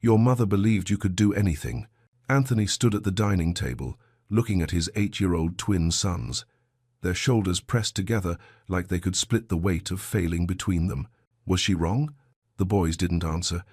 Your mother believed you could do anything. Anthony stood at the dining table, looking at his 8-year-old twin sons. Their shoulders pressed together like they could split the weight of failing between them. Was she wrong? The boys didn't answer.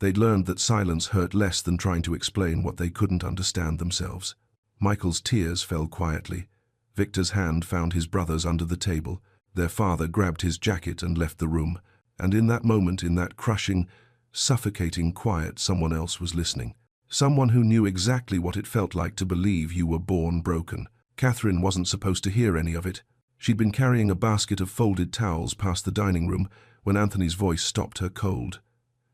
They'd learned that silence hurt less than trying to explain what they couldn't understand themselves. Michael's tears fell quietly. Victor's hand found his brother's under the table. Their father grabbed his jacket and left the room. And in that moment, in that crushing, suffocating quiet, someone else was listening. Someone who knew exactly what it felt like to believe you were born broken. Catherine wasn't supposed to hear any of it. She'd been carrying a basket of folded towels past the dining room when Anthony's voice stopped her cold.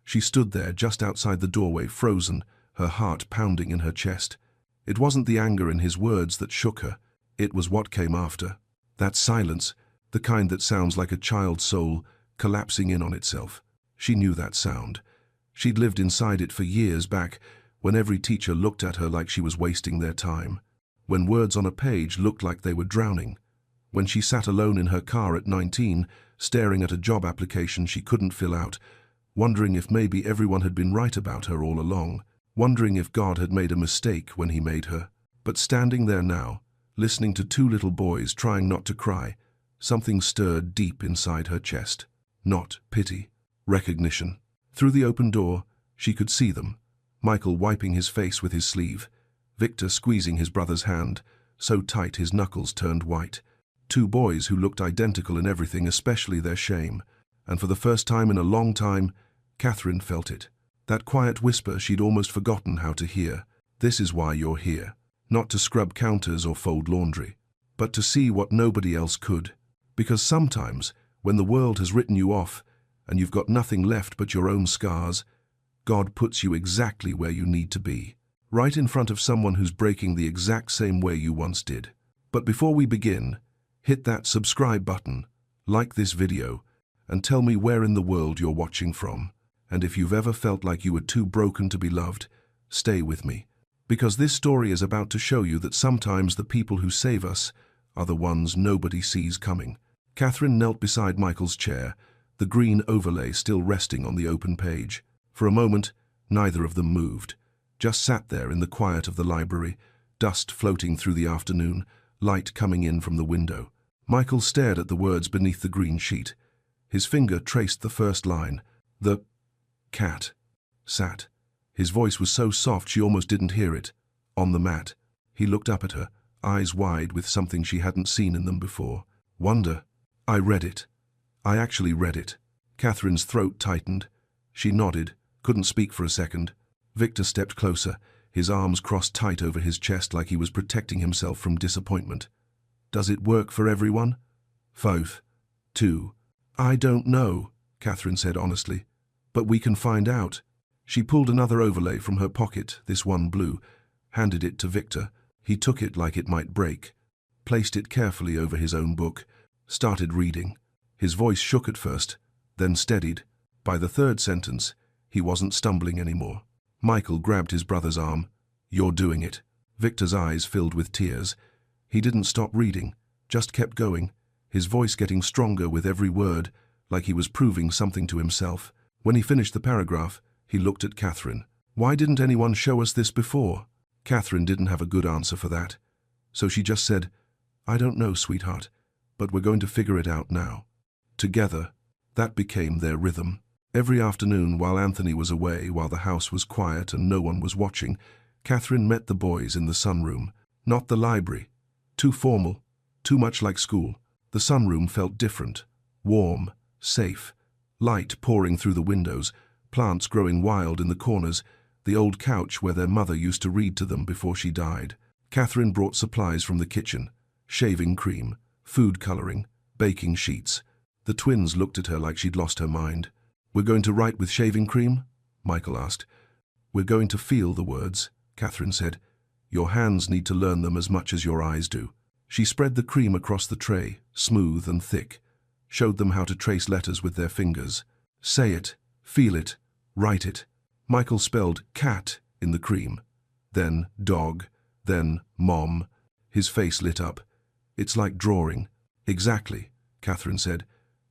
She stood there just outside the doorway, frozen, her heart pounding in her chest. It wasn't the anger in his words that shook her. It was what came after. That silence, the kind that sounds like a child's soul collapsing in on itself. She knew that sound. She'd lived inside it for years back, when every teacher looked at her like she was wasting their time. When words on a page looked like they were drowning. When she sat alone in her car at 19, staring at a job application she couldn't fill out, wondering if maybe everyone had been right about her all along, wondering if God had made a mistake when he made her. But standing there now, listening to two little boys trying not to cry, something stirred deep inside her chest. Not pity, recognition. Through the open door, she could see them. Michael wiping his face with his sleeve, Victor squeezing his brother's hand, so tight his knuckles turned white. Two boys who looked identical in everything, especially their shame. And for the first time in a long time, Catherine felt it. That quiet whisper she'd almost forgotten how to hear. This is why you're here. Not to scrub counters or fold laundry, but to see what nobody else could. Because sometimes, when the world has written you off, and you've got nothing left but your own scars, God puts you exactly where you need to be. Right in front of someone who's breaking the exact same way you once did. But before we begin, hit that subscribe button, like this video, and tell me where in the world you're watching from. And if you've ever felt like you were too broken to be loved, stay with me. Because this story is about to show you that sometimes the people who save us are the ones nobody sees coming. Catherine knelt beside Michael's chair, the green overlay still resting on the open page. For a moment, neither of them moved, just sat there in the quiet of the library, dust floating through the afternoon, light coming in from the window. Michael stared at the words beneath the green sheet. His finger traced the first line. The cat sat. His voice was so soft she almost didn't hear it. On the mat. He looked up at her, eyes wide with something she hadn't seen in them before. Wonder. I read it. I actually read it. Catherine's throat tightened. She nodded, couldn't speak for a second. Victor stepped closer, his arms crossed tight over his chest like he was protecting himself from disappointment. Does it work for everyone? 5. 2. I don't know, Catherine said honestly. But we can find out. She pulled another overlay from her pocket, this one blue, handed it to Victor. He took it like it might break, placed it carefully over his own book, started reading. His voice shook at first, then steadied. By the third sentence, he wasn't stumbling anymore. Michael grabbed his brother's arm. You're doing it. Victor's eyes filled with tears. He didn't stop reading, just kept going, his voice getting stronger with every word, like he was proving something to himself. When he finished the paragraph, he looked at Catherine. Why didn't anyone show us this before? Catherine didn't have a good answer for that. So she just said, I don't know, sweetheart, but we're going to figure it out now. Together, that became their rhythm. Every afternoon while Anthony was away, while the house was quiet and no one was watching, Catherine met the boys in the sunroom. Not the library. Too formal, too much like school. The sunroom felt different, warm, safe, light pouring through the windows, plants growing wild in the corners, the old couch where their mother used to read to them before she died. Catherine brought supplies from the kitchen, shaving cream, food coloring, baking sheets. The twins looked at her like she'd lost her mind. We're going to write with shaving cream? Michael asked. We're going to feel the words, Catherine said. Your hands need to learn them as much as your eyes do. She spread the cream across the tray, smooth and thick, showed them how to trace letters with their fingers. Say it, feel it, write it. Michael spelled cat in the cream, then dog, then mom. His face lit up. It's like drawing. Exactly, Catherine said.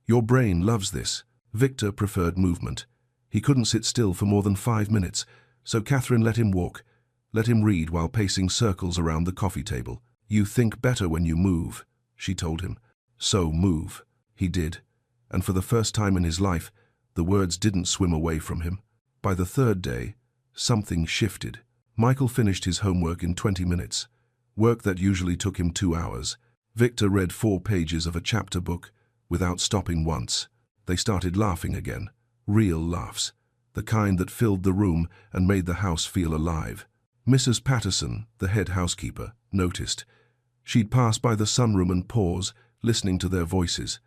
Your brain loves this. Victor preferred movement. He couldn't sit still for more than 5 minutes, So Catherine let him walk, let him read while pacing circles around the coffee table. "You think better when you move," she told him. "So move." He did, and for the first time in his life, the words didn't swim away from him. By the third day, something shifted. Michael finished his homework in 20 minutes, work that usually took him 2 hours. Victor read 4 pages of a chapter book without stopping once. They started laughing again, real laughs, the kind that filled the room and made the house feel alive. Mrs. Patterson, the head housekeeper, noticed. She'd pass by the sunroom and pause, listening to their voices.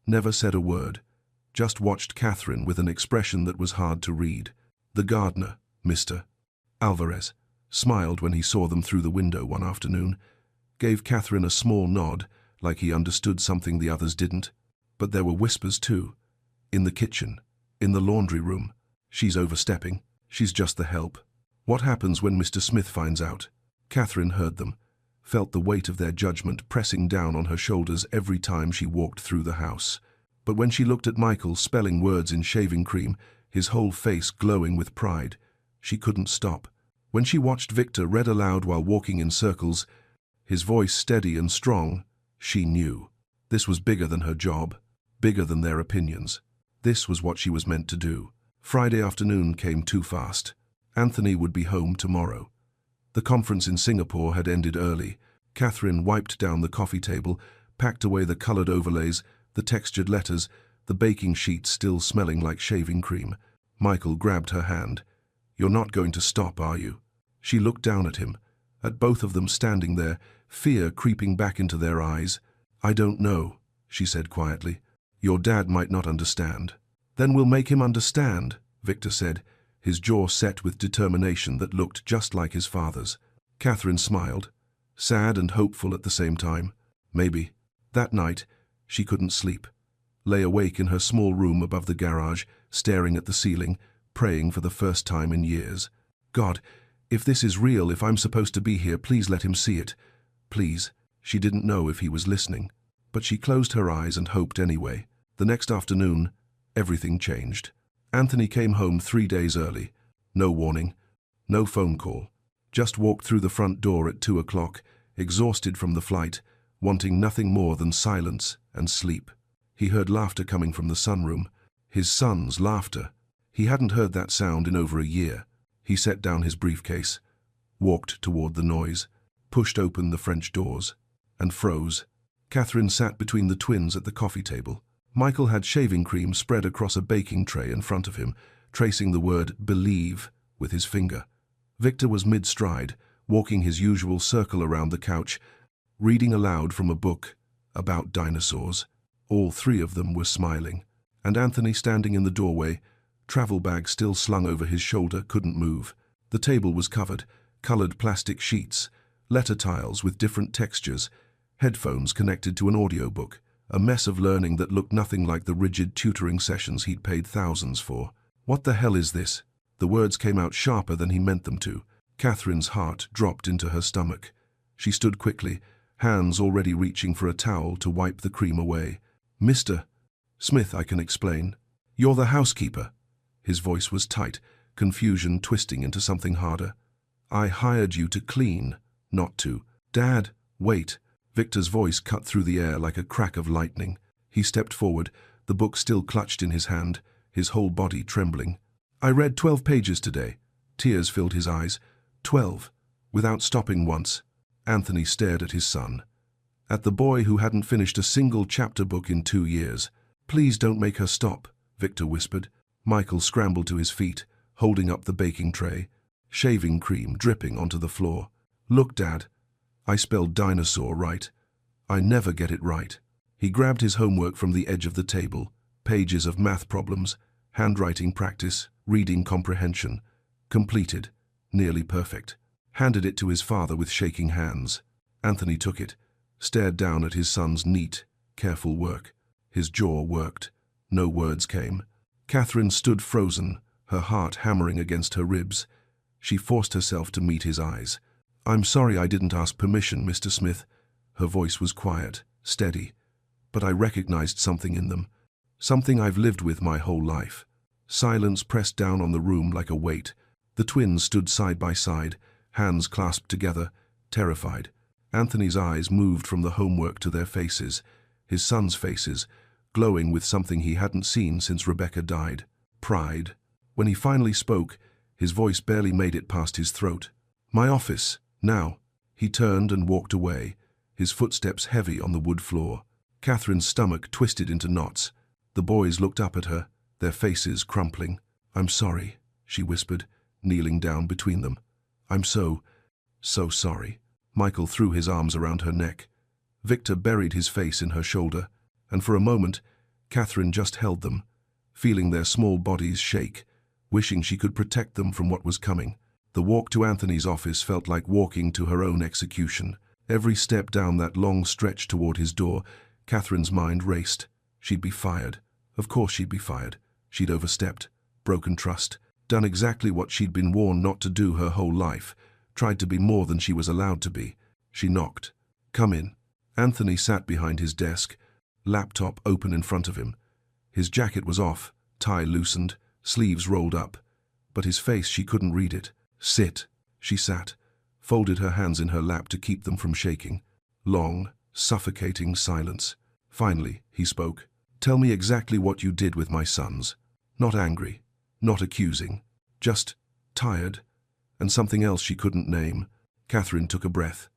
Never said a word, just watched Catherine with an expression that was hard to read. The gardener, Mr. Alvarez, smiled when he saw them through the window one afternoon, gave Catherine a small nod, like he understood something the others didn't. But there were whispers too. In the kitchen, in the laundry room. "She's overstepping. She's just the help. What happens when Mr. Smith finds out?" Catherine heard them, felt the weight of their judgment pressing down on her shoulders every time she walked through the house. But when she looked at Michael spelling words in shaving cream, his whole face glowing with pride, she couldn't stop. When she watched Victor read aloud while walking in circles, his voice steady and strong, she knew. This was bigger than her job, bigger than their opinions. This was what she was meant to do. Friday afternoon came too fast. Anthony would be home tomorrow. The conference in Singapore had ended early. Catherine wiped down the coffee table, packed away the colored overlays, the textured letters, the baking sheet still smelling like shaving cream. Michael grabbed her hand. "You're not going to stop, are you?" She looked down at him, at both of them standing there, fear creeping back into their eyes. "I don't know," she said quietly. "Your dad might not understand." "Then we'll make him understand," Victor said, his jaw set with determination that looked just like his father's. Catherine smiled, sad and hopeful at the same time. Maybe. That night, she couldn't sleep. Lay awake in her small room above the garage, staring at the ceiling, praying for the first time in years. "God, if this is real, if I'm supposed to be here, please let him see it. Please." She didn't know if he was listening, but she closed her eyes and hoped anyway. The next afternoon, everything changed. Anthony came home 3 days early. No warning, no phone call. Just walked through the front door at 2 o'clock, exhausted from the flight, wanting nothing more than silence and sleep. He heard laughter coming from the sunroom. His son's laughter. He hadn't heard that sound in over a year. He set down his briefcase, walked toward the noise, pushed open the French doors, and froze. Catherine sat between the twins at the coffee table. Michael had shaving cream spread across a baking tray in front of him, tracing the word "believe" with his finger. Victor was mid-stride, walking his usual circle around the couch, reading aloud from a book about dinosaurs. All 3 of them were smiling, and Anthony, standing in the doorway, travel bag still slung over his shoulder, couldn't move. The table was covered, colored plastic sheets, letter tiles with different textures, headphones connected to an audiobook, a mess of learning that looked nothing like the rigid tutoring sessions he'd paid thousands for. "What the hell is this?" The words came out sharper than he meant them to. Catherine's heart dropped into her stomach. She stood quickly, hands already reaching for a towel to wipe the cream away. "Mr. Smith, I can explain. You're the housekeeper." His voice was tight, confusion twisting into something harder. "I hired you to clean, not to." "Dad, wait." Victor's voice cut through the air like a crack of lightning. He stepped forward, the book still clutched in his hand, his whole body trembling. "I read 12 pages today." Tears filled his eyes. 12, without stopping once. Anthony stared at his son, at the boy who hadn't finished a single chapter book in 2 years. "Please don't make her stop," Victor whispered. Michael scrambled to his feet, holding up the baking tray, shaving cream dripping onto the floor. "Look, Dad. I spelled dinosaur right. I never get it right." He grabbed his homework from the edge of the table, pages of math problems, handwriting practice, reading comprehension. Completed, nearly perfect. Handed it to his father with shaking hands. Anthony took it, stared down at his son's neat, careful work. His jaw worked. No words came. Catherine stood frozen, her heart hammering against her ribs. She forced herself to meet his eyes. "I'm sorry I didn't ask permission, Mr. Smith." Her voice was quiet, steady, but I recognized something in them, something I've lived with my whole life. Silence pressed down on the room like a weight. The twins stood side by side, hands clasped together, terrified. Anthony's eyes moved from the homework to their faces, his sons' faces, glowing with something he hadn't seen since Rebecca died. Pride. When he finally spoke, his voice barely made it past his throat. "My office, now." He turned and walked away, his footsteps heavy on the wood floor. Catherine's stomach twisted into knots. The boys looked up at her, their faces crumpling. "I'm sorry," she whispered, kneeling down between them. "I'm so sorry." Michael threw his arms around her neck. Victor buried his face in her shoulder, and for a moment, Catherine just held them, feeling their small bodies shake, wishing she could protect them from what was coming. The walk to Anthony's office felt like walking to her own execution. Every step down that long stretch toward his door, Catherine's mind raced. She'd be fired. Of course she'd be fired. She'd overstepped, broken trust, done exactly what she'd been warned not to do her whole life, tried to be more than she was allowed to be. She knocked. "Come in." Anthony sat behind his desk, laptop open in front of him. His jacket was off, tie loosened, sleeves rolled up, but his face, she couldn't read it. "Sit." She sat, folded her hands in her lap to keep them from shaking. Long, suffocating silence. Finally, he spoke. "Tell me exactly what you did with my sons." Not angry, not accusing, just tired, and something else she couldn't name. Catherine took a breath,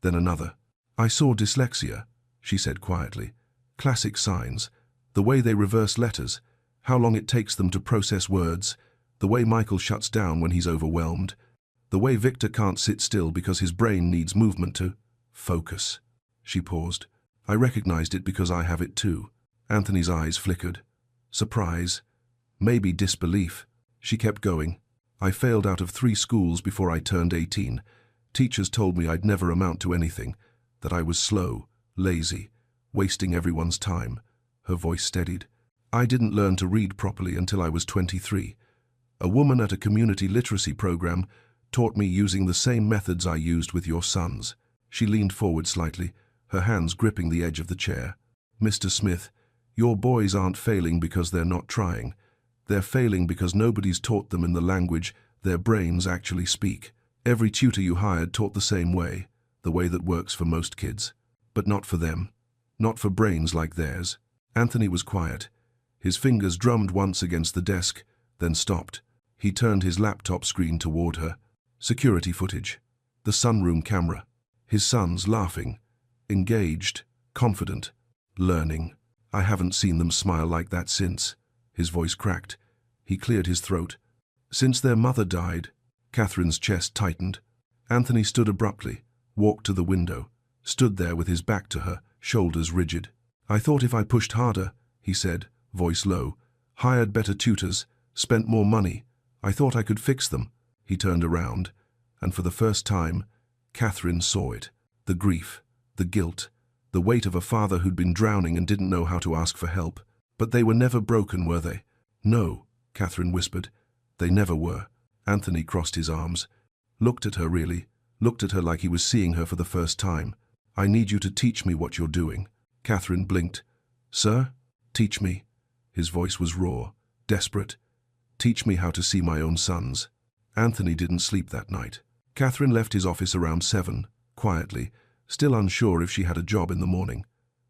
then another. "I saw dyslexia," she said quietly. "Classic signs, the way they reverse letters, how long it takes them to process words, the way Michael shuts down when he's overwhelmed, the way Victor can't sit still because his brain needs movement to focus." She paused. "I recognized it because I have it too." Anthony's eyes flickered. Surprise, maybe disbelief. She kept going. "I failed out of 3 schools before I turned 18. Teachers told me I'd never amount to anything, that I was slow, lazy, wasting everyone's time." Her voice steadied. "I didn't learn to read properly until I was 23. A woman at a community literacy program taught me using the same methods I used with your sons." She leaned forward slightly, her hands gripping the edge of the chair. "Mr. Smith, your boys aren't failing because they're not trying. They're failing because nobody's taught them in the language their brains actually speak. Every tutor you hired taught the same way, the way that works for most kids. But not for them. Not for brains like theirs." Anthony was quiet. His fingers drummed once against the desk, then stopped. He turned his laptop screen toward her. Security footage. The sunroom camera. His sons laughing. Engaged. Confident. Learning. "I haven't seen them smile like that since." His voice cracked. He cleared his throat. "Since their mother died." Catherine's chest tightened. Anthony stood abruptly, walked to the window, stood there with his back to her, shoulders rigid. "I thought if I pushed harder," he said, voice low, "hired better tutors, spent more money, I thought I could fix them." He turned around, and for the first time, Catherine saw it. The grief, the guilt, the weight of a father who'd been drowning and didn't know how to ask for help. "But they were never broken, were they?" "No," Catherine whispered. "They never were." Anthony crossed his arms, looked at her really, looked at her like he was seeing her for the first time. "I need you to teach me what you're doing." Catherine blinked. "Sir? Teach me." His voice was raw, desperate. "Teach me how to see my own sons." Anthony didn't sleep that night. Catherine left his office around 7, quietly, still unsure if she had a job in the morning.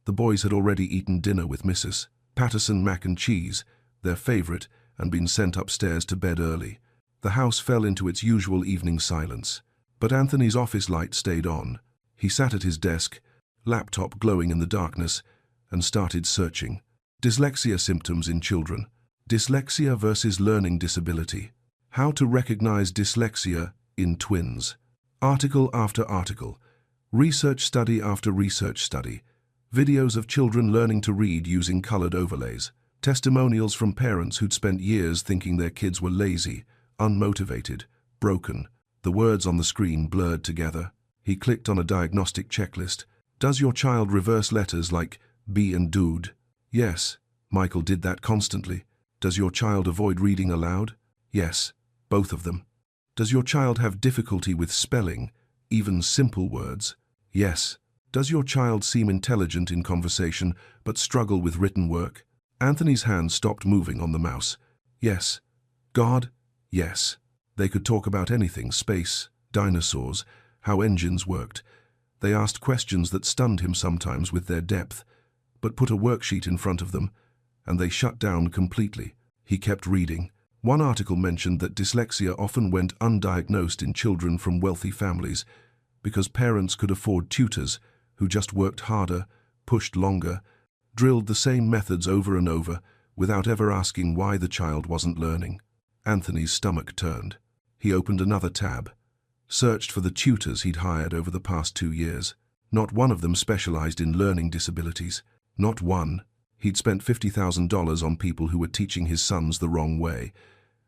The boys had already eaten dinner with Mrs. Patterson mac and cheese, their favorite, and been sent upstairs to bed early. The house fell into its usual evening silence. But Anthony's office light stayed on. He sat at his desk, laptop glowing in the darkness, and started searching. Dyslexia symptoms in children. Dyslexia versus learning disability. How to recognize dyslexia in twins. Article after article. Research study after research study. Videos of children learning to read using colored overlays. Testimonials from parents who'd spent years thinking their kids were lazy, unmotivated, broken. The words on the screen blurred together. He clicked on a diagnostic checklist. "Does your child reverse letters like B and dude?" "Yes." Michael did that constantly. "Does your child avoid reading aloud?" "Yes, both of them." "Does your child have difficulty with spelling, even simple words?" "Yes." "Does your child seem intelligent in conversation but struggle with written work?" Anthony's hand stopped moving on the mouse. "Yes." "God?" "Yes." They could talk about anything: space, dinosaurs, how engines worked. They asked questions that stunned him sometimes with their depth, but put a worksheet in front of them, and they shut down completely. He kept reading. One article mentioned that dyslexia often went undiagnosed in children from wealthy families because parents could afford tutors who just worked harder, pushed longer, drilled the same methods over and over without ever asking why the child wasn't learning. Anthony's stomach turned. He opened another tab, searched for the tutors he'd hired over the past 2 years. Not one of them specialized in learning disabilities. Not one. He'd spent $50,000 on people who were teaching his sons the wrong way,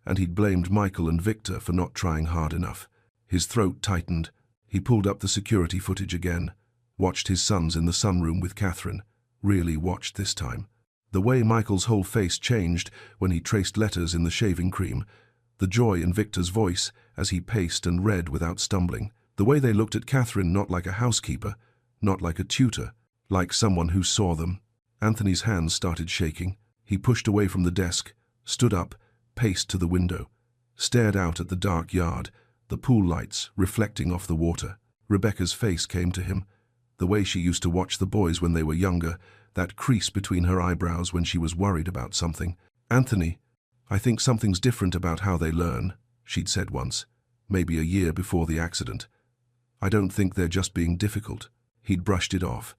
and he'd blamed Michael and Victor for not trying hard enough. His throat tightened. He pulled up the security footage again, watched his sons in the sunroom with Catherine. Really watched this time. The way Michael's whole face changed when he traced letters in the shaving cream, the joy in Victor's voice as he paced and read without stumbling, the way they looked at Catherine not like a housekeeper, not like a tutor, like someone who saw them. Anthony's hands started shaking. He pushed away from the desk, stood up, paced to the window, stared out at the dark yard, the pool lights reflecting off the water. Rebecca's face came to him, the way she used to watch the boys when they were younger, that crease between her eyebrows when she was worried about something. "Anthony, I think something's different about how they learn," she'd said once, maybe a year before the accident. "I don't think they're just being difficult." He'd brushed it off,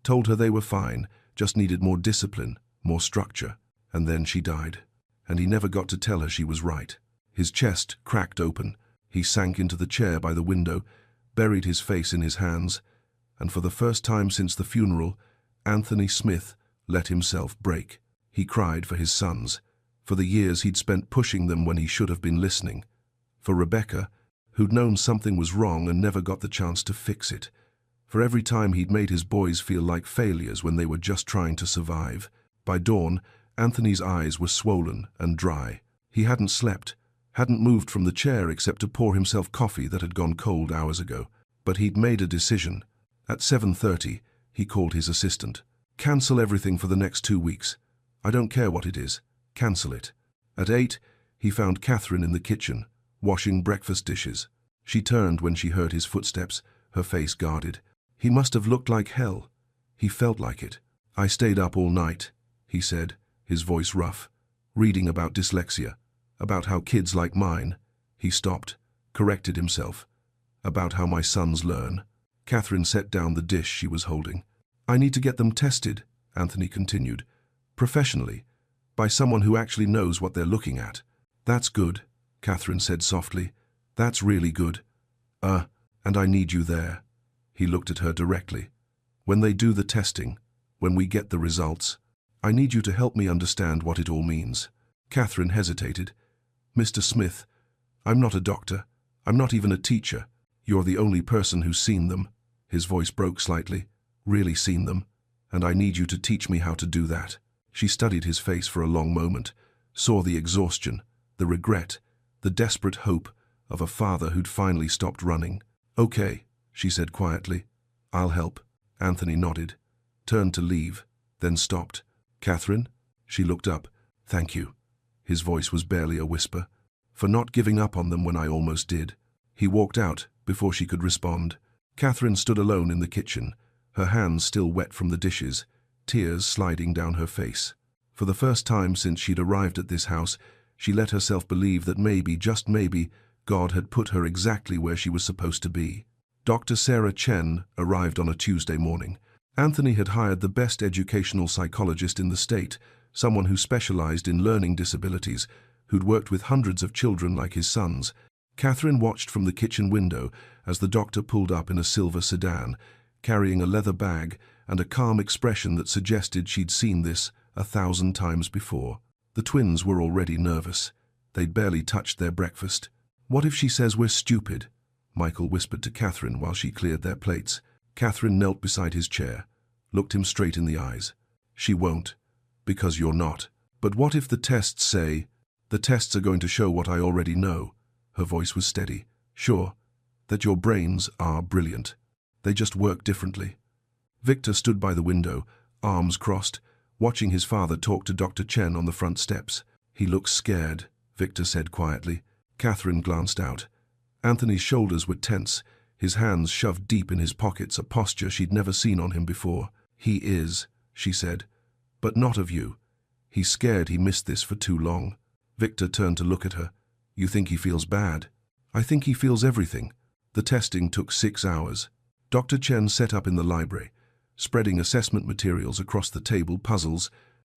told her they were fine, just needed more discipline, more structure. And then she died. And he never got to tell her she was right. His chest cracked open. He sank into the chair by the window, buried his face in his hands, and for the first time since the funeral, Anthony Smith let himself break. He cried for his sons, for the years he'd spent pushing them when he should have been listening, for Rebecca, who'd known something was wrong and never got the chance to fix it, for every time he'd made his boys feel like failures when they were just trying to survive. By dawn, Anthony's eyes were swollen and dry. He hadn't slept, hadn't moved from the chair except to pour himself coffee that had gone cold hours ago. But he'd made a decision. At 7:30, he called his assistant. "Cancel everything for the next 2 weeks. I don't care what it is. Cancel it." At 8, he found Catherine in the kitchen, washing breakfast dishes. She turned when she heard his footsteps, her face guarded. He must have looked like hell. He felt like it. "I stayed up all night," he said, his voice rough, "reading about dyslexia, about how kids like mine." He stopped, corrected himself, "about how my sons learn." Catherine set down the dish she was holding. "I need to get them tested," Anthony continued, "professionally, by someone who actually knows what they're looking at." "That's good," Catherine said softly. "That's really good. And I need you there." He looked at her directly. "When they do the testing, when we get the results, I need you to help me understand what it all means." Catherine hesitated. "Mr. Smith, I'm not a doctor. I'm not even a teacher. You're the only person who's seen them." His voice broke slightly. "Really seen them. And I need you to teach me how to do that." She studied his face for a long moment, saw the exhaustion, the regret, the desperate hope of a father who'd finally stopped running. "Okay," she said quietly. "I'll help." Anthony nodded, turned to leave, then stopped. "Catherine?" She looked up. "Thank you." His voice was barely a whisper. "For not giving up on them when I almost did." He walked out before she could respond. Catherine stood alone in the kitchen, her hands still wet from the dishes, tears sliding down her face. For the first time since she'd arrived at this house, she let herself believe that maybe, just maybe, God had put her exactly where she was supposed to be. Dr. Sarah Chen arrived on a Tuesday morning. Anthony had hired the best educational psychologist in the state, someone who specialized in learning disabilities, who'd worked with hundreds of children like his sons. Catherine watched from the kitchen window as the doctor pulled up in a silver sedan, carrying a leather bag and a calm expression that suggested she'd seen this 1,000 times before. The twins were already nervous. They'd barely touched their breakfast. "What if she says we're stupid?" Michael whispered to Catherine while she cleared their plates. Catherine knelt beside his chair, looked him straight in the eyes. "She won't, because you're not. But what if the tests say, the tests are going to show what I already know?" Her voice was steady. "Sure, that your brains are brilliant. They just work differently." Victor stood by the window, arms crossed, watching his father talk to Dr. Chen on the front steps. "He looks scared," Victor said quietly. Catherine glanced out. Anthony's shoulders were tense, his hands shoved deep in his pockets, a posture she'd never seen on him before. "He is," she said, "but not of you. He's scared he missed this for too long." Victor turned to look at her. "You think he feels bad?" "I think he feels everything." The testing took 6 hours. Dr. Chen set up in the library, spreading assessment materials across the table, puzzles,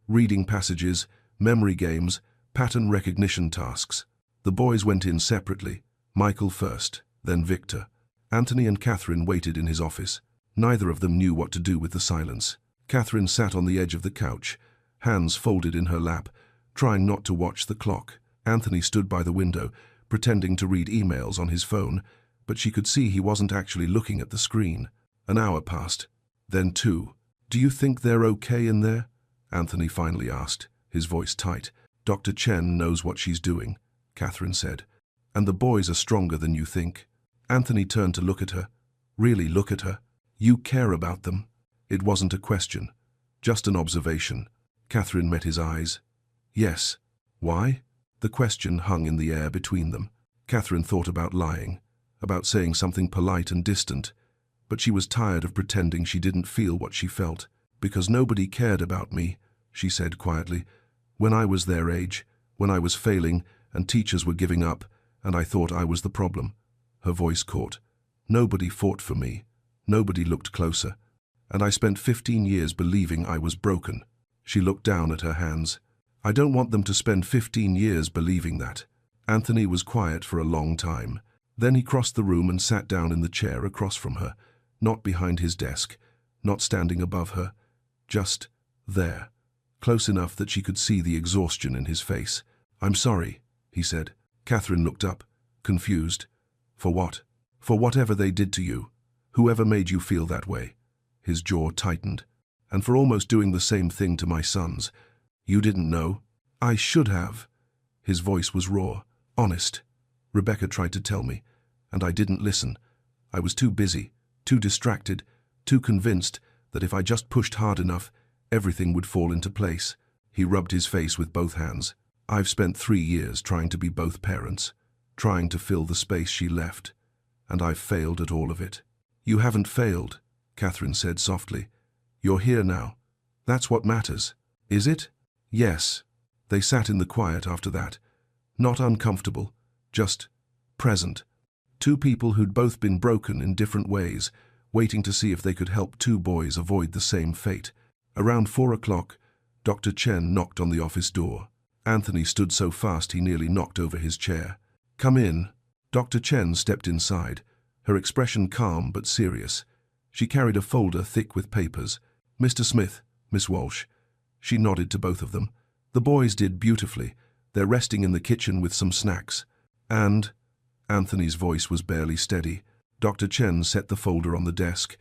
reading passages, memory games, pattern recognition tasks. The boys went in separately, Michael first, then Victor. Anthony and Catherine waited in his office. Neither of them knew what to do with the silence. Catherine sat on the edge of the couch, hands folded in her lap, trying not to watch the clock. Anthony stood by the window, pretending to read emails on his phone, but she could see he wasn't actually looking at the screen. An hour passed, then 2. "Do you think they're okay in there?" Anthony finally asked, his voice tight. "Dr. Chen knows what she's doing," Catherine said. "And the boys are stronger than you think." Anthony turned to look at her. "Really look at her? You care about them?" It wasn't a question, just an observation. Catherine met his eyes. "Yes." "Why?" The question hung in the air between them. Catherine thought about lying, about saying something polite and distant, but she was tired of pretending she didn't feel what she felt. "Because nobody cared about me," she said quietly. "When I was their age, when I was failing and teachers were giving up, and I thought I was the problem." Her voice caught. "Nobody fought for me. Nobody looked closer. And I spent 15 years believing I was broken." She looked down at her hands. "I don't want them to spend 15 years believing that." Anthony was quiet for a long time. Then he crossed the room and sat down in the chair across from her, not behind his desk, not standing above her, just there, close enough that she could see the exhaustion in his face. "I'm sorry," he said. Catherine looked up, confused. "For what?" "For whatever they did to you. Whoever made you feel that way." His jaw tightened. "And for almost doing the same thing to my sons. You didn't know?" "I should have." His voice was raw, honest. "Rebecca tried to tell me, and I didn't listen. I was too busy, too distracted, too convinced that if I just pushed hard enough, everything would fall into place." He rubbed his face with both hands. "I've spent 3 years trying to be both parents, trying to fill the space she left, and I've failed at all of it." "You haven't failed," Catherine said softly. "You're here now. That's what matters." "Is it?" "Yes." They sat in the quiet after that, not uncomfortable, just present. Two people who'd both been broken in different ways, waiting to see if they could help two boys avoid the same fate. Around 4 o'clock, Dr. Chen knocked on the office door. Anthony stood so fast he nearly knocked over his chair. "Come in." Dr. Chen stepped inside, her expression calm but serious. She carried a folder thick with papers. "Mr. Smith, Miss Walsh." She nodded to both of them. "The boys did beautifully. They're resting in the kitchen with some snacks." "And?" Anthony's voice was barely steady. Dr. Chen set the folder on the desk,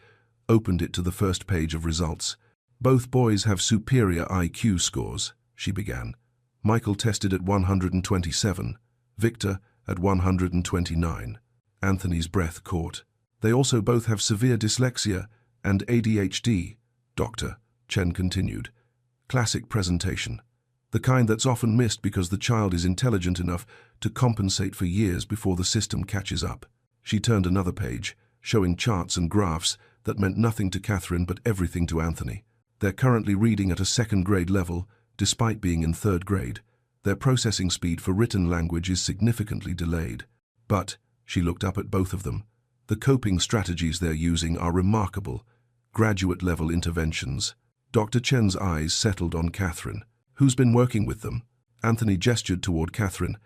opened it to the first page of results. "Both boys have superior IQ scores," she began. "Michael tested at 127, Victor at 129. Anthony's breath caught. "They also both have severe dyslexia and ADHD, Dr. Chen continued. "Classic presentation. The kind that's often missed because the child is intelligent enough to compensate for years before the system catches up." She turned another page, showing charts and graphs that meant nothing to Catherine but everything to Anthony. "They're currently reading at a 2nd grade level, despite being in 3rd grade. Their processing speed for written language is significantly delayed. But," she looked up at both of them, "the coping strategies they're using are remarkable, graduate-level interventions." Dr. Chen's eyes settled on Catherine. "Who's been working with them?" Anthony gestured toward Catherine.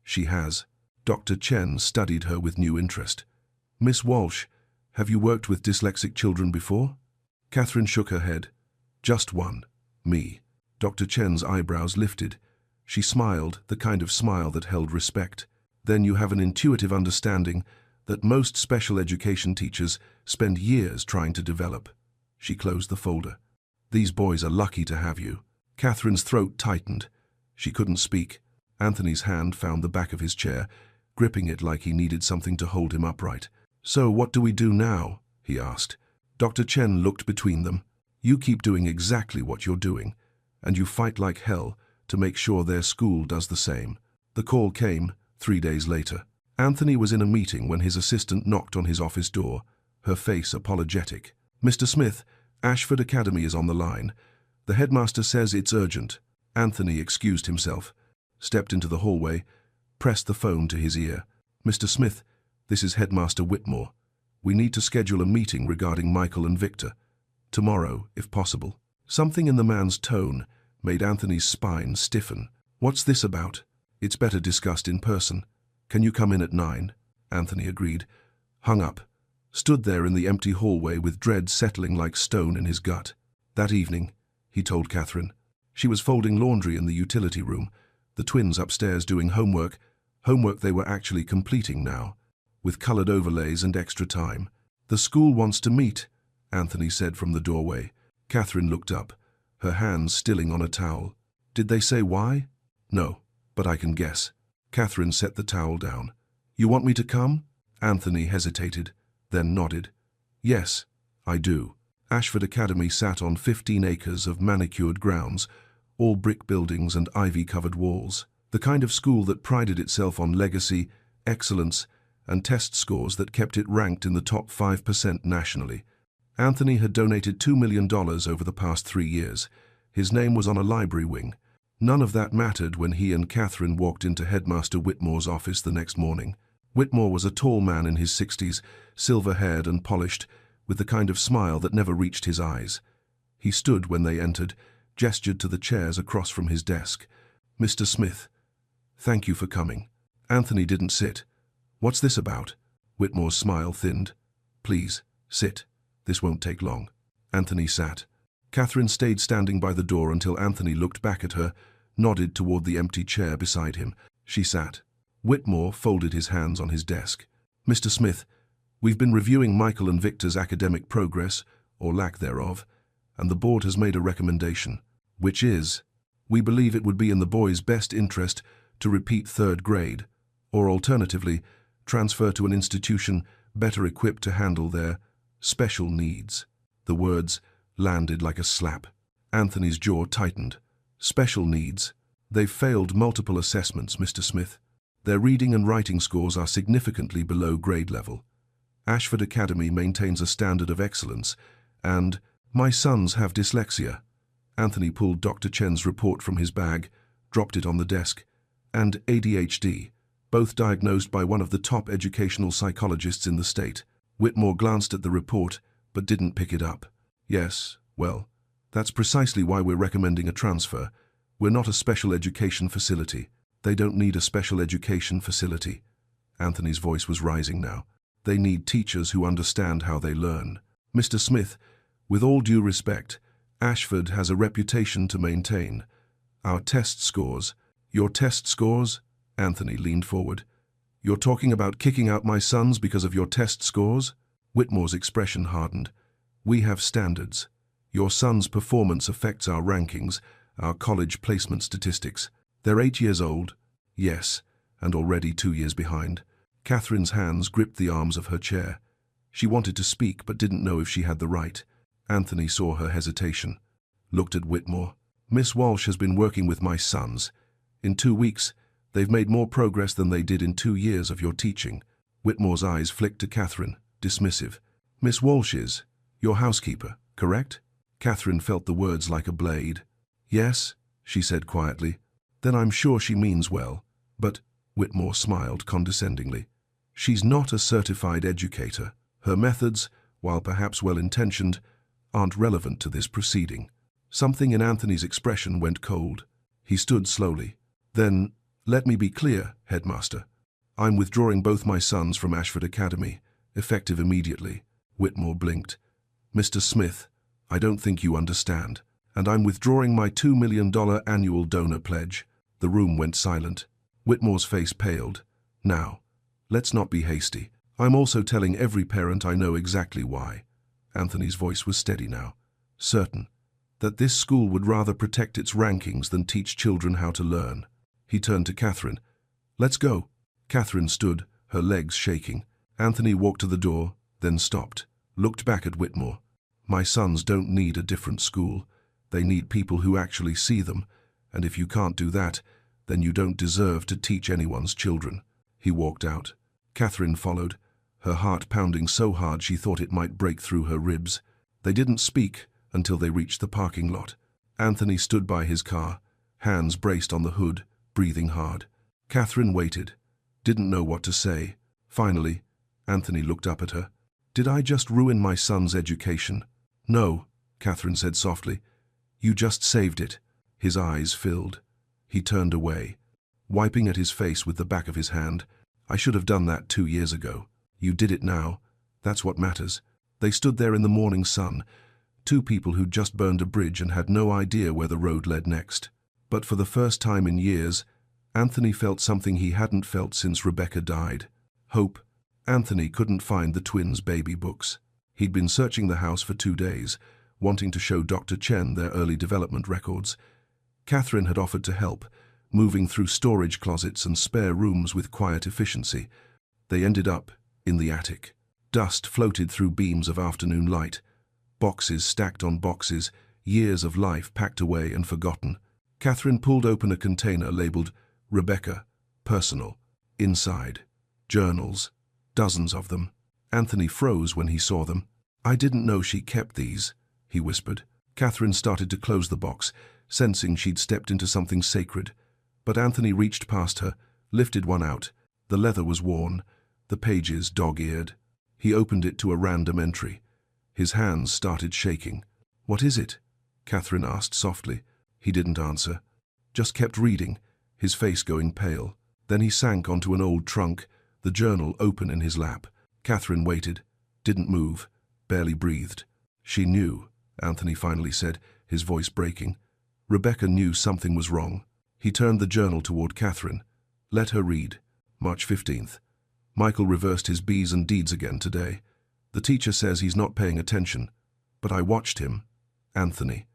"She has." Dr. Chen studied her with new interest. "Miss Walsh, have you worked with dyslexic children before?" Catherine shook her head. "Just one. Me." Dr. Chen's eyebrows lifted. She smiled, the kind of smile that held respect. "Then you have an intuitive understanding that most special education teachers spend years trying to develop." She closed the folder. "These boys are lucky to have you." Catherine's throat tightened. She couldn't speak. Anthony's hand found the back of his chair, gripping it like he needed something to hold him upright. "So what do we do now?" he asked. Dr. Chen looked between them. "You keep doing exactly what you're doing, and you fight like hell to make sure their school does the same." The call came, 3 days later, Anthony was in a meeting when his assistant knocked on his office door, her face apologetic. "Mr. Smith, Ashford Academy is on the line. The headmaster says it's urgent." Anthony excused himself, stepped into the hallway, pressed the phone to his ear. "Mr. Smith, this is Headmaster Whitmore. We need to schedule a meeting regarding Michael and Victor. Tomorrow, if possible." Something in the man's tone made Anthony's spine stiffen. "What's this about?" "It's better discussed in person. Can you come in at 9? Anthony agreed, hung up, stood there in the empty hallway with dread settling like stone in his gut. That evening, he told Catherine. She was folding laundry in the utility room, the twins upstairs doing homework they were actually completing now, with colored overlays and extra time. "The school wants to meet," Anthony said from the doorway. Catherine looked up, her hands stilling on a towel. "Did they say why?" "No, but I can guess." Catherine set the towel down. "You want me to come?" Anthony hesitated, then nodded. "Yes, I do." Ashford Academy sat on 15 acres of manicured grounds, all brick buildings and ivy-covered walls. The kind of school that prided itself on legacy, excellence, and test scores that kept it ranked in the top 5% nationally. Anthony had donated $2 million over the past 3 years. His name was on a library wing. None of that mattered when he and Catherine walked into Headmaster Whitmore's office the next morning. Whitmore was a tall man in his 60s, silver-haired and polished, with the kind of smile that never reached his eyes. He stood when they entered, gestured to the chairs across from his desk. "Mr. Smith, thank you for coming." Anthony didn't sit. "What's this about?" Whitmore's smile thinned. "Please, sit. This won't take long." Anthony sat. Catherine stayed standing by the door until Anthony looked back at her, nodded toward the empty chair beside him. She sat. Whitmore folded his hands on his desk. "Mr. Smith, we've been reviewing Michael and Victor's academic progress, or lack thereof, and the board has made a recommendation, which is, we believe it would be in the boys' best interest to repeat 3rd grade, or alternatively, transfer to an institution better equipped to handle their special needs." The words landed like a slap. Anthony's jaw tightened. "Special needs? They've failed multiple assessments, Mr. Smith. Their reading and writing scores are significantly below grade level. Ashford Academy maintains a standard of excellence, and my sons have dyslexia." Anthony pulled Dr. Chen's report from his bag, dropped it on the desk, "and ADHD, both diagnosed by one of the top educational psychologists in the state." Whitmore glanced at the report, but didn't pick it up. "Yes, well, that's precisely why we're recommending a transfer. We're not a special education facility." "They don't need a special education facility." Anthony's voice was rising now. "They need teachers who understand how they learn. Mr. Smith, with all due respect, Ashford has a reputation to maintain. Our test scores—" "Your test scores?" Anthony leaned forward. "You're talking about kicking out my sons because of your test scores?" Whitmore's expression hardened. "We have standards. Your son's performance affects our rankings, our college placement statistics. They're 8 years old." "Yes, and already 2 years behind." Catherine's hands gripped the arms of her chair. She wanted to speak but didn't know if she had the right. Anthony saw her hesitation, looked at Whitmore. "Miss Walsh has been working with my sons. In 2 weeks, they've made more progress than they did in 2 years of your teaching." Whitmore's eyes flicked to Catherine, dismissive. "Miss Walsh is your housekeeper, correct?" Catherine felt the words like a blade. "Yes," she said quietly. "Then I'm sure she means well. But," Whitmore smiled condescendingly, "she's not a certified educator. Her methods, while perhaps well-intentioned, aren't relevant to this proceeding." Something in Anthony's expression went cold. He stood slowly. "Then, let me be clear, Headmaster. I'm withdrawing both my sons from Ashford Academy, effective immediately." Whitmore blinked. "Mr. Smith, I don't think you understand. And I'm withdrawing my $2 million annual donor pledge." The room went silent. Whitmore's face paled. "Now, let's not be hasty. I'm also telling every parent I know exactly why." Anthony's voice was steady now, certain, that this school would rather protect its rankings than teach children how to learn. He turned to Catherine. "Let's go." Catherine stood, her legs shaking. Anthony walked to the door, then stopped, looked back at Whitmore. "My sons don't need a different school. They need people who actually see them, and if you can't do that, then you don't deserve to teach anyone's children." He walked out. Catherine followed, her heart pounding so hard she thought it might break through her ribs. They didn't speak until they reached the parking lot. Anthony stood by his car, hands braced on the hood, breathing hard. Catherine waited, didn't know what to say. Finally, Anthony looked up at her. "Did I just ruin my son's education?" "No," Catherine said softly. "You just saved it." His eyes filled. He turned away, wiping at his face with the back of his hand. "I should have done that 2 years ago. You did it now. That's what matters." They stood there in the morning sun, two people who'd just burned a bridge and had no idea where the road led next. But for the first time in years, Anthony felt something he hadn't felt since Rebecca died. Hope. Anthony couldn't find the twins' baby books. He'd been searching the house for 2 days, wanting to show Dr. Chen their early development records. Catherine had offered to help, moving through storage closets and spare rooms with quiet efficiency. They ended up in the attic. Dust floated through beams of afternoon light. Boxes stacked on boxes, years of life packed away and forgotten. Catherine pulled open a container labeled Rebecca, Personal. Inside, journals, dozens of them. Anthony froze when he saw them. "I didn't know she kept these," he whispered. Catherine started to close the box, sensing she'd stepped into something sacred. But Anthony reached past her, lifted one out. The leather was worn, the pages dog-eared. He opened it to a random entry. His hands started shaking. "What is it?" Catherine asked softly. He didn't answer, just kept reading, his face going pale. Then he sank onto an old trunk, the journal open in his lap. Catherine waited, didn't move, barely breathed. "She knew," Anthony finally said, his voice breaking. Rebecca knew something was wrong. He turned the journal toward Catherine. "Let her read." March 15th. "Michael reversed his B's and D's again today. The teacher says he's not paying attention. But I watched him." Anthony.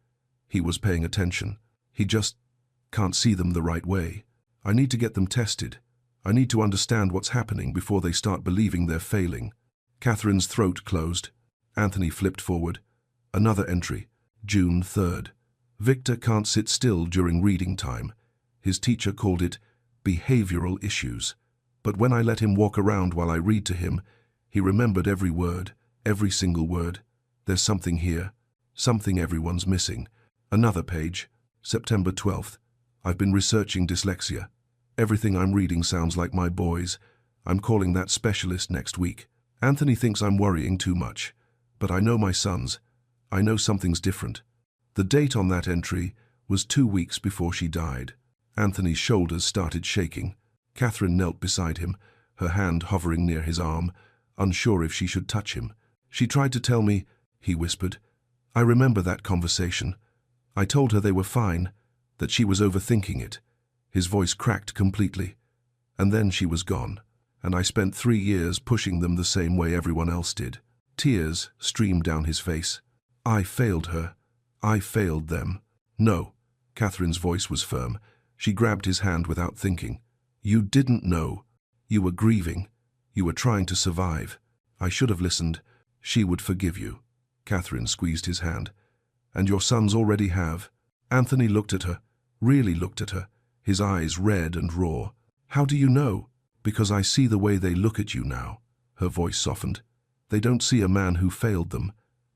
"He was paying attention. He just can't see them the right way. I need to get them tested. I need to understand what's happening before they start believing they're failing." Catherine's throat closed. Anthony flipped forward. Another entry. June 3rd. "Victor can't sit still during reading time. His teacher called it behavioral issues. But when I let him walk around while I read to him, he remembered every word, every single word. There's something here, something everyone's missing." Another page. September 12th. "I've been researching dyslexia. Everything I'm reading sounds like my boys. I'm calling that specialist next week. Anthony thinks I'm worrying too much. But I know my sons. I know something's different." The date on that entry was 2 weeks before she died. Anthony's shoulders started shaking. Catherine knelt beside him, her hand hovering near his arm, unsure if she should touch him. "She tried to tell me," he whispered. "I remember that conversation. I told her they were fine, that she was overthinking it." His voice cracked completely. "And then she was gone, and I spent 3 years pushing them the same way everyone else did." Tears streamed down his face. "I failed her. I failed them." "No." Catherine's voice was firm. She grabbed his hand without thinking. "You didn't know. You were grieving. You were trying to survive. I should have listened. She would forgive you." Catherine squeezed his hand. "And your sons already have." Anthony looked at her, really looked at her, his eyes red and raw. "How do you know?" "Because I see the way they look at you now." Her voice softened. "They don't see a man who failed them.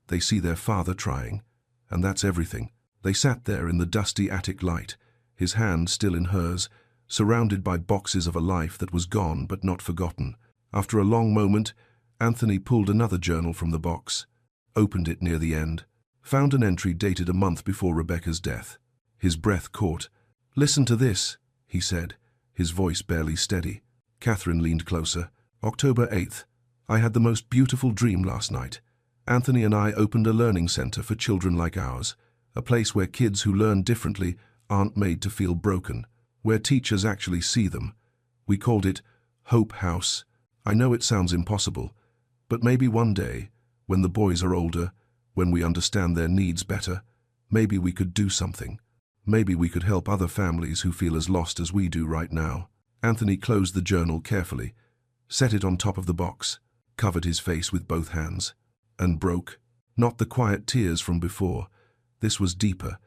They see their father trying. And that's everything." They sat there in the dusty attic light, his hand still in hers, surrounded by boxes of a life that was gone but not forgotten. After a long moment, Anthony pulled another journal from the box, opened it near the end, found an entry dated a month before Rebecca's death. His breath caught. "Listen to this," he said, his voice barely steady. Catherine leaned closer. "October 8th. I had the most beautiful dream last night. Anthony and I opened a learning center for children like ours, a place where kids who learn differently aren't made to feel broken, where teachers actually see them. We called it Hope House. I know it sounds impossible, but maybe one day, when the boys are older, when we understand their needs better, maybe we could do something. Maybe we could help other families who feel as lost as we do right now." Anthony closed the journal carefully, set it on top of the box, covered his face with both hands, and broke. Not the quiet tears from before. This was deeper,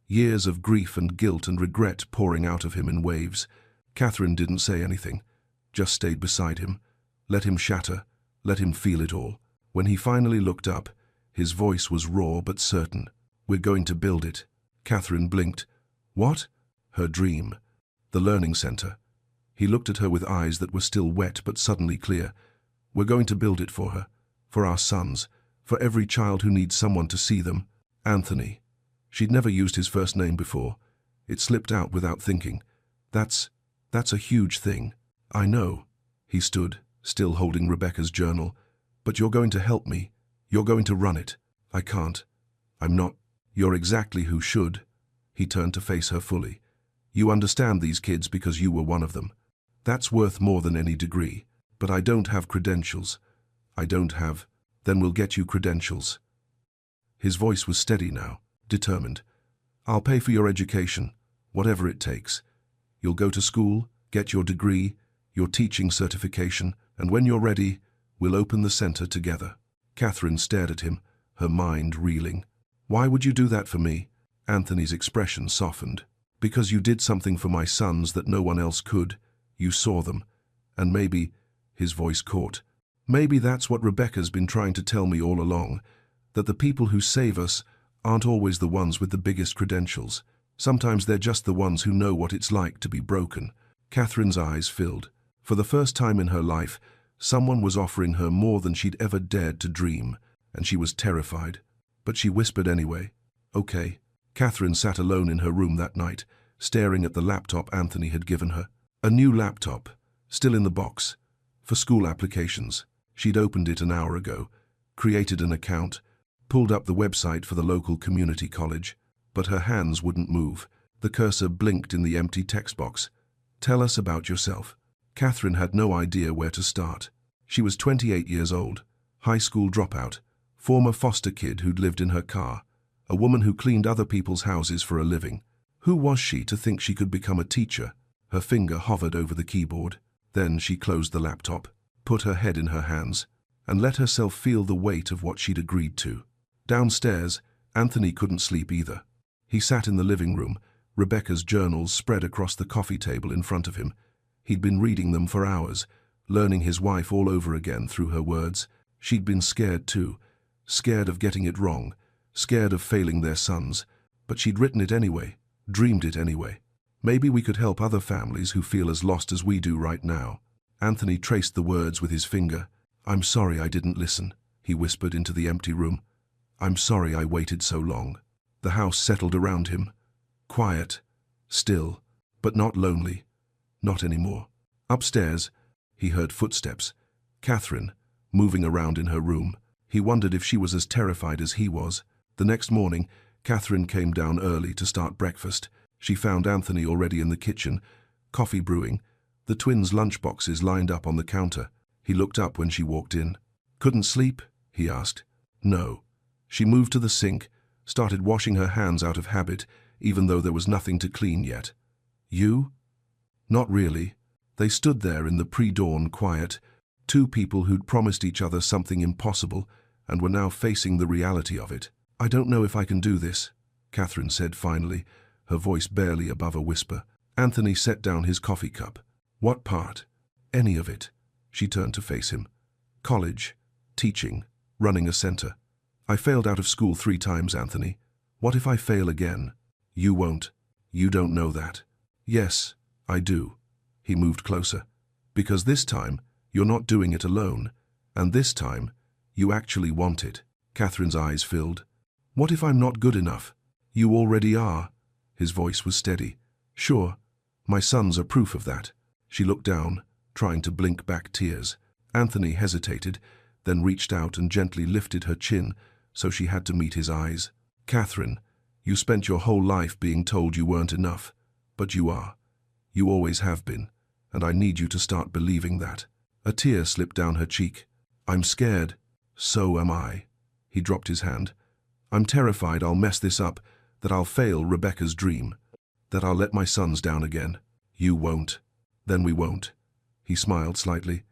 years of grief and guilt and regret pouring out of him in waves. Catherine didn't say anything, just stayed beside him, let him shatter, let him feel it all. When he finally looked up, his voice was raw but certain. "We're going to build it." Catherine blinked. "What?" "Her dream. The learning center." He looked at her with eyes that were still wet but suddenly clear. "We're going to build it for her, for our sons, for every child who needs someone to see them." Anthony. She'd never used his first name before. It slipped out without thinking. That's a huge thing." "I know." He stood, still holding Rebecca's journal. "But you're going to help me. You're going to run it." "I can't. I'm not." "You're exactly who should." He turned to face her fully. "You understand these kids because you were one of them. That's worth more than any degree. But I don't have credentials." "I don't have." "Then we'll get you credentials." His voice was steady now, determined. "I'll pay for your education, whatever it takes. You'll go to school, get your degree, your teaching certification, and when you're ready, we'll open the center together." Catherine stared at him, her mind reeling. "Why would you do that for me?" Anthony's expression softened. "Because you did something for my sons that no one else could. You saw them. And maybe," his voice caught, "maybe that's what Rebecca's been trying to tell me all along, that the people who save us aren't always the ones with the biggest credentials. Sometimes they're just the ones who know what it's like to be broken." Catherine's eyes filled. For the first time in her life, someone was offering her more than she'd ever dared to dream, and she was terrified. But she whispered anyway, "Okay." Catherine sat alone in her room that night, staring at the laptop Anthony had given her. A new laptop, still in the box, for school applications. She'd opened it an hour ago, created an account, pulled up the website for the local community college, but her hands wouldn't move. The cursor blinked in the empty text box. "Tell us about yourself." Catherine had no idea where to start. She was 28 years old, high school dropout, former foster kid who'd lived in her car, a woman who cleaned other people's houses for a living. Who was she to think she could become a teacher? Her finger hovered over the keyboard. Then she closed the laptop, put her head in her hands, and let herself feel the weight of what she'd agreed to. Downstairs, Anthony couldn't sleep either. He sat in the living room, Rebecca's journals spread across the coffee table in front of him. He'd been reading them for hours, learning his wife all over again through her words. She'd been scared too, scared of getting it wrong, scared of failing their sons. But she'd written it anyway, dreamed it anyway. "Maybe we could help other families who feel as lost as we do right now." Anthony traced the words with his finger. "I'm sorry I didn't listen," he whispered into the empty room. "I'm sorry I waited so long." The house settled around him. Quiet, still, but not lonely. Not anymore. Upstairs, he heard footsteps. Catherine, moving around in her room. He wondered if she was as terrified as he was. The next morning, Catherine came down early to start breakfast. She found Anthony already in the kitchen, coffee brewing, the twins' lunchboxes lined up on the counter. He looked up when she walked in. "Couldn't sleep?" he asked. "No." She moved to the sink, started washing her hands out of habit, even though there was nothing to clean yet. "You?" "Not really." They stood there in the pre-dawn quiet, two people who'd promised each other something impossible and were now facing the reality of it. "I don't know if I can do this," Catherine said finally, her voice barely above a whisper. Anthony set down his coffee cup. "What part?" "Any of it." She turned to face him. "College, teaching, running a center. I failed out of school 3 times, Anthony. What if I fail again?" "You won't. You don't know that." "Yes, I do." He moved closer. "Because this time, you're not doing it alone. And this time, you actually want it." Catherine's eyes filled. "What if I'm not good enough?" "You already are." His voice was steady. "Sure. My sons are proof of that." She looked down, trying to blink back tears. Anthony hesitated, then reached out and gently lifted her chin, so she had to meet his eyes. "Catherine, you spent your whole life being told you weren't enough, but you are. You always have been, and I need you to start believing that." A tear slipped down her cheek. "I'm scared." "So am I." He dropped his hand. "I'm terrified I'll mess this up, that I'll fail Rebecca's dream, that I'll let my sons down again." "You won't." "Then we won't." He smiled slightly.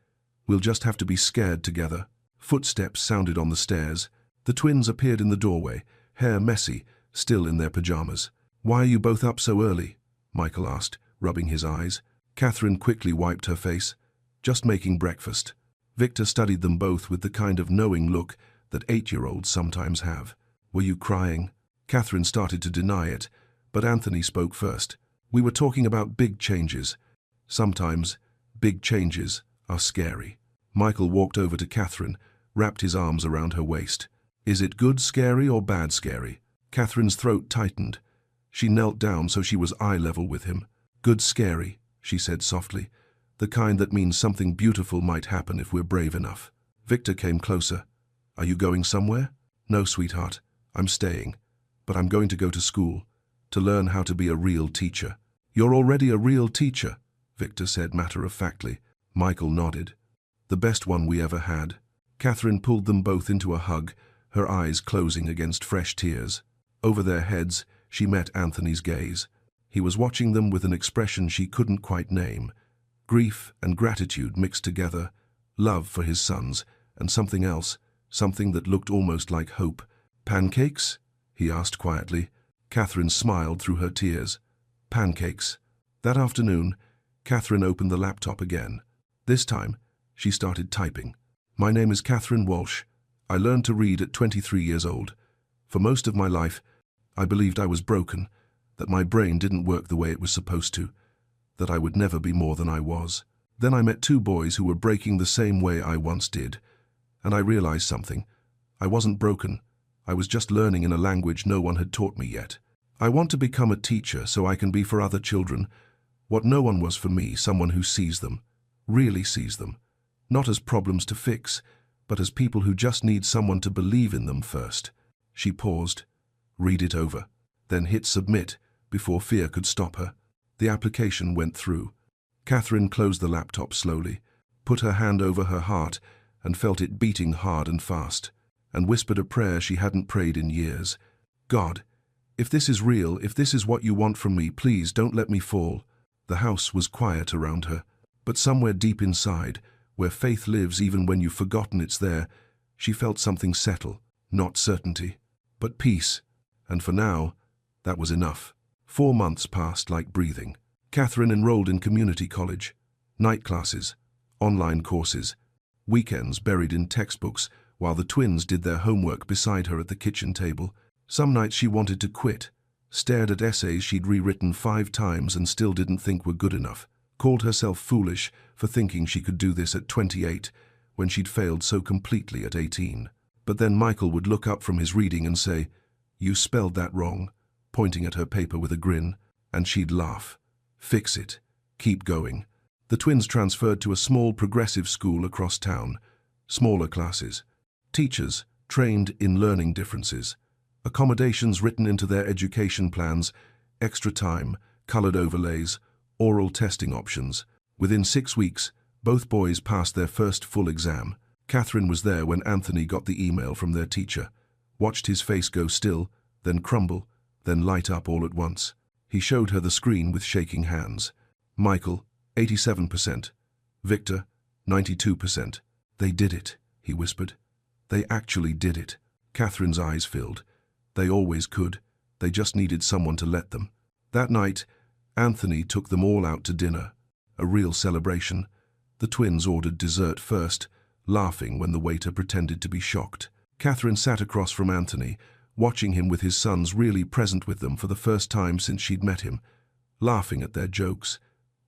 "We'll just have to be scared together." Footsteps sounded on the stairs. The twins appeared in the doorway, hair messy, still in their pajamas. "Why are you both up so early?" Michael asked, rubbing his eyes. Catherine quickly wiped her face. Just making breakfast. Victor studied them both with the kind of knowing look that 8-year-olds sometimes have. Were you crying? Catherine started to deny it, but Anthony spoke first. We were talking about big changes. Sometimes, big changes are scary. Michael walked over to Catherine, wrapped his arms around her waist. Is it good scary or bad scary? Catherine's throat tightened. She knelt down so she was eye level with him. Good scary, she said softly. The kind that means something beautiful might happen if we're brave enough. Victor came closer. Are you going somewhere? No, sweetheart. I'm staying. But I'm going to go to school, to learn how to be a real teacher. You're already a real teacher, Victor said matter-of-factly. Michael nodded. The best one we ever had. Catherine pulled them both into a hug, her eyes closing against fresh tears. Over their heads, she met Anthony's gaze. He was watching them with an expression she couldn't quite name. Grief and gratitude mixed together, love for his sons, and something else, something that looked almost like hope. Pancakes? He asked quietly. Catherine smiled through her tears. Pancakes. That afternoon, Catherine opened the laptop again. This time, she started typing. My name is Catherine Walsh. I learned to read at 23 years old. For most of my life, I believed I was broken, that my brain didn't work the way it was supposed to, that I would never be more than I was. Then I met 2 boys who were breaking the same way I once did, and I realized something. I wasn't broken. I was just learning in a language no one had taught me yet. I want to become a teacher so I can be for other children what no one was for me, someone who sees them, really sees them, not as problems to fix, but as people who just need someone to believe in them first. She paused, read it over, then hit submit before fear could stop her. The application went through. Catherine closed the laptop slowly, put her hand over her heart and felt it beating hard and fast, and whispered a prayer she hadn't prayed in years. God, if this is real, if this is what you want from me, please don't let me fall. The house was quiet around her, but somewhere deep inside, where faith lives even when you've forgotten it's there, she felt something settle, not certainty, but peace. And for now, that was enough. 4 months passed like breathing. Catherine enrolled in community college, night classes, online courses, weekends buried in textbooks while the twins did their homework beside her at the kitchen table. Some nights she wanted to quit, stared at essays she'd rewritten 5 times and still didn't think were good enough, called herself foolish for thinking she could do this at 28 when she'd failed so completely at 18. But then Michael would look up from his reading and say, "You spelled that wrong," pointing at her paper with a grin, and she'd laugh. Fix it. Keep going. The twins transferred to a small progressive school across town. Smaller classes. Teachers trained in learning differences. Accommodations written into their education plans. Extra time, colored overlays, oral testing options. Within 6 weeks, both boys passed their first full exam. Catherine was there when Anthony got the email from their teacher. Watched his face go still, then crumble, then light up all at once. He showed her the screen with shaking hands. Michael, 87%. Victor, 92%. They did it, he whispered. They actually did it. Catherine's eyes filled. They always could. They just needed someone to let them. That night, Anthony took them all out to dinner. A real celebration. The twins ordered dessert first, laughing when the waiter pretended to be shocked. Catherine sat across from Anthony, watching him with his sons really present with them for the first time since she'd met him, laughing at their jokes,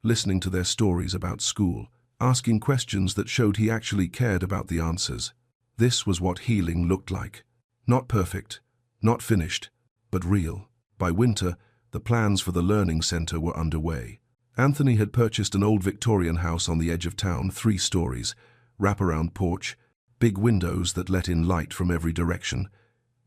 listening to their stories about school, asking questions that showed he actually cared about the answers. This was what healing looked like. Not perfect, not finished, but real. By winter, the plans for the learning center were underway. Anthony had purchased an old Victorian house on the edge of town, 3 stories, wraparound porch, big windows that let in light from every direction.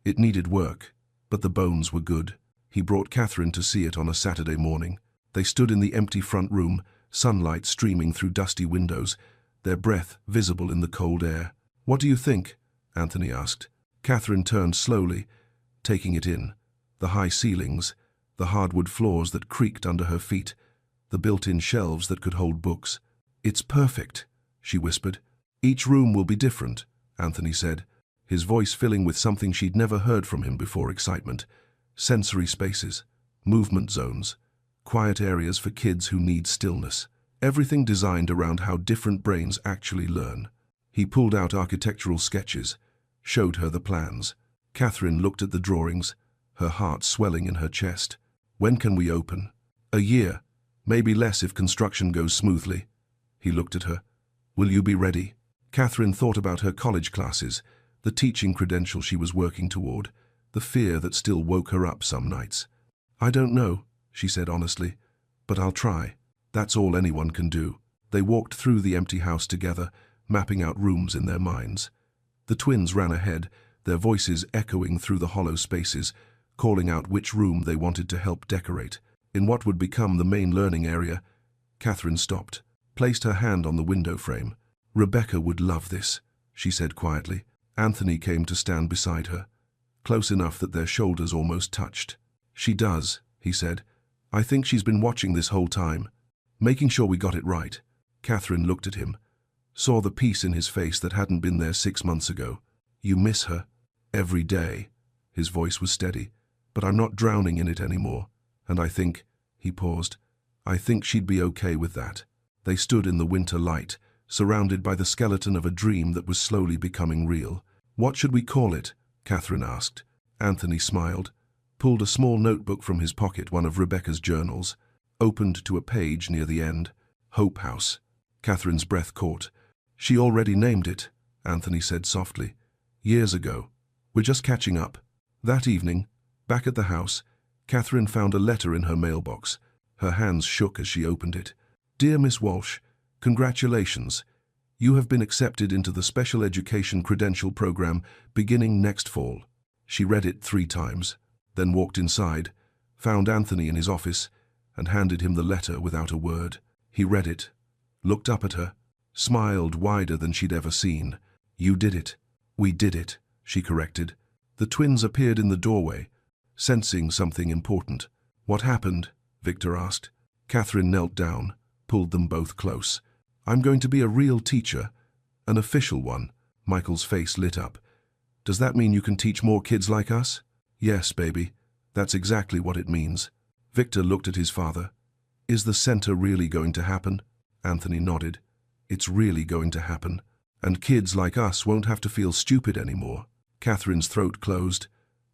It needed work, but the bones were good. He brought Catherine to see it on a Saturday morning. They stood in the empty front room, sunlight streaming through dusty windows, their breath visible in the cold air. "What do you think?" Anthony asked. Catherine turned slowly, taking it in. The high ceilings, the hardwood floors that creaked under her feet, the built-in shelves that could hold books. "It's perfect," she whispered. "Each room will be different," Anthony said, his voice filling with something she'd never heard from him before: excitement. Sensory spaces, movement zones, quiet areas for kids who need stillness. Everything designed around how different brains actually learn. He pulled out architectural sketches, showed her the plans. Catherine looked at the drawings, her heart swelling in her chest. When can we open? A year, maybe less if construction goes smoothly. He looked at her. Will you be ready? Catherine thought about her college classes, the teaching credential she was working toward, the fear that still woke her up some nights. I don't know, she said honestly, but I'll try. That's all anyone can do. They walked through the empty house together, mapping out rooms in their minds. The twins ran ahead, their voices echoing through the hollow spaces, calling out which room they wanted to help decorate. In what would become the main learning area, Catherine stopped, placed her hand on the window frame. Rebecca would love this, she said quietly. Anthony came to stand beside her, close enough that their shoulders almost touched. She does, he said. I think she's been watching this whole time, making sure we got it right. Catherine looked at him, saw the peace in his face that hadn't been there 6 months ago. You miss her? Every day. His voice was steady. But I'm not drowning in it anymore. And I think, he paused, I think she'd be okay with that. They stood in the winter light, surrounded by the skeleton of a dream that was slowly becoming real. What should we call it? Catherine asked. Anthony smiled, pulled a small notebook from his pocket, one of Rebecca's journals, opened to a page near the end. Hope House. Catherine's breath caught. She already named it, Anthony said softly. Years ago. We're just catching up. That evening, back at the house, Catherine found a letter in her mailbox. Her hands shook as she opened it. Dear Miss Walsh, congratulations. You have been accepted into the special education credential program beginning next fall. She read it 3 times, then walked inside, found Anthony in his office, and handed him the letter without a word. He read it, looked up at her, smiled wider than she'd ever seen. You did it. We did it, she corrected. The twins appeared in the doorway, sensing something important. What happened? Victor asked. Catherine knelt down, pulled them both close. I'm going to be a real teacher, an official one. Michael's face lit up. Does that mean you can teach more kids like us? Yes, baby. That's exactly what it means. Victor looked at his father. Is the center really going to happen? Anthony nodded. It's really going to happen. And kids like us won't have to feel stupid anymore. Catherine's throat closed.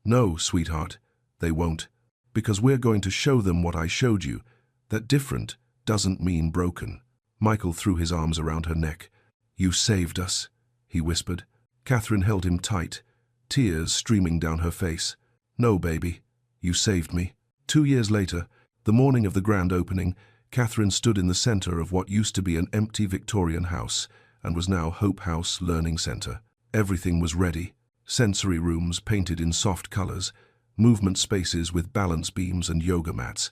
No, sweetheart, they won't. Because we're going to show them what I showed you, that different doesn't mean broken. Michael threw his arms around her neck. You saved us, he whispered. Catherine held him tight, tears streaming down her face. No, baby, you saved me. 2 years later, the morning of the grand opening, Catherine stood in the center of what used to be an empty Victorian house and was now Hope House Learning Center. Everything was ready. Sensory rooms painted in soft colors, movement spaces with balance beams and yoga mats,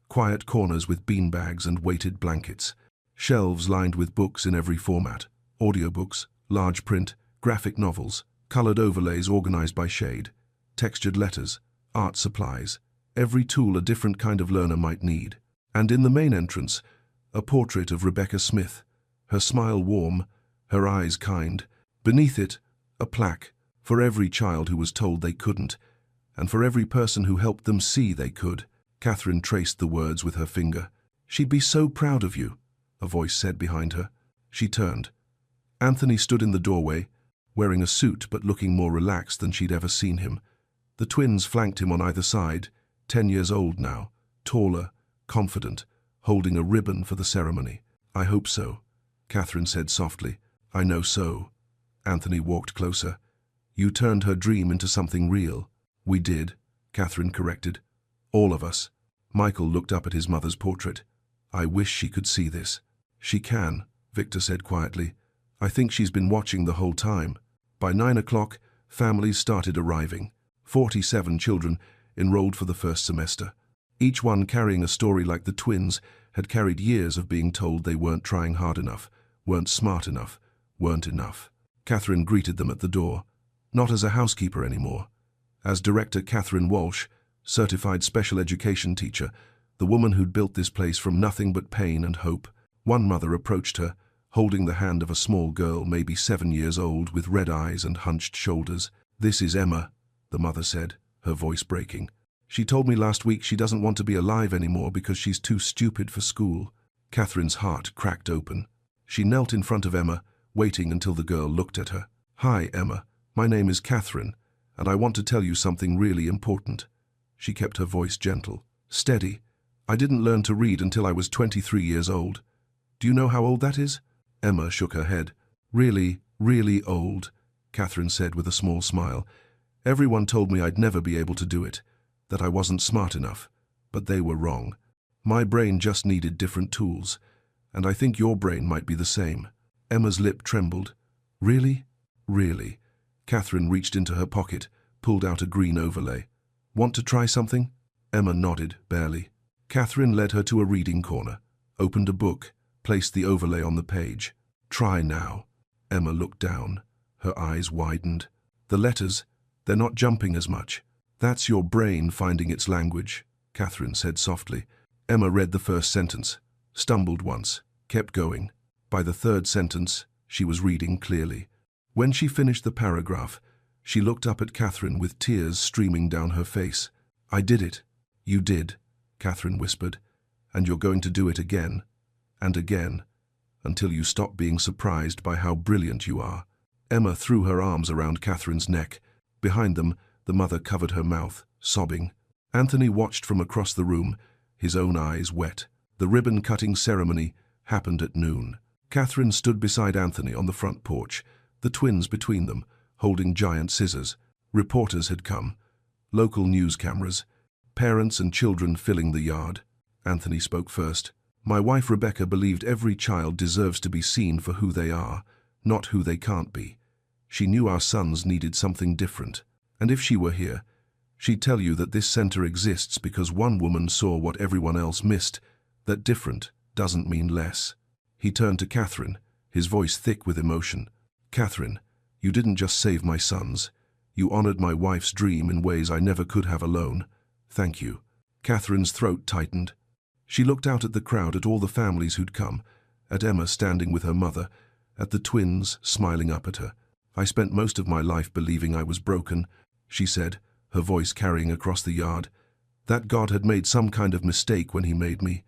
quiet corners with beanbags and weighted blankets, shelves lined with books in every format, audiobooks, large print, graphic novels, colored overlays organized by shade, textured letters, art supplies, every tool a different kind of learner might need. And in the main entrance, a portrait of Rebecca Smith, her smile warm, her eyes kind. Beneath it, a plaque, for every child who was told they couldn't, and for every person who helped them see they could. Catherine traced the words with her finger. She'd be so proud of you, a voice said behind her. She turned. Anthony stood in the doorway, wearing a suit but looking more relaxed than she'd ever seen him. The twins flanked him on either side, 10 years old now, taller, confident, holding a ribbon for the ceremony. I hope so, Catherine said softly. I know so. Anthony walked closer. You turned her dream into something real. We did, Catherine corrected. All of us. Michael looked up at his mother's portrait. I wish she could see this. She can, Victor said quietly. I think she's been watching the whole time. By 9 o'clock, families started arriving. 47 children enrolled for the first semester. Each one carrying a story like the twins had carried years of being told they weren't trying hard enough, weren't smart enough, weren't enough. Catherine greeted them at the door, not as a housekeeper anymore. As Director Catherine Walsh, certified special education teacher, the woman who'd built this place from nothing but pain and hope. One mother approached her, holding the hand of a small girl, maybe 7 years old, with red eyes and hunched shoulders. This is Emma, the mother said, her voice breaking. She told me last week she doesn't want to be alive anymore because she's too stupid for school. Catherine's heart cracked open. She knelt in front of Emma, waiting until the girl looked at her. "Hi, Emma. My name is Catherine, and I want to tell you something really important." She kept her voice gentle, steady. "I didn't learn to read until I was 23 years old. Do you know how old that is?" Emma shook her head. "Really, really old," Catherine said with a small smile. "Everyone told me I'd never be able to do it, that I wasn't smart enough, but they were wrong. My brain just needed different tools, and I think your brain might be the same." Emma's lip trembled. "Really? Really?" Catherine reached into her pocket, pulled out a green overlay. "Want to try something?" Emma nodded, barely. Catherine led her to a reading corner, opened a book, placed the overlay on the page. "Try now." Emma looked down. Her eyes widened. "The letters, they're not jumping as much." "That's your brain finding its language," Catherine said softly. Emma read the first sentence, stumbled once, kept going. By the third sentence, she was reading clearly. When she finished the paragraph, she looked up at Catherine with tears streaming down her face. "I did it." "You did," Catherine whispered, "and you're going to do it again, and again, until you stop being surprised by how brilliant you are." Emma threw her arms around Catherine's neck. Behind them, the mother covered her mouth, sobbing. Anthony watched from across the room, his own eyes wet. The ribbon-cutting ceremony happened at noon. Catherine stood beside Anthony on the front porch, the twins between them, holding giant scissors. Reporters had come, local news cameras, parents and children filling the yard. Anthony spoke first. "My wife Rebecca believed every child deserves to be seen for who they are, not who they can't be. She knew our sons needed something different. And if she were here, she'd tell you that this center exists because one woman saw what everyone else missed, that different doesn't mean less." He turned to Catherine, his voice thick with emotion. "Catherine, you didn't just save my sons. You honored my wife's dream in ways I never could have alone. Thank you." Catherine's throat tightened. She looked out at the crowd, at all the families who'd come, at Emma standing with her mother, at the twins smiling up at her. "I spent most of my life believing I was broken," she said, her voice carrying across the yard. "That God had made some kind of mistake when he made me.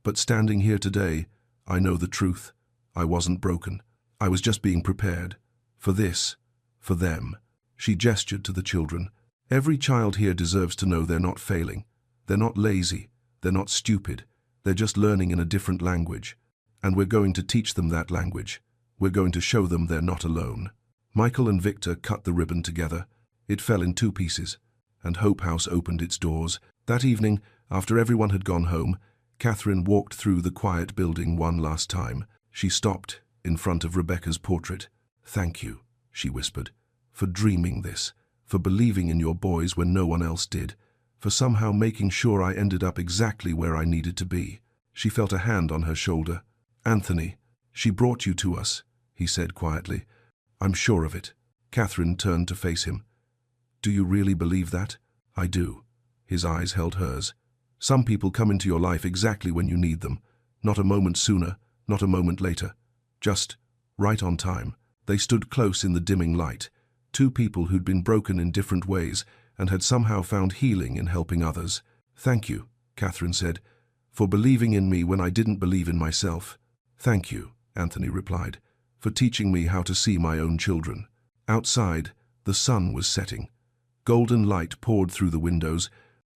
But standing here today, I know the truth. I wasn't broken. I was just being prepared. For this. For them." She gestured to the children. "Every child here deserves to know they're not failing. They're not lazy. They're not stupid. They're just learning in a different language. And we're going to teach them that language. We're going to show them they're not alone." Michael and Victor cut the ribbon together. It fell in 2 pieces, and Hope House opened its doors. That evening, after everyone had gone home, Catherine walked through the quiet building one last time. She stopped in front of Rebecca's portrait. "Thank you," she whispered, "for dreaming this, for believing in your boys when no one else did, for somehow making sure I ended up exactly where I needed to be." She felt a hand on her shoulder. "Anthony, she brought you to us," he said quietly. "I'm sure of it." Catherine turned to face him. "Do you really believe that?" "I do." His eyes held hers. "Some people come into your life exactly when you need them. Not a moment sooner, not a moment later. Just right on time." They stood close in the dimming light, 2 people who'd been broken in different ways and had somehow found healing in helping others. "Thank you," Catherine said, "for believing in me when I didn't believe in myself." "Thank you," Anthony replied, "for teaching me how to see my own children." Outside, the sun was setting. Golden light poured through the windows,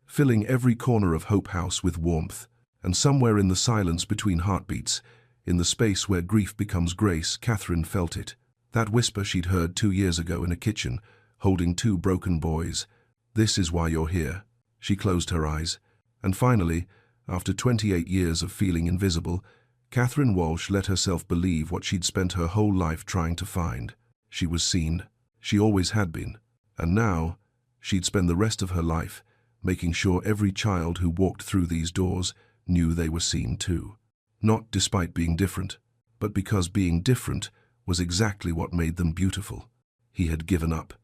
filling every corner of Hope House with warmth. And somewhere in the silence between heartbeats, in the space where grief becomes grace, Catherine felt it. That whisper she'd heard 2 years ago in a kitchen, holding 2 broken boys. "This is why you're here." She closed her eyes. And finally, after 28 years of feeling invisible, Catherine Walsh let herself believe what she'd spent her whole life trying to find. She was seen. She always had been. And now, she'd spend the rest of her life making sure every child who walked through these doors knew they were seen too. Not despite being different, but because being different was exactly what made them beautiful. He had given up.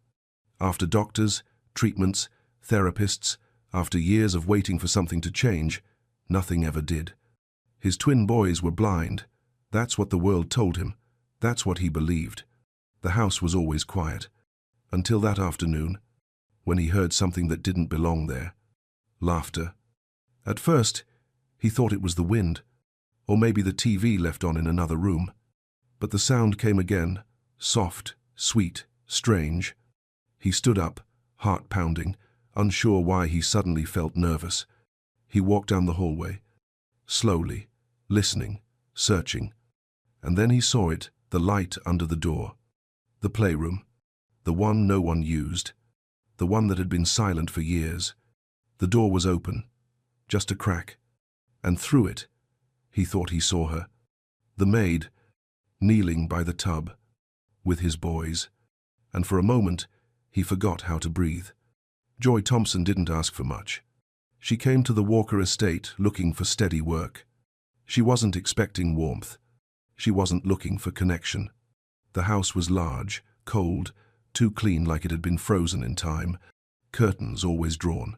After doctors, treatments, therapists, after years of waiting for something to change, nothing ever did. His twin boys were blind. That's what the world told him. That's what he believed. The house was always quiet. Until that afternoon, when he heard something that didn't belong there. Laughter. At first, he thought it was the wind, Or maybe the TV left on in another room. But the sound came again, soft, sweet, strange. He stood up, heart pounding, unsure why he suddenly felt nervous. He walked down the hallway, slowly, listening, searching. And then he saw it, the light under the door. The playroom. The one no one used. The one that had been silent for years. The door was open, just a crack. And through it, he thought he saw her. The maid, kneeling by the tub, with his boys. And for a moment, he forgot how to breathe. Joy Thompson didn't ask for much. She came to the Walker estate looking for steady work. She wasn't expecting warmth. She wasn't looking for connection. The house was large, cold, too clean like it had been frozen in time. Curtains always drawn.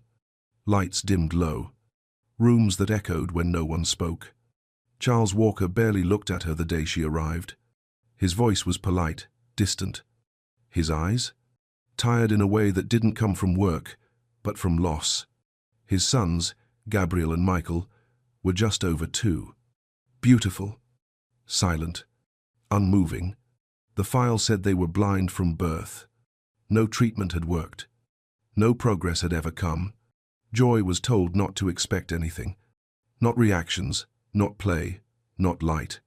Lights dimmed low. Rooms that echoed when no one spoke. Charles Walker barely looked at her the day she arrived. His voice was polite, distant. His eyes? Tired in a way that didn't come from work, but from loss. His sons, Gabriel and Michael, were just over 2. Beautiful, silent, unmoving. The file said they were blind from birth. No treatment had worked. No progress had ever come. Joy was told not to expect anything. Not reactions, not play, not light.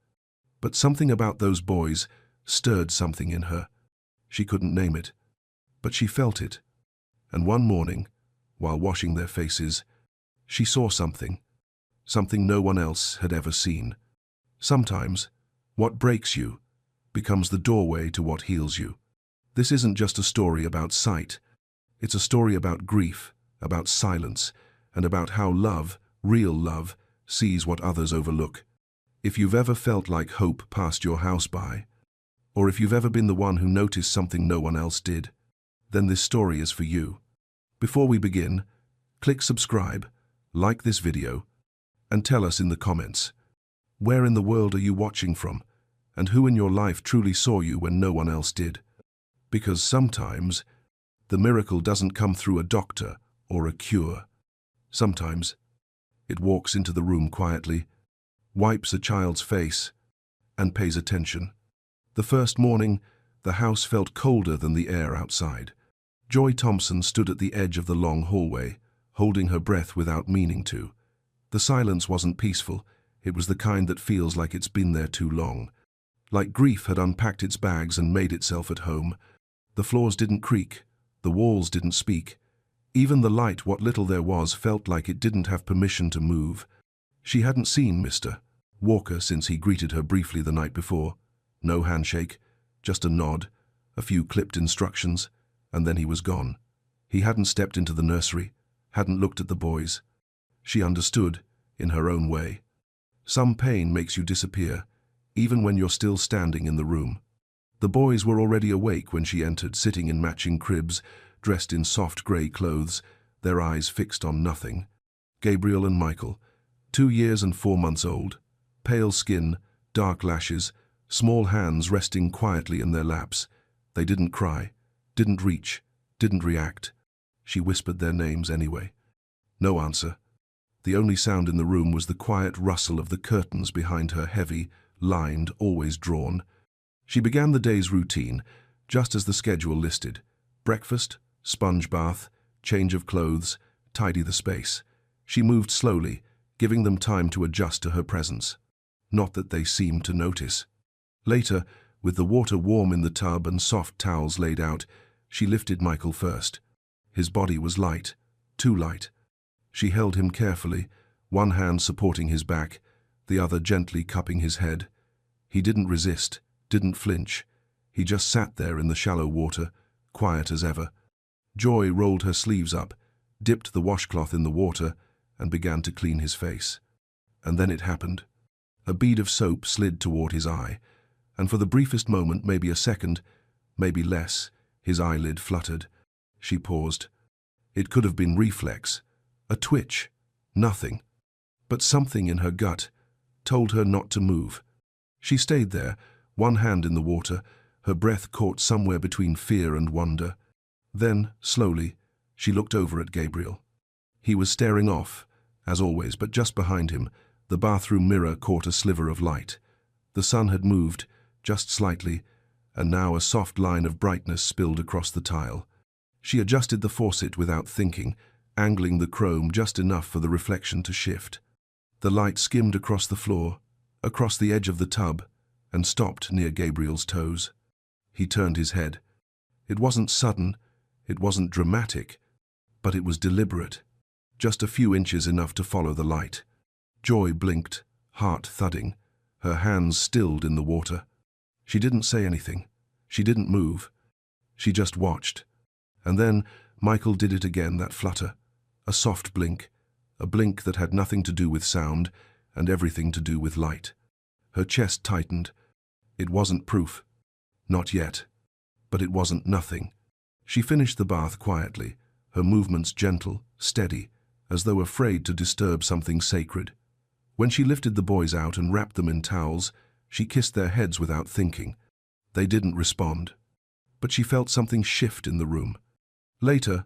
But something about those boys stirred something in her. She couldn't name it, but she felt it. And one morning, while washing their faces, she saw something no one else had ever seen. Sometimes, what breaks you becomes the doorway to what heals you. This isn't just a story about sight. It's a story about grief, about silence, and about how love, real love, sees what others overlook. If you've ever felt like hope passed your house by, or if you've ever been the one who noticed something no one else did, then this story is for you. Before we begin, click subscribe, like this video, and tell us in the comments, where in the world are you watching from, and who in your life truly saw you when no one else did? Because sometimes, the miracle doesn't come through a doctor or a cure. Sometimes, it walks into the room quietly, wipes a child's face, and pays attention. The first morning, the house felt colder than the air outside. Joy Thompson stood at the edge of the long hallway, holding her breath without meaning to. The silence wasn't peaceful. It was the kind that feels like it's been there too long. Like grief had unpacked its bags and made itself at home. The floors didn't creak. The walls didn't speak. Even the light, what little there was, felt like it didn't have permission to move. She hadn't seen Mr. Walker since he greeted her briefly the night before. No handshake, just a nod, a few clipped instructions, and then he was gone. He hadn't stepped into the nursery, hadn't looked at the boys. She understood, in her own way. Some pain makes you disappear, even when you're still standing in the room. The boys were already awake when she entered, sitting in matching cribs, dressed in soft grey clothes, their eyes fixed on nothing. Gabriel and Michael, 2 years and 4 months old, pale skin, dark lashes, small hands resting quietly in their laps. They didn't cry, didn't reach, didn't react. She whispered their names anyway. No answer. The only sound in the room was the quiet rustle of the curtains behind her, heavy, lined, always drawn. She began the day's routine, just as the schedule listed. Breakfast, sponge bath, change of clothes, tidy the space. She moved slowly, giving them time to adjust to her presence. Not that they seemed to notice. Later, with the water warm in the tub and soft towels laid out, she lifted Michael first. His body was light, too light. She held him carefully, one hand supporting his back, the other gently cupping his head. He didn't resist, didn't flinch. He just sat there in the shallow water, quiet as ever. Joy rolled her sleeves up, dipped the washcloth in the water, and began to clean his face. And then it happened. A bead of soap slid toward his eye, and for the briefest moment, maybe a second, maybe less, his eyelid fluttered. She paused. It could have been reflex, a twitch, nothing. But something in her gut told her not to move. She stayed there, one hand in the water, her breath caught somewhere between fear and wonder. Then, slowly, she looked over at Gabriel. He was staring off, as always, but just behind him, The bathroom mirror caught a sliver of light. The sun had moved, just slightly, and now a soft line of brightness spilled across the tile. She adjusted the faucet without thinking, angling the chrome just enough for the reflection to shift. The light skimmed across the floor, across the edge of the tub, and stopped near Gabriel's toes. He turned his head. It wasn't sudden, it wasn't dramatic, but it was deliberate, just a few inches enough to follow the light. Joy blinked, heart thudding, her hands stilled in the water. She didn't say anything. She didn't move. She just watched. And then Michael did it again, that flutter. A soft blink, a blink that had nothing to do with sound and everything to do with light. Her chest tightened. It wasn't proof. Not yet. But it wasn't nothing. She finished the bath quietly, her movements gentle, steady, as though afraid to disturb something sacred. When she lifted the boys out and wrapped them in towels, she kissed their heads without thinking. They didn't respond. But she felt something shift in the room. Later,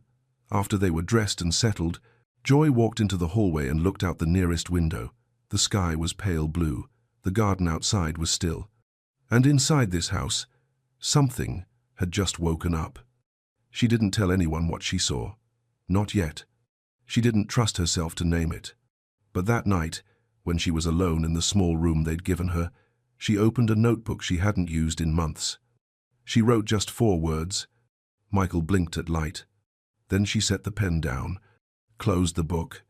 after they were dressed and settled, Joy walked into the hallway and looked out the nearest window. The sky was pale blue. The garden outside was still. And inside this house, something had just woken up. She didn't tell anyone what she saw. Not yet. She didn't trust herself to name it. But that night, when she was alone in the small room they'd given her, she opened a notebook she hadn't used in months. She wrote just 4 words. Michael blinked at light. Then she set the pen down, closed the book,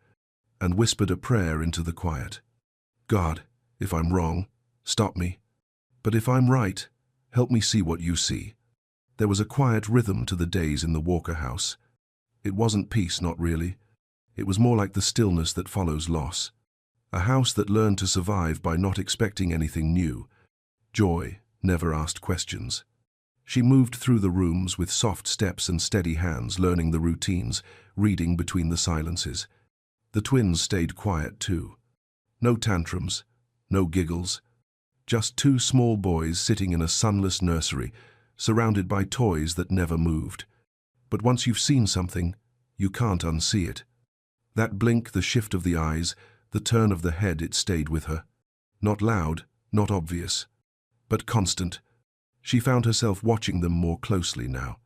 and whispered a prayer into the quiet. God, if I'm wrong, stop me. But if I'm right, help me see what you see. There was a quiet rhythm to the days in the Walker house. It wasn't peace, not really. It was more like the stillness that follows loss. A house that learned to survive by not expecting anything new. Joy never asked questions. She moved through the rooms with soft steps and steady hands, learning the routines, reading between the silences. The twins stayed quiet too. No tantrums, no giggles. Just 2 small boys sitting in a sunless nursery, surrounded by toys that never moved. But once you've seen something, you can't unsee it. That blink, the shift of the eyes, the turn of the head, it stayed with her. Not loud, not obvious, but constant. She found herself watching them more closely now.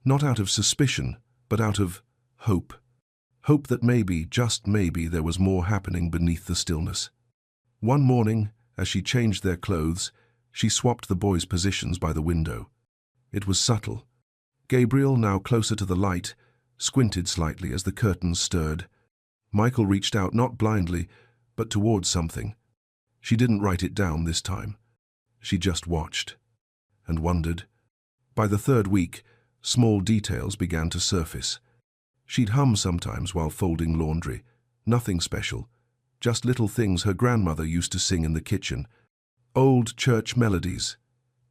Not out of suspicion, but out of hope. Hope that maybe, just maybe, there was more happening beneath the stillness. One morning, as she changed their clothes, she swapped the boys' positions by the window. It was subtle. Gabriel, now closer to the light, squinted slightly as the curtains stirred. Michael reached out, not blindly, but towards something. She didn't write it down this time. She just watched and wondered. By the 3rd week, small details began to surface. She'd hum sometimes while folding laundry. Nothing special, just little things her grandmother used to sing in the kitchen. Old church melodies,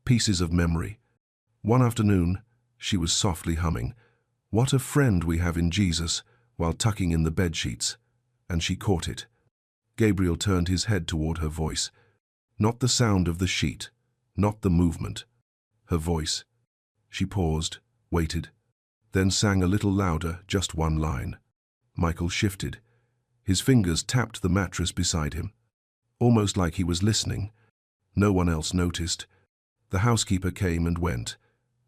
pieces of memory. One afternoon, she was softly humming, "What a friend we have in Jesus," while tucking in the bedsheets, and she caught it. Gabriel turned his head toward her voice. Not the sound of the sheet, not the movement. Her voice. She paused, waited, then sang a little louder, just one line. Michael shifted. His fingers tapped the mattress beside him, almost like he was listening. No one else noticed. The housekeeper came and went.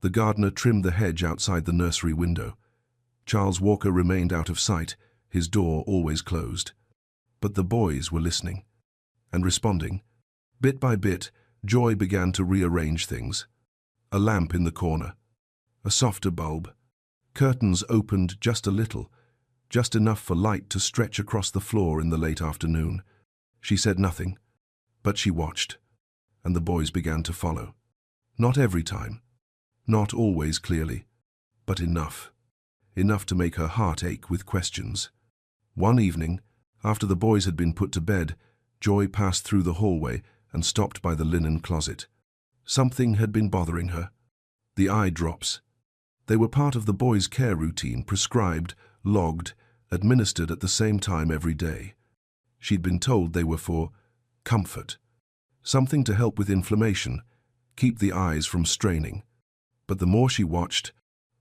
The gardener trimmed the hedge outside the nursery window. Charles Walker remained out of sight, his door always closed. But the boys were listening and responding. Bit by bit, Joy began to rearrange things. A lamp in the corner, a softer bulb. Curtains opened just a little, just enough for light to stretch across the floor in the late afternoon. She said nothing, but she watched, and the boys began to follow. Not every time, not always clearly, but enough. Enough to make her heart ache with questions. One evening, after the boys had been put to bed, Joy passed through the hallway and stopped by the linen closet. Something had been bothering her. The eye drops. They were part of the boys' care routine, prescribed, logged, administered at the same time every day. She'd been told they were for comfort, something to help with inflammation, keep the eyes from straining. But the more she watched,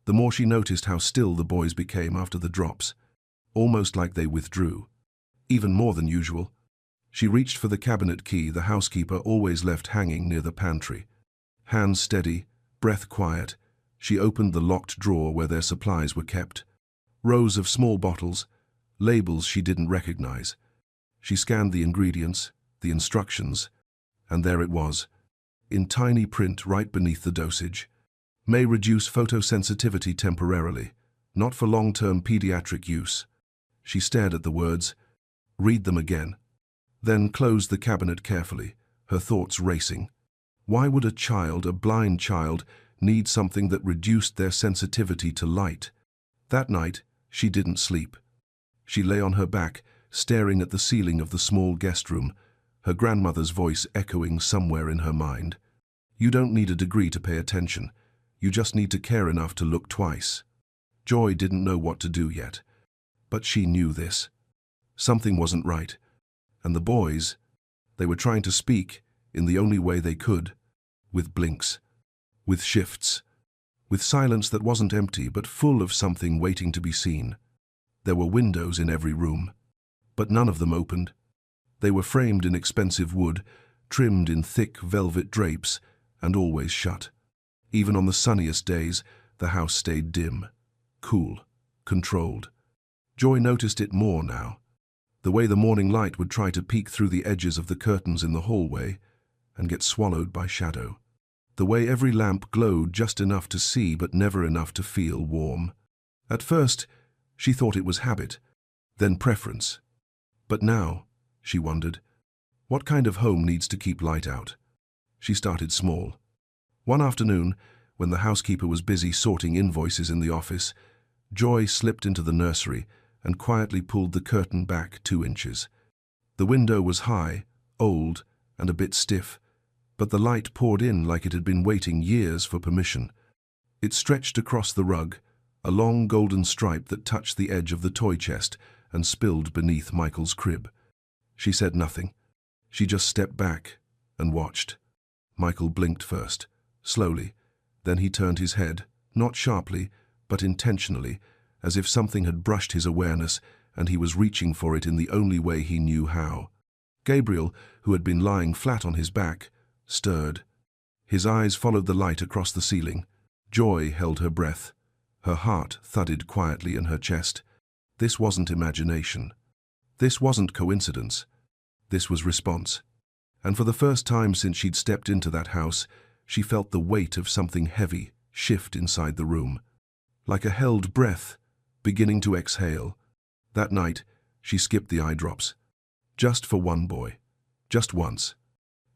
the more she noticed how still the boys became after the drops, almost like they withdrew. Even more than usual. She reached for the cabinet key the housekeeper always left hanging near the pantry. Hands steady, breath quiet, she opened the locked drawer where their supplies were kept. Rows of small bottles, labels she didn't recognize. She scanned the ingredients, the instructions, and there it was, in tiny print right beneath the dosage. May reduce photosensitivity temporarily, not for long-term pediatric use. She stared at the words, read them again, then closed the cabinet carefully, her thoughts racing. Why would a blind child, need something that reduced their sensitivity to light? That night, she didn't sleep. She lay on her back, staring at the ceiling of the small guest room, her grandmother's voice echoing somewhere in her mind. You don't need a degree to pay attention. You just need to care enough to look twice. Joy didn't know what to do yet, but she knew this. Something wasn't right. And the boys, they were trying to speak in the only way they could, with blinks, with shifts, with silence that wasn't empty but full of something waiting to be seen. There were windows in every room, but none of them opened. They were framed in expensive wood, trimmed in thick velvet drapes, and always shut. Even on the sunniest days, the house stayed dim, cool, controlled. Joy noticed it more now. The way the morning light would try to peek through the edges of the curtains in the hallway and get swallowed by shadow. The way every lamp glowed just enough to see but never enough to feel warm. At first, she thought it was habit, then preference. But now, she wondered, what kind of home needs to keep light out? She started small. One afternoon, when the housekeeper was busy sorting invoices in the office, Joy slipped into the nursery and quietly pulled the curtain back 2 inches. The window was high, old, and a bit stiff, but the light poured in like it had been waiting years for permission. It stretched across the rug, a long golden stripe that touched the edge of the toy chest and spilled beneath Michael's crib. She said nothing. She just stepped back and watched. Michael blinked first, slowly. Then he turned his head, not sharply, but intentionally, as if something had brushed his awareness and he was reaching for it in the only way he knew how. Gabriel, who had been lying flat on his back, stirred. His eyes followed the light across the ceiling. Joy held her breath. Her heart thudded quietly in her chest. This wasn't imagination. This wasn't coincidence. This was response. And for the first time since she'd stepped into that house, she felt the weight of something heavy shift inside the room. Like a held breath, beginning to exhale. That night, she skipped the eye drops. Just for one boy. Just once.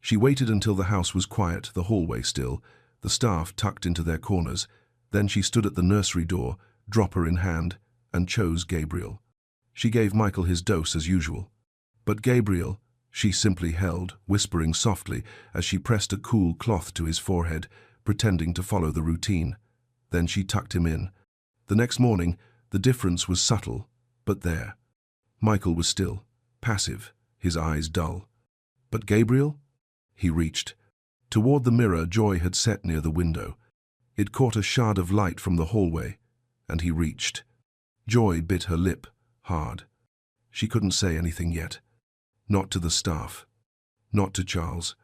She waited until the house was quiet, the hallway still, the staff tucked into their corners. Then she stood at the nursery door, dropper in hand, and chose Gabriel. She gave Michael his dose as usual. But Gabriel, she simply held, whispering softly as she pressed a cool cloth to his forehead, pretending to follow the routine. Then she tucked him in. The next morning, the difference was subtle, but there. Michael was still, passive, his eyes dull. But Gabriel? He reached. Toward the mirror Joy had set near the window. It caught a shard of light from the hallway, and he reached. Joy bit her lip, hard. She couldn't say anything yet. Not to the staff. Not to Charles.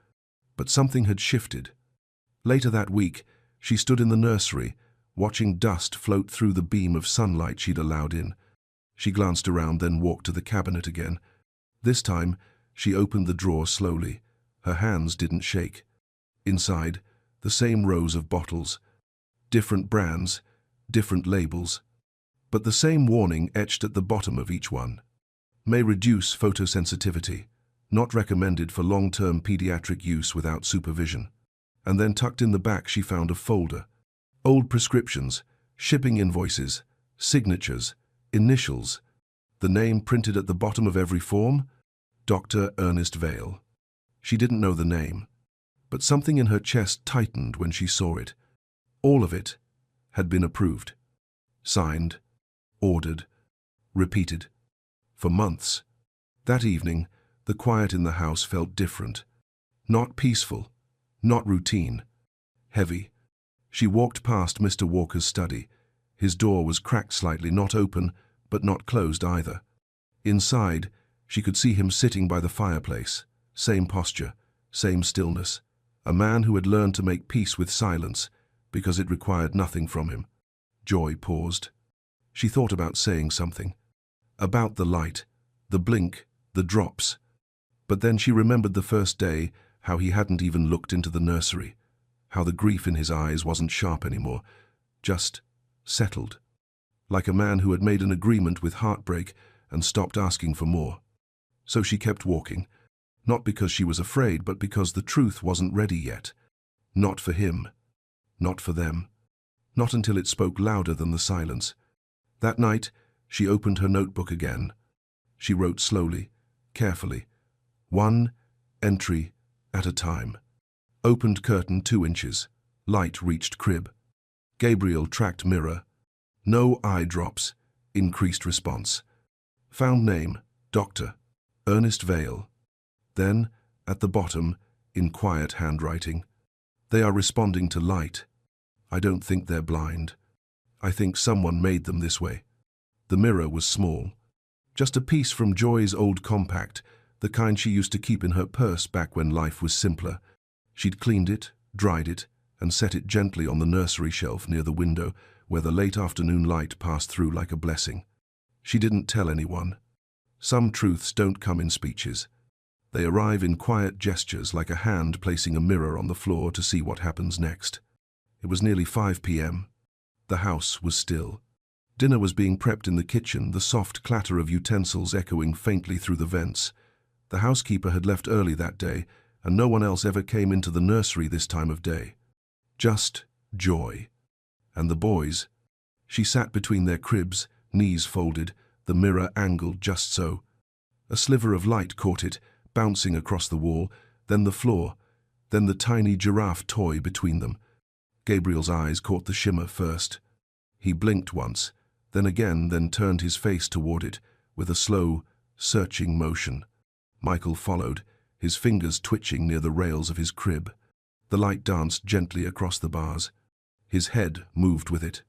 But something had shifted. Later that week, she stood in the nursery, watching dust float through the beam of sunlight she'd allowed in. She glanced around, then walked to the cabinet again. This time, she opened the drawer slowly. Her hands didn't shake. Inside, the same rows of bottles. Different brands, different labels. But the same warning etched at the bottom of each one. May reduce photosensitivity. Not recommended for long-term pediatric use without supervision. And then tucked in the back she found a folder. Old prescriptions, shipping invoices, signatures, initials. The name printed at the bottom of every form? Dr. Ernest Vale. She didn't know the name, but something in her chest tightened when she saw it. All of it had been approved. Signed, ordered, repeated. For months. That evening, the quiet in the house felt different. Not peaceful, not routine. Heavy. She walked past Mr. Walker's study. His door was cracked slightly, not open, but not closed either. Inside, She could see him sitting by the fireplace, same posture, same stillness, a man who had learned to make peace with silence because it required nothing from him. Joy paused. She thought about saying something. About the light, the blink, the drops. But then she remembered the first day, how he hadn't even looked into the nursery, how the grief in his eyes wasn't sharp anymore, just settled, like a man who had made an agreement with heartbreak and stopped asking for more. So she kept walking, not because she was afraid, but because the truth wasn't ready yet. Not for him, not for them, not until it spoke louder than the silence. That night, she opened her notebook again. She wrote slowly, carefully, one entry at a time. Opened curtain 2 inches. Light reached crib. Gabriel tracked mirror. No eye drops. Increased response. Found name, Dr. Ernest Vale. Then, at the bottom, in quiet handwriting, they are responding to light. I don't think they're blind. I think someone made them this way. The mirror was small. Just a piece from Joy's old compact, the kind she used to keep in her purse back when life was simpler. She'd cleaned it, dried it, and set it gently on the nursery shelf near the window, where the late afternoon light passed through like a blessing. She didn't tell anyone. Some truths don't come in speeches. They arrive in quiet gestures, like a hand placing a mirror on the floor to see what happens next. It was nearly 5 p.m. The house was still. Dinner was being prepped in the kitchen, the soft clatter of utensils echoing faintly through the vents. The housekeeper had left early that day, and no one else ever came into the nursery this time of day. Just Joy. And the boys. She sat between their cribs, knees folded, the mirror angled just so. A sliver of light caught it, bouncing across the wall, then the floor, then the tiny giraffe toy between them. Gabriel's eyes caught the shimmer first. He blinked once, then again, then turned his face toward it, with a slow, searching motion. Michael followed, his fingers twitching near the rails of his crib. The light danced gently across the bars. His head moved with it.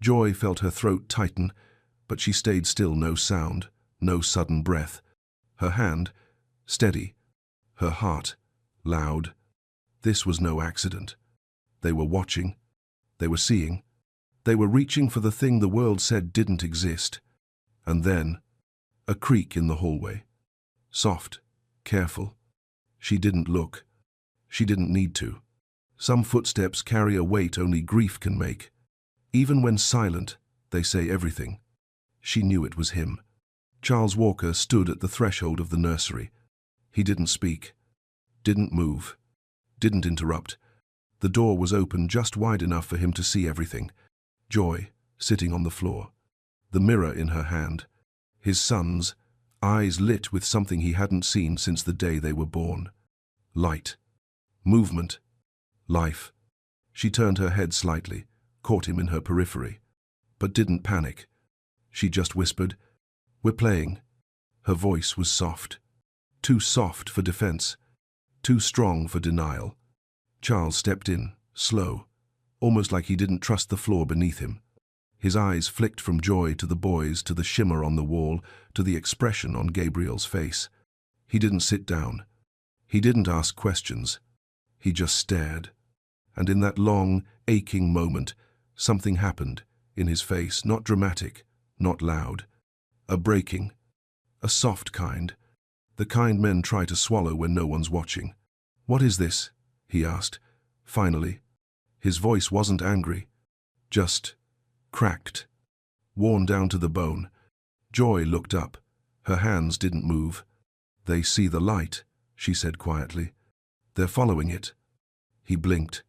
Joy felt her throat tighten, but she stayed still, no sound, no sudden breath. Her hand, steady. Her heart, loud. This was no accident. They were watching. They were seeing. They were reaching for the thing the world said didn't exist. And then, a creak in the hallway. Soft, careful. She didn't look. She didn't need to. Some footsteps carry a weight only grief can make. Even when silent, they say everything. She knew it was him. Charles Walker stood at the threshold of the nursery. He didn't speak. Didn't move. Didn't interrupt. The door was open just wide enough for him to see everything. Joy, sitting on the floor. The mirror in her hand. His sons, eyes lit with something he hadn't seen since the day they were born. Light. Movement. Life. She turned her head slightly, caught him in her periphery, but didn't panic. She just whispered, "We're playing." Her voice was soft. Too soft for defense. Too strong for denial. Charles stepped in, slow, almost like he didn't trust the floor beneath him. His eyes flicked from Joy to the boys, to the shimmer on the wall, to the expression on Gabriel's face. He didn't sit down. He didn't ask questions. He just stared. And in that long, aching moment, something happened in his face, not dramatic, not loud. A breaking. A soft kind. The kind men try to swallow when no one's watching. "What is this?" he asked, finally. His voice wasn't angry, just cracked, worn down to the bone. Joy looked up. Her hands didn't move. "They see the light," she said quietly. "They're following it." He blinked.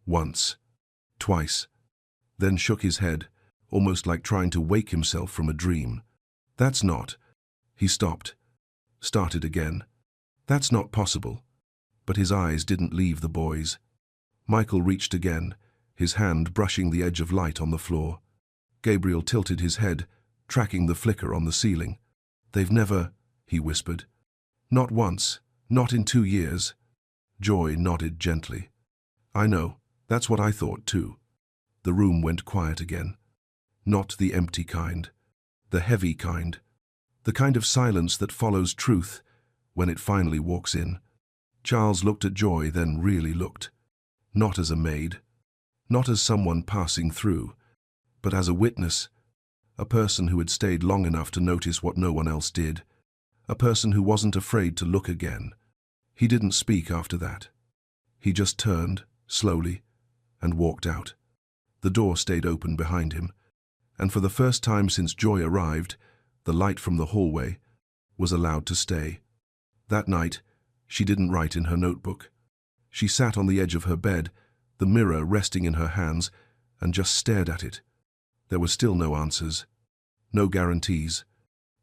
Once. Twice. Then shook his head, almost like trying to wake himself from a dream. "That's not." He stopped. Started again. "That's not possible." But his eyes didn't leave the boys. Michael reached again, his hand brushing the edge of light on the floor. Gabriel tilted his head, tracking the flicker on the ceiling. "They've never," he whispered. "Not once. Not in 2 years." Joy nodded gently. "I know. That's what I thought too." The room went quiet again. Not the empty kind. The heavy kind. The kind of silence that follows truth when it finally walks in. Charles looked at Joy, then really looked. Not as a maid, not as someone passing through, but as a witness, a person who had stayed long enough to notice what no one else did, a person who wasn't afraid to look again. He didn't speak after that. He just turned, slowly, and walked out. The door stayed open behind him, and for the first time since Joy arrived, the light from the hallway was allowed to stay. That night, she didn't write in her notebook. She sat on the edge of her bed, the mirror resting in her hands, and just stared at it. There were still no answers, no guarantees,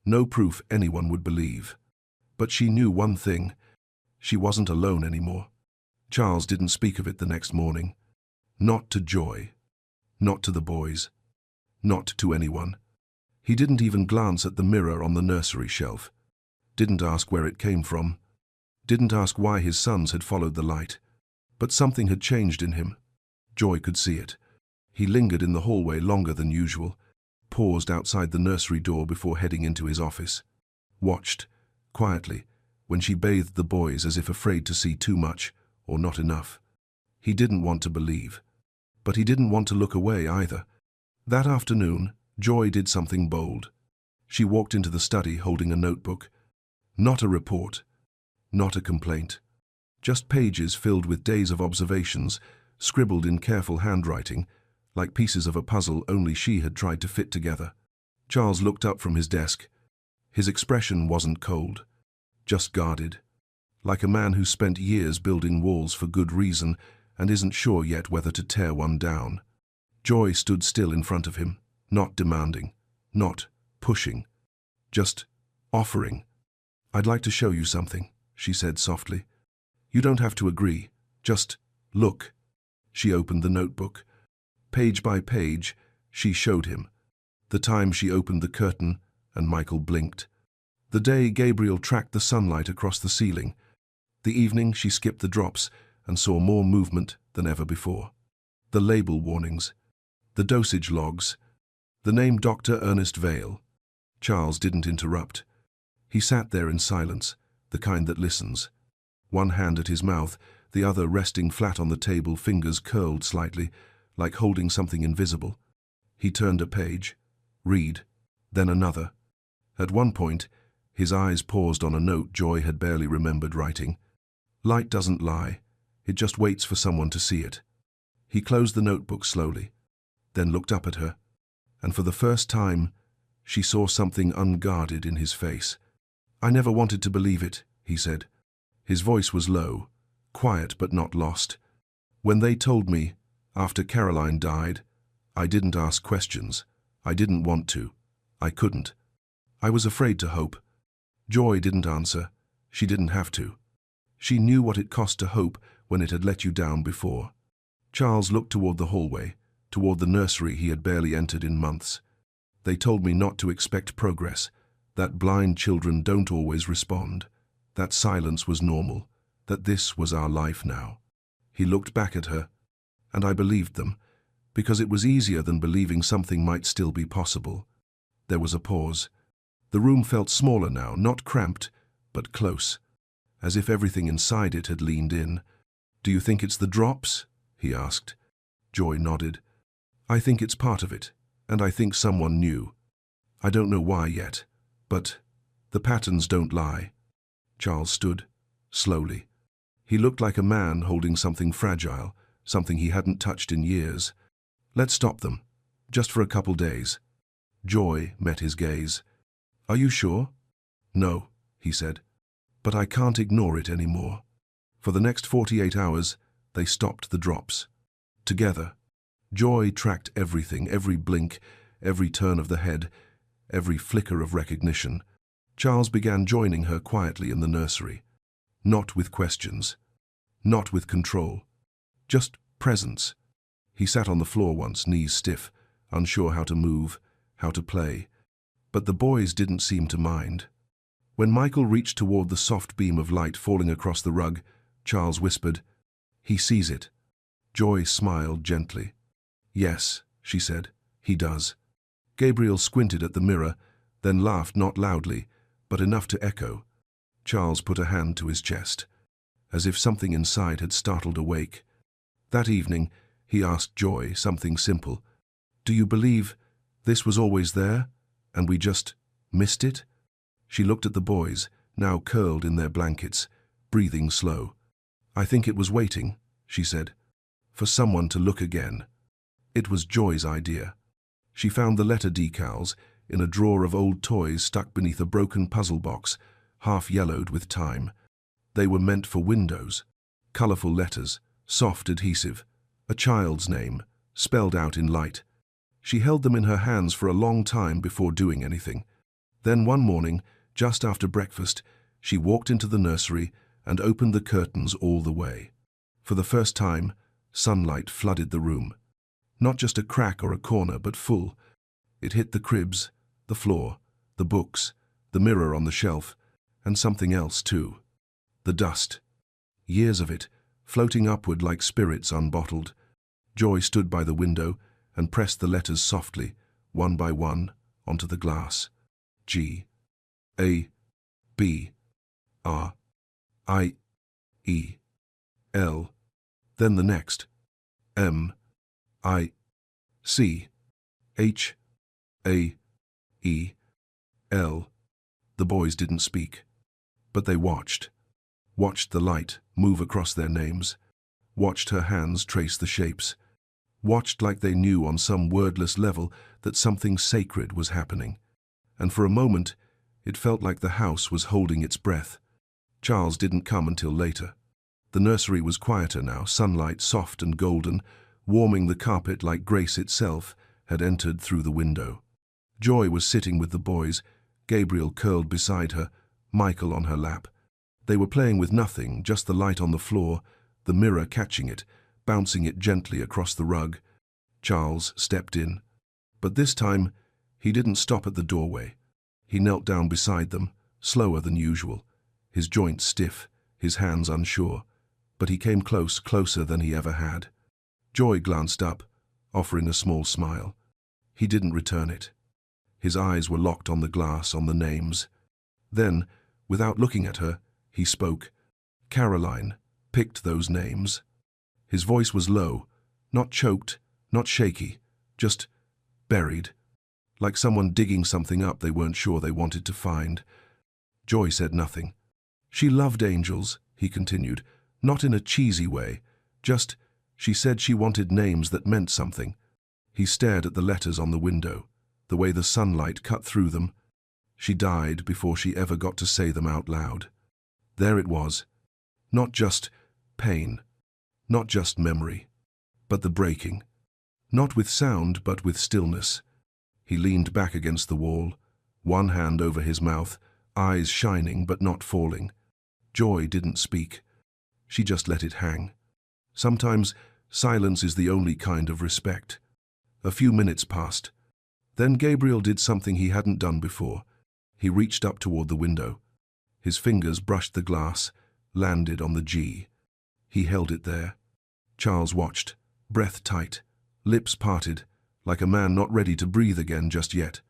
no proof anyone would believe. But she knew one thing: she wasn't alone anymore. Charles didn't speak of it the next morning. Not to Joy, not to the boys, not to anyone. He didn't even glance at the mirror on the nursery shelf. Didn't ask where it came from. Didn't ask why his sons had followed the light. But something had changed in him. Joy could see it. He lingered in the hallway longer than usual, paused outside the nursery door before heading into his office. Watched, quietly, when she bathed the boys as if afraid to see too much or not enough. He didn't want to believe. But he didn't want to look away either. That afternoon, Joy did something bold. She walked into the study holding a notebook. Not a report, not a complaint. Just pages filled with days of observations, scribbled in careful handwriting, like pieces of a puzzle only she had tried to fit together. Charles looked up from his desk. His expression wasn't cold, just guarded, like a man who spent years building walls for good reason and isn't sure yet whether to tear one down. Joy stood still in front of him, not demanding, not pushing, just offering. "I'd like to show you something," she said softly. "You don't have to agree, just look." She opened the notebook. Page by page, she showed him. The time she opened the curtain and Michael blinked. The day Gabriel tracked the sunlight across the ceiling. The evening she skipped the drops and saw more movement than ever before. The label warnings, the dosage logs, the name Dr. Ernest Vale. Charles didn't interrupt. He sat there in silence, the kind that listens. One hand at his mouth, the other resting flat on the table, fingers curled slightly, like holding something invisible. He turned a page, read, then another. At one point, his eyes paused on a note Joy had barely remembered writing. "Light doesn't lie. It just waits for someone to see it." He closed the notebook slowly, then looked up at her, and for the first time, she saw something unguarded in his face. "I never wanted to believe it," he said. His voice was low, quiet but not lost. "When they told me, after Caroline died, I didn't ask questions. I didn't want to. I couldn't. I was afraid to hope." Joy didn't answer. She didn't have to. She knew what it cost to hope when it had let you down before. Charles looked toward the hallway, toward the nursery he had barely entered in months. "They told me not to expect progress, that blind children don't always respond, that silence was normal, that this was our life now." He looked back at her, and I believed them, because it was easier than believing something might still be possible. There was a pause. The room felt smaller now, not cramped, but close, as if everything inside it had leaned in. "Do you think it's the drops?" he asked. Joy nodded. "I think it's part of it, and I think someone knew. I don't know why yet, but the patterns don't lie." Charles stood, slowly. He looked like a man holding something fragile, something he hadn't touched in years. "Let's stop them, just for a couple days." Joy met his gaze. "Are you sure?" "No," he said, "but I can't ignore it anymore." For the next 48 hours, they stopped the drops. Together, Joy tracked everything, every blink, every turn of the head, every flicker of recognition. Charles began joining her quietly in the nursery. Not with questions, not with control, just presence. He sat on the floor once, knees stiff, unsure how to move, how to play. But the boys didn't seem to mind. When Michael reached toward the soft beam of light falling across the rug, Charles whispered, "He sees it." Joy smiled gently. "Yes," she said, "he does." Gabriel squinted at the mirror, then laughed not loudly, but enough to echo. Charles put a hand to his chest, as if something inside had startled awake. That evening, he asked Joy something simple. "Do you believe this was always there, and we just missed it?" She looked at the boys, now curled in their blankets, breathing slow. "I think it was waiting," she said, "for someone to look again." It was Joy's idea. She found the letter decals in a drawer of old toys stuck beneath a broken puzzle box, half yellowed with time. They were meant for windows. Colorful letters, soft adhesive, a child's name, spelled out in light. She held them in her hands for a long time before doing anything. Then one morning, just after breakfast, she walked into the nursery and opened the curtains all the way. For the first time, sunlight flooded the room. Not just a crack or a corner, but full. It hit the cribs, the floor, the books, the mirror on the shelf, and something else too. The dust. Years of it, floating upward like spirits unbottled. Joy stood by the window and pressed the letters softly, one by one, onto the glass. G. A. B. R. I. E. L. Then the next. M. I. C. H. A. E. L. The boys didn't speak, but they watched the light move across their names, watched her hands trace the shapes, watched like they knew on some wordless level that something sacred was happening. And for a moment, it felt like the house was holding its breath. Charles didn't come until later. The nursery was quieter now, sunlight soft and golden, warming the carpet like grace itself had entered through the window. Joy was sitting with the boys, Gabriel curled beside her, Michael on her lap. They were playing with nothing, just the light on the floor, the mirror catching it, bouncing it gently across the rug. Charles stepped in. But this time, he didn't stop at the doorway. He knelt down beside them, slower than usual, his joints stiff, his hands unsure. But he came close, closer than he ever had. Joy glanced up, offering a small smile. He didn't return it. His eyes were locked on the glass, on the names. Then, without looking at her, he spoke. Caroline picked those names. His voice was low, not choked, not shaky, just buried, like someone digging something up they weren't sure they wanted to find. Joy said nothing. She loved angels, he continued, not in a cheesy way, just, she said she wanted names that meant something. He stared at the letters on the window, the way the sunlight cut through them. She died before she ever got to say them out loud. There it was. Not just pain, not just memory, but the breaking. Not with sound, but with stillness. He leaned back against the wall, one hand over his mouth, eyes shining but not falling. Joy didn't speak. She just let it hang. Sometimes silence is the only kind of respect. A few minutes passed. Then Gabriel did something he hadn't done before. He reached up toward the window. His fingers brushed the glass, landed on the G. He held it there. Charles watched, breath tight, lips parted, like a man not ready to breathe again just yet.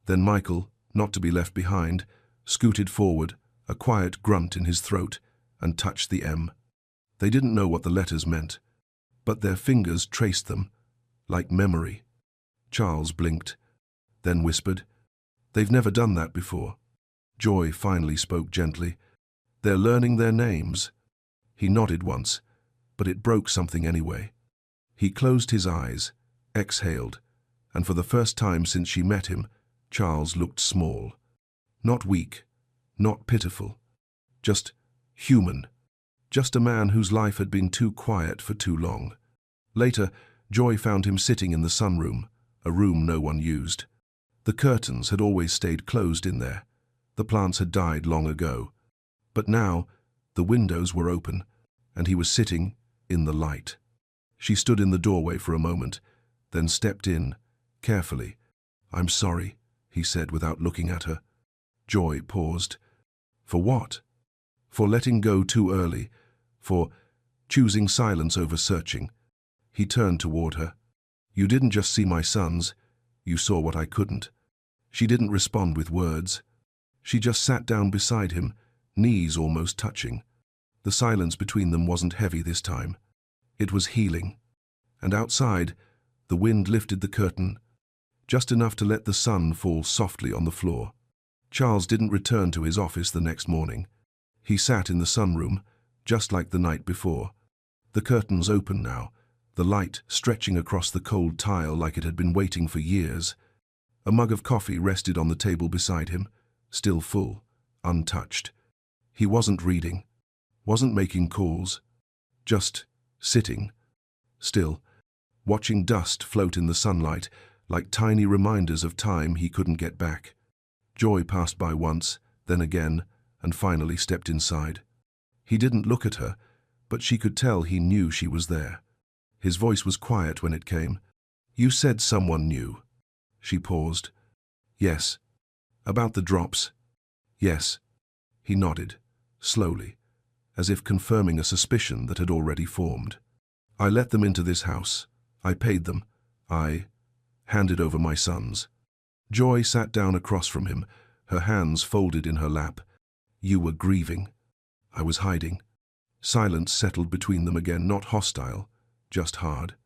Then Michael, not to be left behind, scooted forward, a quiet grunt in his throat, and touched the M. They didn't know what the letters meant, but their fingers traced them, like memory. Charles blinked, then whispered, "They've never done that before." Joy finally spoke gently. "They're learning their names." He nodded once, but it broke something anyway. He closed his eyes, exhaled, and for the first time since she met him, Charles looked small. Not weak, not pitiful, just human. Just a man whose life had been too quiet for too long. Later, Joy found him sitting in the sunroom, a room no one used. The curtains had always stayed closed in there. The plants had died long ago. But now, the windows were open, and he was sitting in the light. She stood in the doorway for a moment, then stepped in, carefully. "I'm sorry," he said without looking at her. Joy paused. For what? For letting go too early, for choosing silence over searching. He turned toward her. "You didn't just see my sons, you saw what I couldn't." She didn't respond with words. She just sat down beside him, knees almost touching. The silence between them wasn't heavy this time. It was healing. And outside, the wind lifted the curtain, just enough to let the sun fall softly on the floor. Charles didn't return to his office the next morning. He sat in the sunroom, just like the night before. The curtains open now, the light stretching across the cold tile like it had been waiting for years. A mug of coffee rested on the table beside him, still full, untouched. He wasn't reading, wasn't making calls, just sitting, still, watching dust float in the sunlight like tiny reminders of time he couldn't get back. Joy passed by once, then again, and finally stepped inside. He didn't look at her, but she could tell he knew she was there. His voice was quiet when it came. "You said someone knew." She paused. "Yes." "About the drops?" "Yes." He nodded, slowly, as if confirming a suspicion that had already formed. "I let them into this house. I paid them. I handed over my sons." Joy sat down across from him, her hands folded in her lap. "You were grieving. I was hiding." Silence settled between them again, not hostile, just hard.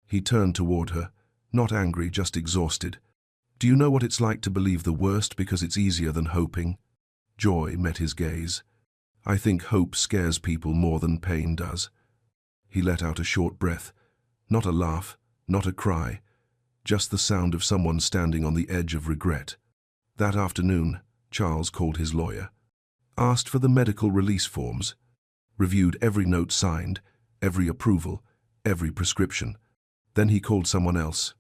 He turned toward her, not angry, just exhausted. "Do you know what it's like to believe the worst because it's easier than hoping?" Joy met his gaze. "I think hope scares people more than pain does." He let out a short breath. Not a laugh, not a cry, just the sound of someone standing on the edge of regret. That afternoon, Charles called his lawyer, asked for the medical release forms, reviewed every note signed, every approval, every prescription. Then he called someone else,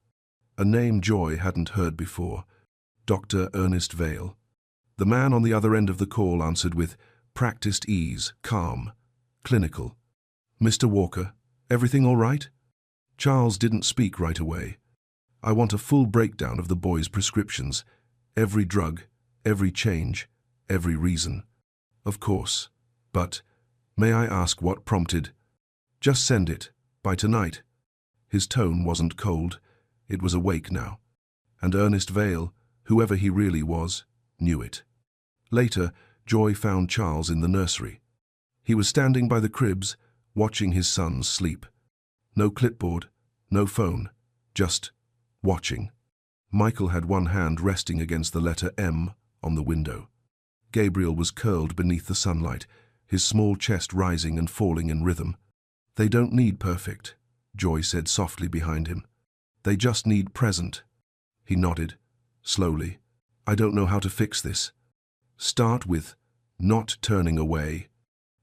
a name Joy hadn't heard before, Dr. Ernest Vale. The man on the other end of the call answered with practiced ease, calm, clinical. "Mr. Walker, everything all right?" Charles didn't speak right away. "I want a full breakdown of the boy's prescriptions, every drug, every change, every reason." "Of course, but may I ask what prompted?" "Just send it, by tonight." His tone wasn't cold, it was awake now. And Ernest Vale, whoever he really was, knew it. Later, Joy found Charles in the nursery. He was standing by the cribs, watching his sons sleep. No clipboard, no phone, just watching. Michael had one hand resting against the letter M on the window. Gabriel was curled beneath the sunlight, his small chest rising and falling in rhythm. "They don't need perfect," Joy said softly behind him. "They just need present." He nodded, slowly. "I don't know how to fix this." "Start with not turning away."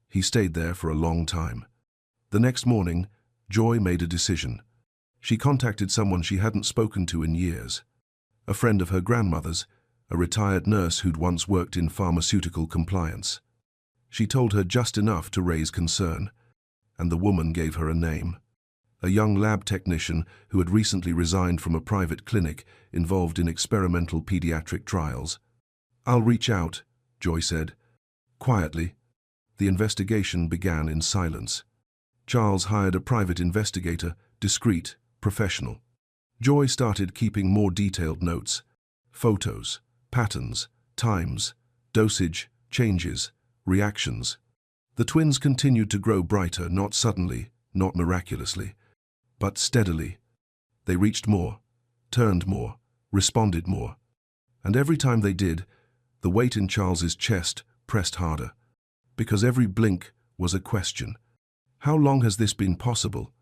He stayed there for a long time. The next morning, Joy made a decision. She contacted someone she hadn't spoken to in years. A friend of her grandmother's, a retired nurse who'd once worked in pharmaceutical compliance. She told her just enough to raise concern, and the woman gave her a name. A young lab technician who had recently resigned from a private clinic involved in experimental pediatric trials. "I'll reach out," Joy said. Quietly, the investigation began in silence. Charles hired a private investigator, discreet, professional. Joy started keeping more detailed notes. Photos, patterns, times, dosage, changes, reactions. The twins continued to grow brighter, not suddenly, not miraculously, but steadily. They reached more, turned more, responded more. And every time they did, the weight in Charles's chest pressed harder. Because every blink was a question. How long has this been possible?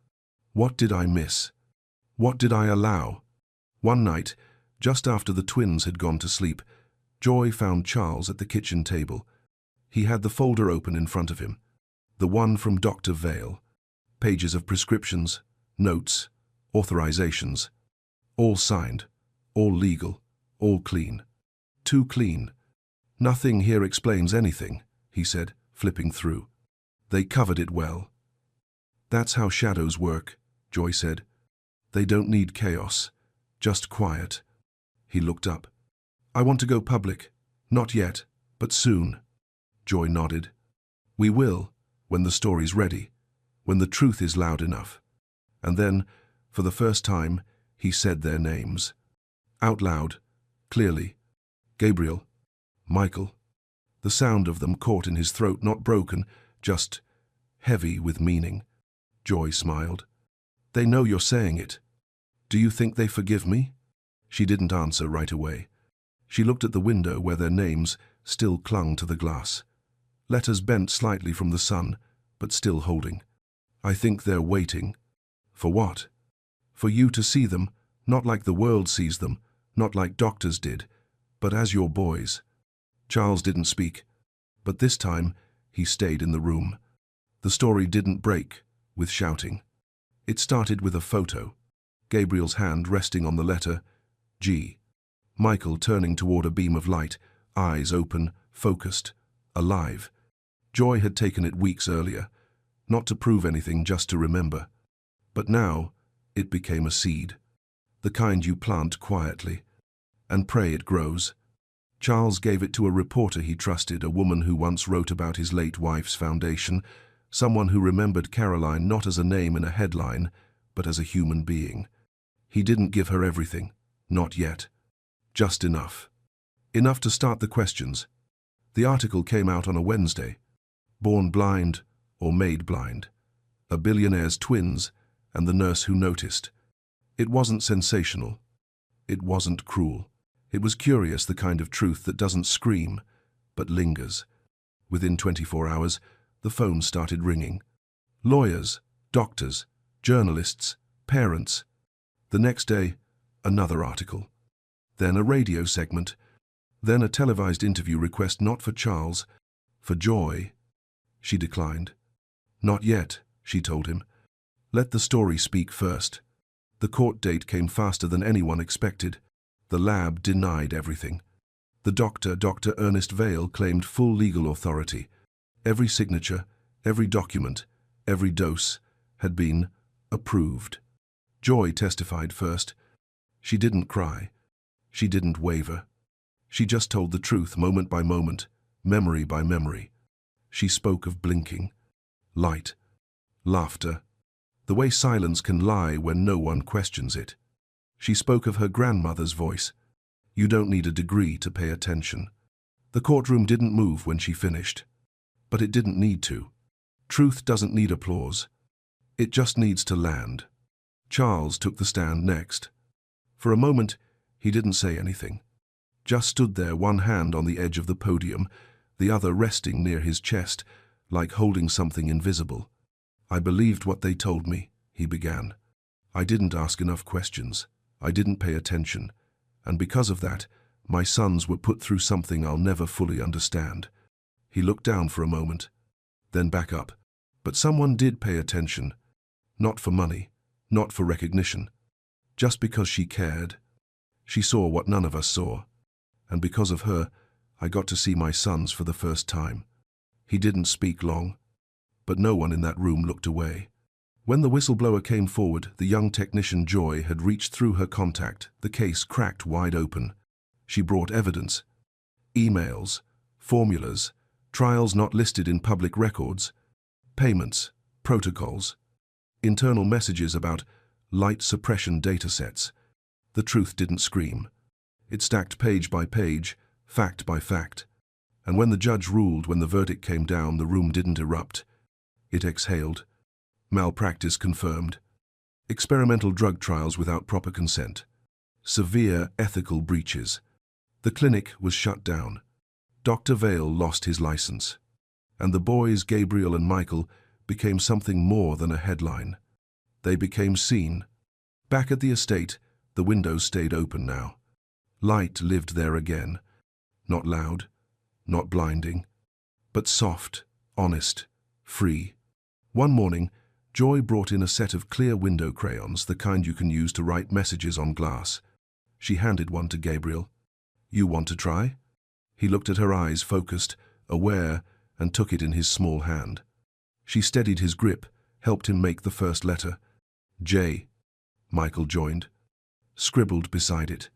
What did I miss? What did I allow? One night, just after the twins had gone to sleep, Joy found Charles at the kitchen table. He had the folder open in front of him, the one from Dr. Vale. Pages of prescriptions, notes, authorizations, all signed, all legal, all clean. Too clean. "Nothing here explains anything," he said, flipping through. "They covered it well." "That's how shadows work," Joy said. "They don't need chaos, just quiet." He looked up. "I want to go public. Not yet, but soon." Joy nodded. "We will, when the story's ready, when the truth is loud enough." And then, for the first time, he said their names. Out loud, clearly, Gabriel, Michael. The sound of them caught in his throat, not broken, just heavy with meaning. Joy smiled. They know you're saying it. Do you think they forgive me? She didn't answer right away. She looked at the window where their names still clung to the glass. Letters bent slightly from the sun, but still holding. I think they're waiting. For what? For you to see them, not like the world sees them, not like doctors did, but as your boys. Charles didn't speak, but this time he stayed in the room. The story didn't break with shouting. It started with a photo. Gabriel's hand resting on the letter G. Michael turning toward a beam of light, eyes open, focused, alive. Joy had taken it weeks earlier, not to prove anything, just to remember. But now it became a seed, the kind you plant quietly and pray it grows. Charles gave it to a reporter he trusted, a woman who once wrote about his late wife's foundation, someone who remembered Caroline not as a name in a headline, but as a human being. He didn't give her everything, not yet. Just enough. Enough to start the questions. The article came out on a Wednesday. Born blind or made blind. A Billionaire'S twins and the nurse who noticed. It wasn't sensational. It wasn't cruel. It was curious, the kind of truth that doesn't scream, but lingers. Within 24 hours, the phone started ringing. Lawyers, doctors, journalists, parents. The next day, another article. Then a radio segment. Then a televised interview request, not for Charles, for Joy. She declined. Not yet, she told him. Let the story speak first. The court date came faster than anyone expected. The lab denied everything. The doctor, Dr. Ernest Vale, claimed full legal authority. Every signature, every document, every dose had been approved. Joy testified first. She didn't cry. She didn't waver. She just told the truth moment by moment, memory by memory. She spoke of blinking, light, laughter, the way silence can lie when no one questions it. She spoke of her grandmother's voice. You don't need a degree to pay attention. The courtroom didn't move when she finished. But it didn't need to. Truth doesn't need applause. It just needs to land. Charles took the stand next. For a moment, he didn't say anything. Just stood there, one hand on the edge of the podium, the other resting near his chest, like holding something invisible. I believed what they told me, he began. I didn't ask enough questions. I didn't pay attention. And because of that, my sons were put through something I'll never fully understand. He looked down for a moment, then back up. But someone did pay attention. Not for money, not for recognition. Just because she cared. She saw what none of us saw. And because of her, I got to see my sons for the first time. He didn't speak long, but no one in that room looked away. When the whistleblower came forward, the young technician Joy had reached through her contact, the case cracked wide open. She brought evidence. Emails, formulas, trials not listed in public records, payments, protocols, internal messages about light suppression datasets. The truth didn't scream. It stacked page by page, fact by fact. And when the judge ruled, when the verdict came down, the room didn't erupt. It exhaled. Malpractice confirmed. Experimental drug trials without proper consent. Severe ethical breaches. The clinic was shut down. Dr. Vale lost his license. And the boys, Gabriel and Michael, became something more than a headline. They became seen. Back at the estate, the windows stayed open now. Light lived there again. Not loud, not blinding, but soft, honest, free. One morning, Joy brought in a set of clear window crayons, the kind you can use to write messages on glass. She handed one to Gabriel. You want to try? He looked at her eyes, focused, aware, and took it in his small hand. She steadied his grip, helped him make the first letter. J. Michael joined. Scribbled beside it.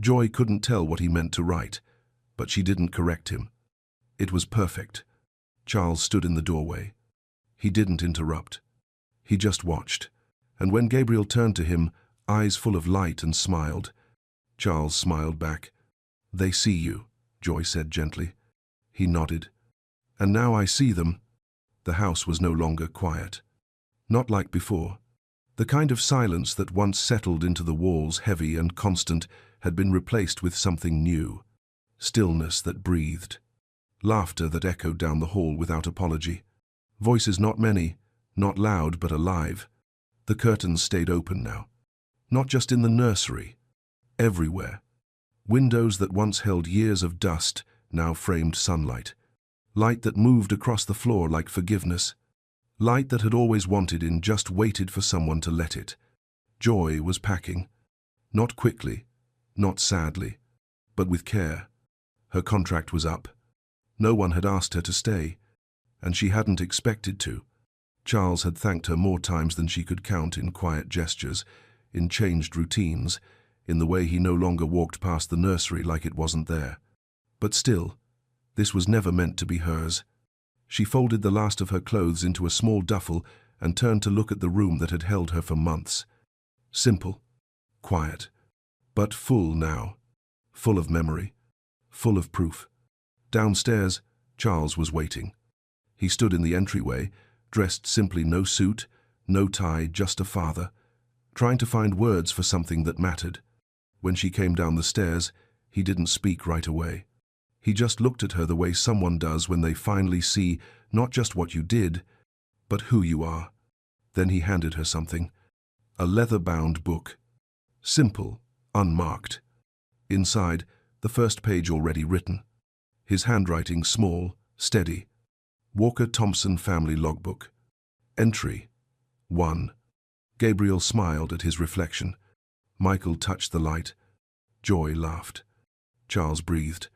Joy couldn't tell what he meant to write, but she didn't correct him. It was perfect. Charles stood in the doorway. He didn't interrupt. He just watched, and when Gabriel turned to him, eyes full of light, and smiled, Charles smiled back. "They see you," Joy said gently. He nodded. "And now I see them." The house was no longer quiet. Not like before. The kind of silence that once settled into the walls, heavy and constant, had been replaced with something new. Stillness that breathed. Laughter that echoed down the hall without apology. Voices not many, not loud but alive. The curtains stayed open now. Not just in the nursery. Everywhere. Windows that once held years of dust now framed sunlight. Light that moved across the floor like forgiveness. Light that had always wanted in, just waited for someone to let it. Joy was packing. Not quickly, not sadly, but with care. Her contract was up. No one had asked her to stay, and she hadn't expected to. Charles had thanked her more times than she could count, in quiet gestures, in changed routines, in the way he no longer walked past the nursery like it wasn't there. But still, this was never meant to be hers. She folded the last of her clothes into a small duffel and turned to look at the room that had held her for months. Simple, quiet, but full now. Full of memory, full of proof. Downstairs, Charles was waiting. He stood in the entryway, dressed simply, no suit, no tie, just a father, trying to find words for something that mattered. When she came down the stairs, he didn't speak right away. He just looked at her the way someone does when they finally see not just what you did, but who you are. Then he handed her something. A leather-bound book. Simple, unmarked. Inside, the first page already written. His handwriting small, steady. Walker Thompson Family Logbook. Entry 1. Gabriel smiled at his reflection. Michael touched the light. Joy laughed. Charles breathed.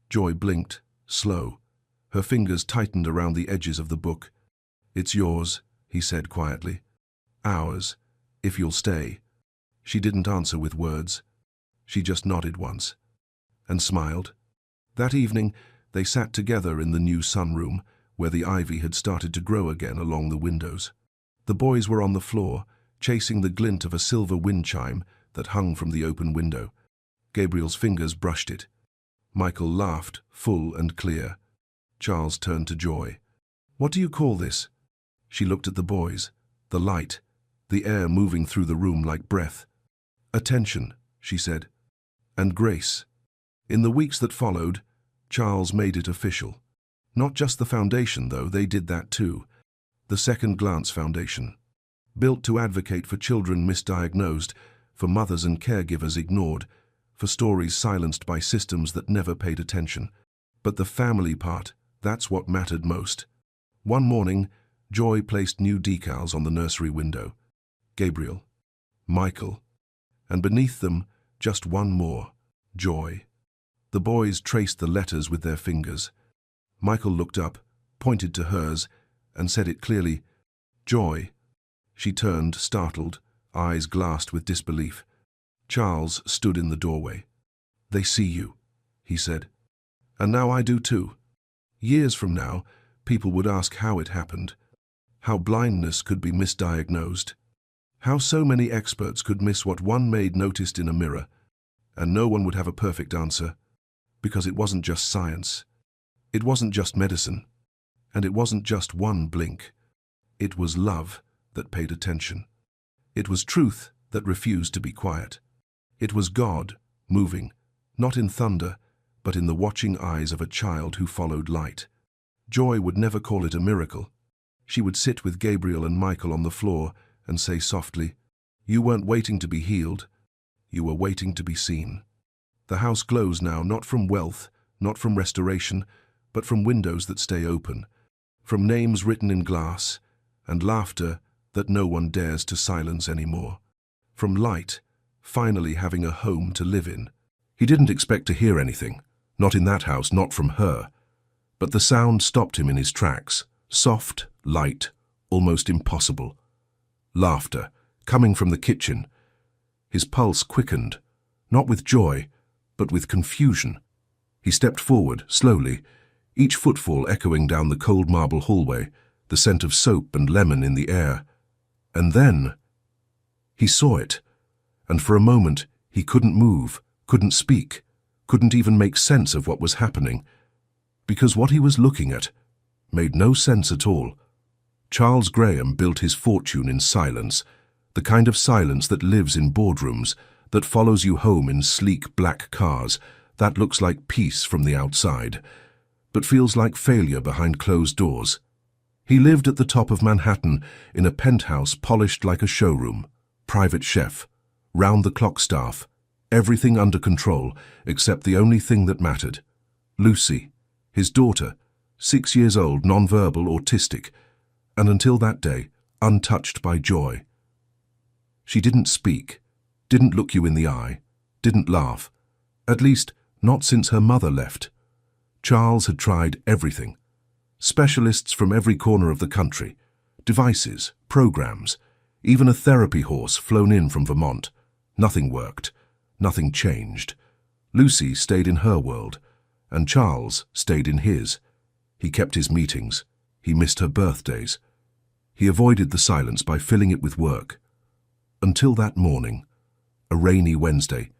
Joy blinked, slow. Her fingers tightened around the edges of the book. "It's yours," he said quietly. "Ours, if you'll stay." She didn't answer with words. She just nodded once. And smiled. That evening, they sat together in the new sunroom, where the ivy had started to grow again along the windows. The boys were on the floor, chasing the glint of a silver wind chime that hung from the open window. Gabriel's fingers brushed it. Michael laughed, full and clear. Charles turned to Joy. "What do you call this?" She looked at the boys, the light, the air moving through the room like breath. "Attention," she said. "And grace." In the weeks that followed, Charles made it official. Not just the foundation, though, they did that too. The Second Glance Foundation. Built to advocate for children misdiagnosed, for mothers and caregivers ignored, for stories silenced by systems that never paid attention. But the family part, that's what mattered most. One morning, Joy placed new decals on the nursery window. Gabriel. Michael. And beneath them, just one more. Joy. The boys traced the letters with their fingers. Michael looked up, pointed to hers, and said it clearly. "Joy." She turned, startled, eyes glassed with disbelief. Charles stood in the doorway. "They see you," he said. "And now I do too." Years from now, people would ask how it happened, how blindness could be misdiagnosed, how so many experts could miss what one maid noticed in a mirror, and no one would have a perfect answer, because it wasn't just science, it wasn't just medicine, and it wasn't just one blink. It was love that paid attention. It was truth that refused to be quiet. It was God moving, not in thunder, but in the watching eyes of a child who followed light. Joy would never call it a miracle. She would sit with Gabriel and Michael on the floor and say softly, "You weren't waiting to be healed. You were waiting to be seen." The house glows now, not from wealth, not from restoration, but from windows that stay open, from names written in glass, and laughter that no one dares to silence anymore, from light finally having a home to live in. He didn't expect to hear anything, not in that house, not from her. But the sound stopped him in his tracks, soft, light, almost impossible. Laughter, coming from the kitchen. His pulse quickened, not with joy, but with confusion. He stepped forward, slowly, each footfall echoing down the cold marble hallway, the scent of soap and lemon in the air. And then he saw it, and for a moment he couldn't move, couldn't speak, couldn't even make sense of what was happening, because what he was looking at made no sense at all. Charles Graham built his fortune in silence, the kind of silence that lives in boardrooms, that follows you home in sleek black cars, that looks like peace from the outside, but feels like failure behind closed doors. He lived at the top of Manhattan in a penthouse polished like a showroom, private chef, round-the-clock staff, everything under control except the only thing that mattered. Lucy, his daughter, 6 years old, nonverbal, autistic, and until that day, untouched by joy. She didn't speak, didn't look you in the eye, didn't laugh, at least not since her mother left. Charles had tried everything. Specialists from every corner of the country, devices, programs, even a therapy horse flown in from Vermont. Nothing worked, nothing changed. Lucy stayed in her world, and Charles stayed in his. He kept his meetings. He missed her birthdays. He avoided the silence by filling it with work. Until that morning, a rainy Wednesday,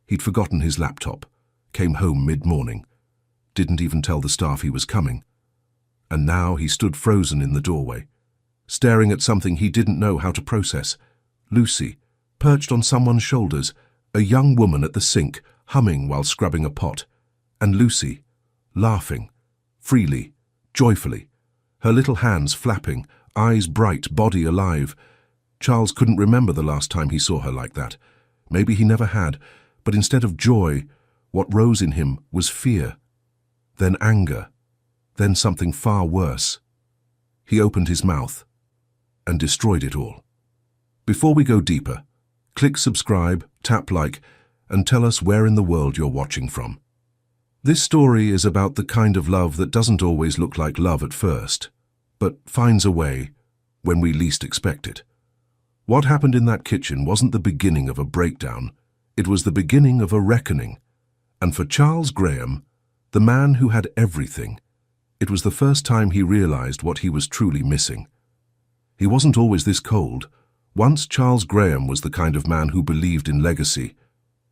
he'd forgotten his laptop, came home mid-morning, didn't even tell the staff he was coming. And now he stood frozen in the doorway, staring at something he didn't know how to process. Lucy, perched on someone's shoulders, a young woman at the sink, humming while scrubbing a pot. And Lucy, laughing, freely, joyfully, her little hands flapping, eyes bright, body alive. Charles couldn't remember the last time he saw her like that. Maybe he never had, but instead of joy, what rose in him was fear, then anger, then something far worse. He opened his mouth and destroyed it all. Before we go deeper, click subscribe, tap like, and tell us where in the world you're watching from. This story is about the kind of love that doesn't always look like love at first, but finds a way when we least expect it. What happened in that kitchen wasn't the beginning of a breakdown, it was the beginning of a reckoning. And for Charles Graham, the man who had everything, it was the first time he realized what he was truly missing. He wasn't always this cold. Once Charles Graham was the kind of man who believed in legacy,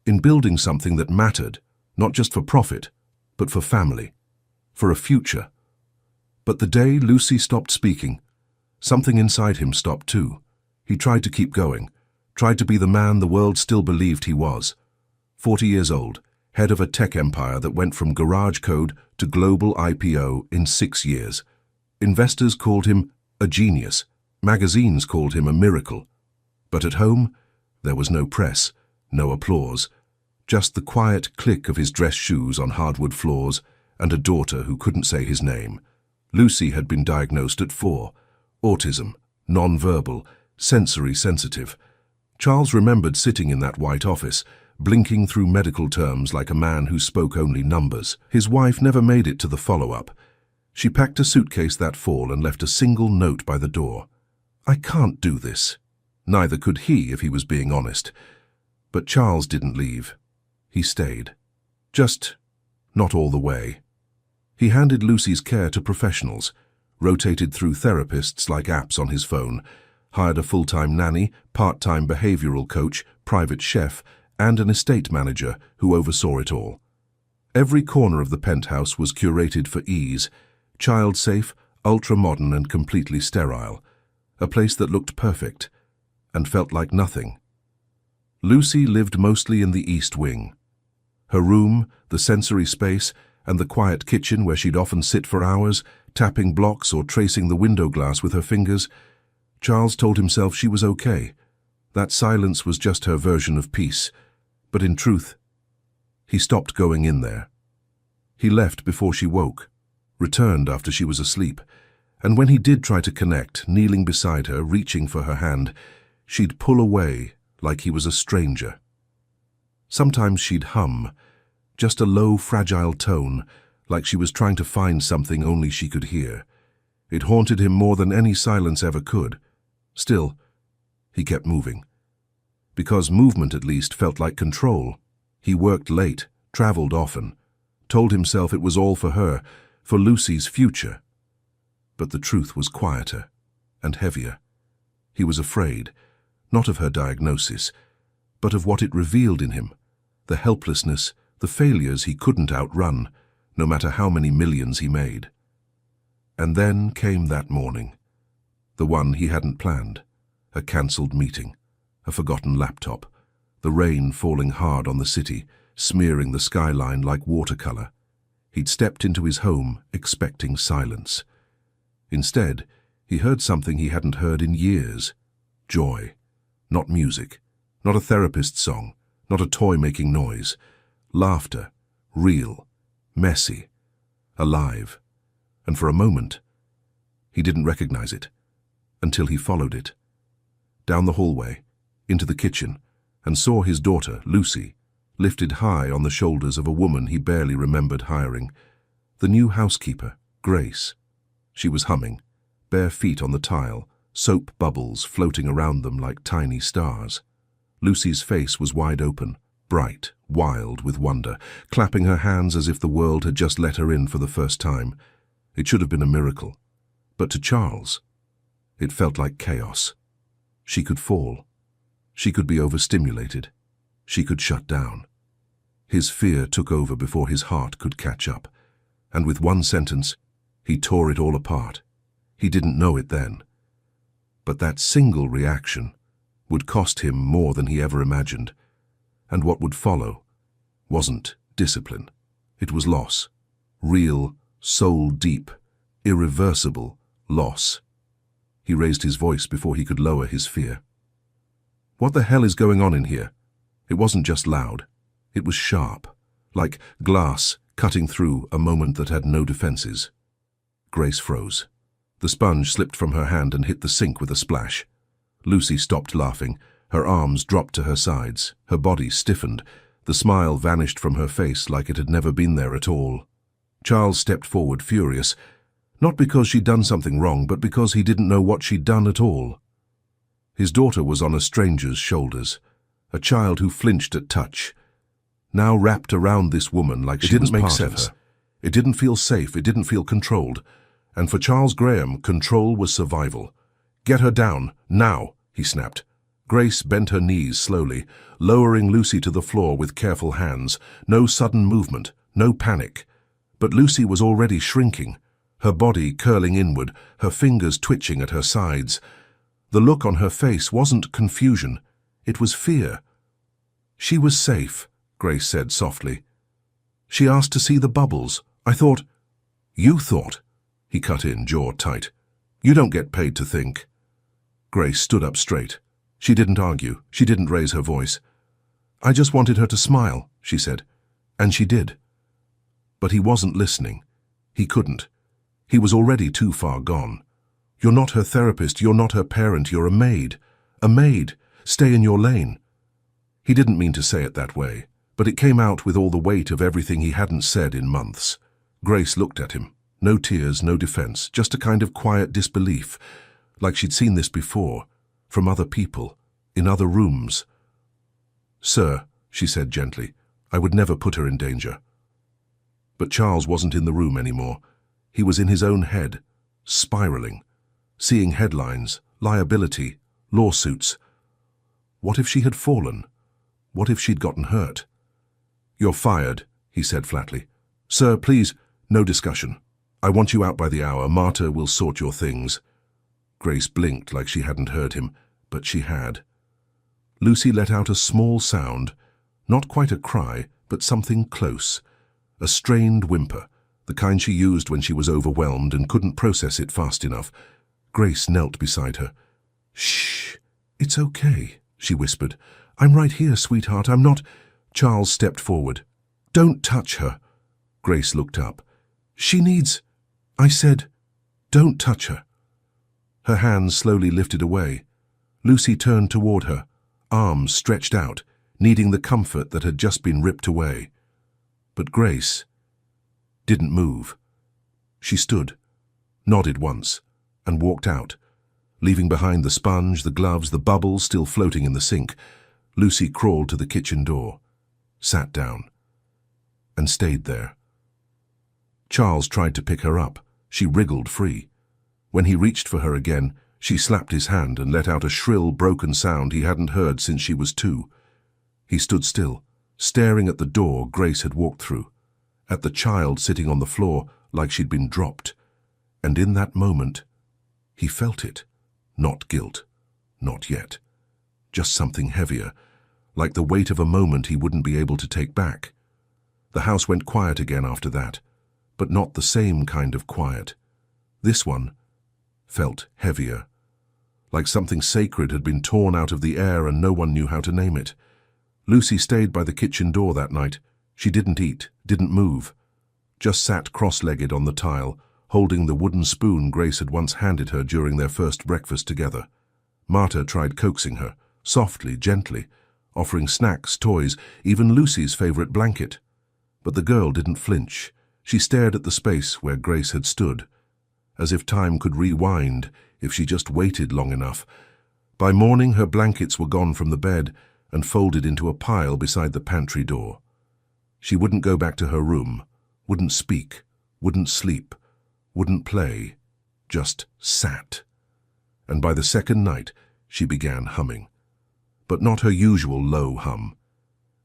in building something that mattered, not just for profit, but for family, for a future. But the day Lucy stopped speaking, something inside him stopped too. He tried to keep going, tried to be the man the world still believed he was. 40 years old, head of a tech empire that went from garage code to global IPO in 6 years. Investors called him a genius. Magazines called him a miracle. But at home, there was no press, no applause, just the quiet click of his dress shoes on hardwood floors and a daughter who couldn't say his name. Lucy had been diagnosed at 4, autism, non-verbal, sensory sensitive. Charles remembered sitting in that white office, blinking through medical terms like a man who spoke only numbers. His wife never made it to the follow-up. She packed a suitcase that fall and left a single note by the door. "I can't do this." Neither could he, if he was being honest. But Charles didn't leave. He stayed. Just not all the way. He handed Lucy's care to professionals, rotated through therapists like apps on his phone, hired a full-time nanny, part-time behavioral coach, private chef, and an estate manager who oversaw it all. Every corner of the penthouse was curated for ease, child-safe, ultra-modern and completely sterile, a place that looked perfect and felt like nothing. Lucy lived mostly in the East Wing. Her room, the sensory space, and the quiet kitchen where she'd often sit for hours, tapping blocks or tracing the window glass with her fingers. Charles told himself she was okay. That silence was just her version of peace. But in truth, he stopped going in there. He left before she woke, returned after she was asleep, and when he did try to connect, kneeling beside her, reaching for her hand, she'd pull away like he was a stranger. Sometimes she'd hum, just a low, fragile tone, like she was trying to find something only she could hear. It haunted him more than any silence ever could. Still, he kept moving. Because movement at least felt like control. He worked late, traveled often, told himself it was all for her, for Lucy's future. But the truth was quieter and heavier. He was afraid, not of her diagnosis, but of what it revealed in him, the helplessness, the failures he couldn't outrun, no matter how many millions he made. And then came that morning, the one he hadn't planned, a cancelled meeting, a forgotten laptop, the rain falling hard on the city, smearing the skyline like watercolor. He'd stepped into his home expecting silence. Instead, he heard something he hadn't heard in years. Joy. Not music. Not a therapist's song. Not a toy making noise. Laughter. Real. Messy. Alive. And for a moment, he didn't recognize it, until he followed it. Down the hallway, into the kitchen, and saw his daughter, Lucy, lifted high on the shoulders of a woman he barely remembered hiring. The new housekeeper, Grace. She was humming, bare feet on the tile, soap bubbles floating around them like tiny stars. Lucy's face was wide open, bright, wild with wonder, clapping her hands as if the world had just let her in for the first time. It should have been a miracle. But to Charles, it felt like chaos. She could fall. She could be overstimulated. She could shut down. His fear took over before his heart could catch up, and with one sentence, he tore it all apart. He didn't know it then. But that single reaction would cost him more than he ever imagined, and what would follow wasn't discipline. It was loss. Real, soul-deep, irreversible loss. He raised his voice before he could lower his fear. What the hell is going on in here? It wasn't just loud. It was sharp, like glass cutting through a moment that had no defenses. Grace froze. The sponge slipped from her hand and hit the sink with a splash. Lucy stopped laughing. Her arms dropped to her sides. Her body stiffened. The smile vanished from her face like it had never been there at all. Charles stepped forward, furious, not because she'd done something wrong, but because he didn't know what she'd done at all. His daughter was on a stranger's shoulders, a child who flinched at touch, now wrapped around this woman like she was part of her. It didn't make sense. It didn't feel safe, it didn't feel controlled. And for Charles Graham, control was survival. "Get her down, now," he snapped. Grace bent her knees slowly, lowering Lucy to the floor with careful hands. No sudden movement, no panic. But Lucy was already shrinking, her body curling inward, her fingers twitching at her sides. The look on her face wasn't confusion, it was fear. "She was safe," Grace said softly. "She asked to see the bubbles. I thought—" "You thought," he cut in, jaw tight. "You don't get paid to think." Grace stood up straight. She didn't argue. She didn't raise her voice. "I just wanted her to smile," she said. And she did. But he wasn't listening. He couldn't. He was already too far gone. "You're not her therapist. You're not her parent. You're a maid. A maid. Stay in your lane." He didn't mean to say it that way, but it came out with all the weight of everything he hadn't said in months. Grace looked at him. No tears, no defense, just a kind of quiet disbelief, like she'd seen this before, from other people, in other rooms. "Sir," she said gently, "I would never put her in danger." But Charles wasn't in the room anymore. He was in his own head, spiraling, seeing headlines, liability, lawsuits. What if she had fallen? What if she'd gotten hurt? "You're fired," he said flatly. "Sir, please, no discussion. I want you out by the hour. Marta will sort your things." Grace blinked like she hadn't heard him, but she had. Lucy let out a small sound, not quite a cry, but something close. A strained whimper, the kind she used when she was overwhelmed and couldn't process it fast enough. Grace knelt beside her. "Shh, it's okay," she whispered. "I'm right here, sweetheart, I'm not—" Charles stepped forward. "Don't touch her." Grace looked up. "She needs—" "I said, don't touch her." Her hands slowly lifted away. Lucy turned toward her, arms stretched out, needing the comfort that had just been ripped away. But Grace didn't move. She stood, nodded once, and walked out, leaving behind the sponge, the gloves, the bubbles still floating in the sink. Lucy crawled to the kitchen door, sat down, and stayed there. Charles tried to pick her up. She wriggled free. When he reached for her again, she slapped his hand and let out a shrill, broken sound he hadn't heard since she was 2. He stood still, staring at the door Grace had walked through, at the child sitting on the floor like she'd been dropped. And in that moment, he felt it. Not guilt. Not yet. Just something heavier, like the weight of a moment he wouldn't be able to take back. The house went quiet again after that, but not the same kind of quiet. This one felt heavier, like something sacred had been torn out of the air and no one knew how to name it. Lucy stayed by the kitchen door that night. She didn't eat, didn't move, just sat cross-legged on the tile, holding the wooden spoon Grace had once handed her during their first breakfast together. Marta tried coaxing her, softly, gently, offering snacks, toys, even Lucy's favorite blanket. But the girl didn't flinch. She stared at the space where Grace had stood, as if time could rewind if she just waited long enough. By morning, her blankets were gone from the bed and folded into a pile beside the pantry door. She wouldn't go back to her room, wouldn't speak, wouldn't sleep, wouldn't play, just sat. And by the second night, she began humming. But not her usual low hum.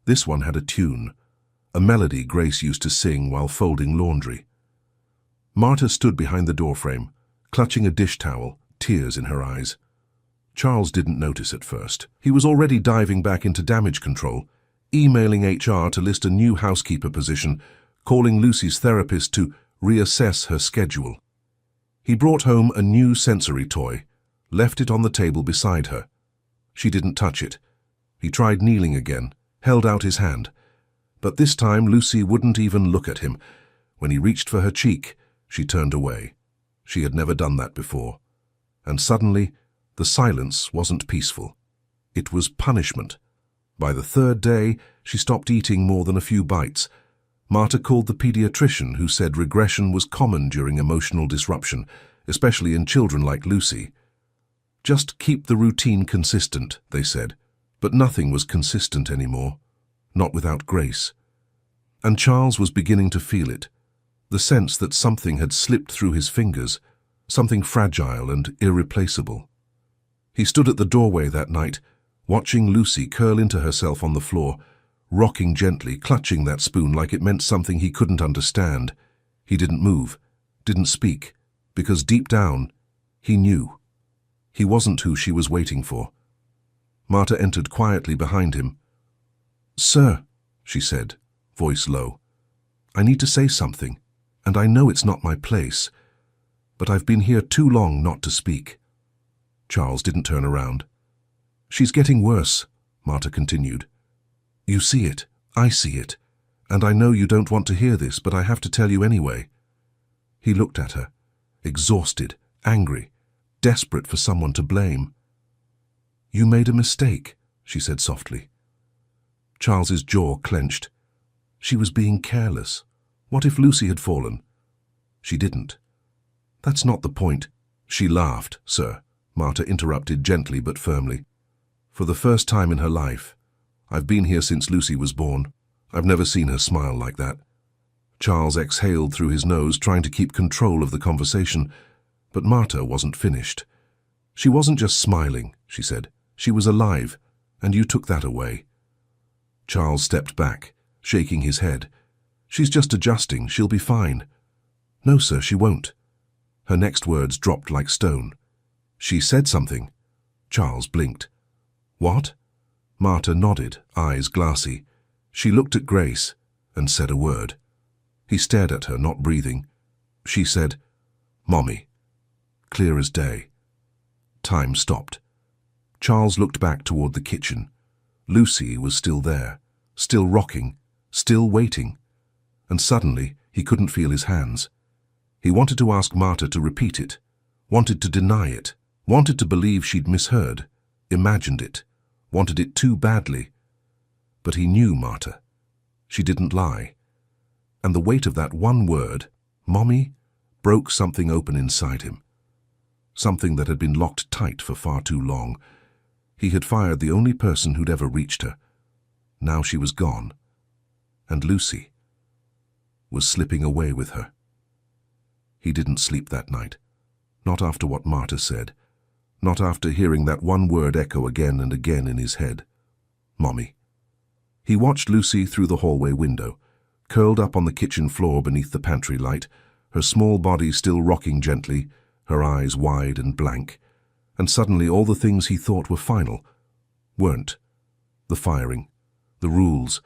This one had a tune, a melody Grace used to sing while folding laundry. Marta stood behind the doorframe, clutching a dish towel, tears in her eyes. Charles didn't notice at first. He was already diving back into damage control, emailing HR to list a new housekeeper position, calling Lucy's therapist to reassess her schedule. He brought home a new sensory toy, left it on the table beside her. She didn't touch it. He tried kneeling again, held out his hand. But this time Lucy wouldn't even look at him. When he reached for her cheek, she turned away. She had never done that before. And suddenly, the silence wasn't peaceful. It was punishment. By the third day, she stopped eating more than a few bites. Marta called the pediatrician, who said regression was common during emotional disruption, especially in children like Lucy. Just keep the routine consistent, they said. But nothing was consistent anymore. Not without Grace. And Charles was beginning to feel it. The sense that something had slipped through his fingers, something fragile and irreplaceable. He stood at the doorway that night, watching Lucy curl into herself on the floor, rocking gently, clutching that spoon like it meant something he couldn't understand. He didn't move, didn't speak, because deep down, he knew. He wasn't who she was waiting for. Marta entered quietly behind him. "Sir," she said, voice low, "I need to say something, and I know it's not my place, but I've been here too long not to speak." Charles didn't turn around. "She's getting worse," Marta continued. "You see it, I see it, and I know you don't want to hear this, but I have to tell you anyway." He looked at her, exhausted, angry, desperate for someone to blame. "You made a mistake," she said softly. Charles's jaw clenched. She was being careless. What if Lucy had fallen? She didn't. "That's not the point." "She laughed, sir," Marta interrupted gently but firmly. "For the first time in her life. I've been here since Lucy was born. I've never seen her smile like that." Charles exhaled through his nose, trying to keep control of the conversation, but Marta wasn't finished. "She wasn't just smiling," she said. "She was alive, and you took that away." Charles stepped back, shaking his head. "She's just adjusting. She'll be fine." "No, sir, she won't." Her next words dropped like stone. "She said something." Charles blinked. "What?" Marta nodded, eyes glassy. She looked at Grace and said a word. He stared at her, not breathing. She said, "Mommy." Clear as day. Time stopped. Charles looked back toward the kitchen. Lucy was still there, still rocking, still waiting. And suddenly, he couldn't feel his hands. He wanted to ask Marta to repeat it, wanted to deny it, wanted to believe she'd misheard, imagined it, wanted it too badly. But he knew Marta. She didn't lie. And the weight of that one word, "Mommy," broke something open inside him. Something that had been locked tight for far too long. He had fired the only person who'd ever reached her. Now she was gone. And Lucy was slipping away with her. He didn't sleep that night. Not after what Marta said. Not after hearing that one word echo again and again in his head. "Mommy." He watched Lucy through the hallway window, curled up on the kitchen floor beneath the pantry light, her small body still rocking gently, her eyes wide and blank. And suddenly all the things he thought were final weren't. The firing, the rules,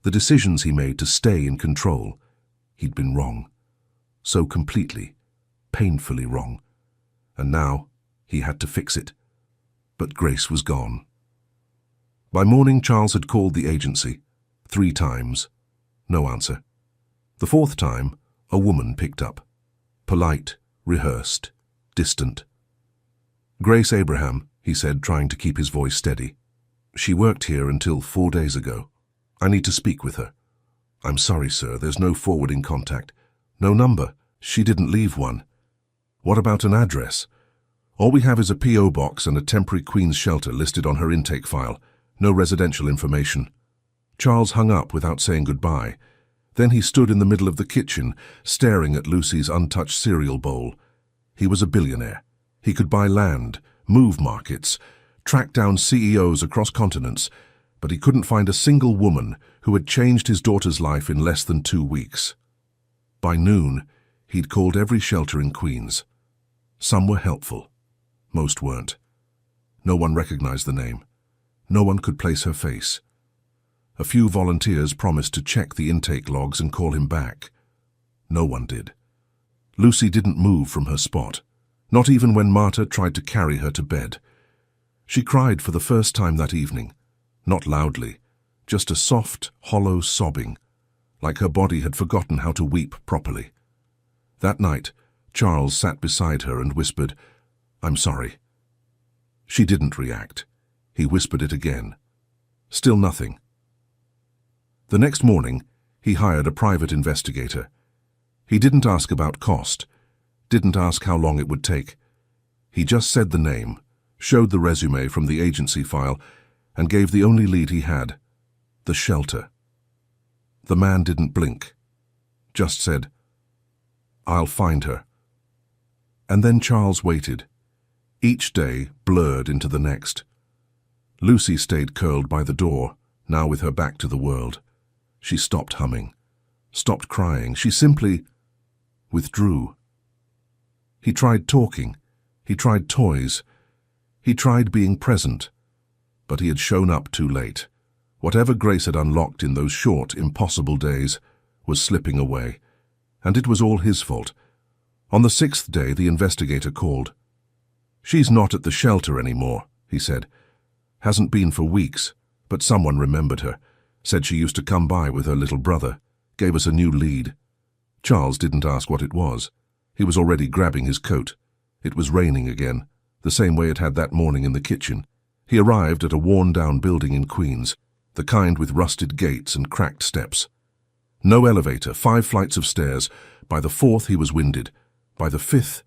the decisions he made to stay in control. He'd been wrong. So completely, painfully wrong. And now he had to fix it. But Grace was gone. By morning, Charles had called the agency 3 times. No answer. The 4th time, a woman picked up. Polite, rehearsed, distant. "Grace Abraham," he said, trying to keep his voice steady. "She worked here until 4 days ago. I need to speak with her." "I'm sorry, sir, there's no forwarding contact. No number. She didn't leave one." "What about an address?" "All we have is a P.O. box and a temporary Queen's shelter listed on her intake file. No residential information." Charles hung up without saying goodbye. Then he stood in the middle of the kitchen, staring at Lucy's untouched cereal bowl. He was a billionaire. He could buy land, move markets, track down CEOs across continents, but he couldn't find a single woman who had changed his daughter's life in less than 2 weeks. By noon, he'd called every shelter in Queens. Some were helpful. Most weren't. No one recognized the name. No one could place her face. A few volunteers promised to check the intake logs and call him back. No one did. Lucy didn't move from her spot, not even when Marta tried to carry her to bed. She cried for the first time that evening, not loudly, just a soft, hollow sobbing, like her body had forgotten how to weep properly. That night, Charles sat beside her and whispered, "I'm sorry." She didn't react. He whispered it again. Still nothing. The next morning, he hired a private investigator. He didn't ask about cost, didn't ask how long it would take. He just said the name, showed the resume from the agency file, and gave the only lead he had, the shelter. The man didn't blink, just said, "I'll find her." And then Charles waited. Each day blurred into the next. Lucy stayed curled by the door, now with her back to the world. She stopped humming, stopped crying. She simply withdrew. He tried talking. He tried toys. He tried being present. But he had shown up too late. Whatever Grace had unlocked in those short, impossible days was slipping away. And it was all his fault. On the 6th day, the investigator called. "She's not at the shelter anymore," he said. "Hasn't been for weeks, but someone remembered her. Said she used to come by with her little brother. Gave us a new lead." Charles didn't ask what it was. He was already grabbing his coat. It was raining again, the same way it had that morning in the kitchen. He arrived at a worn-down building in Queens, the kind with rusted gates and cracked steps. No elevator, 5 flights of stairs. By the 4th, he was winded. By the 5th,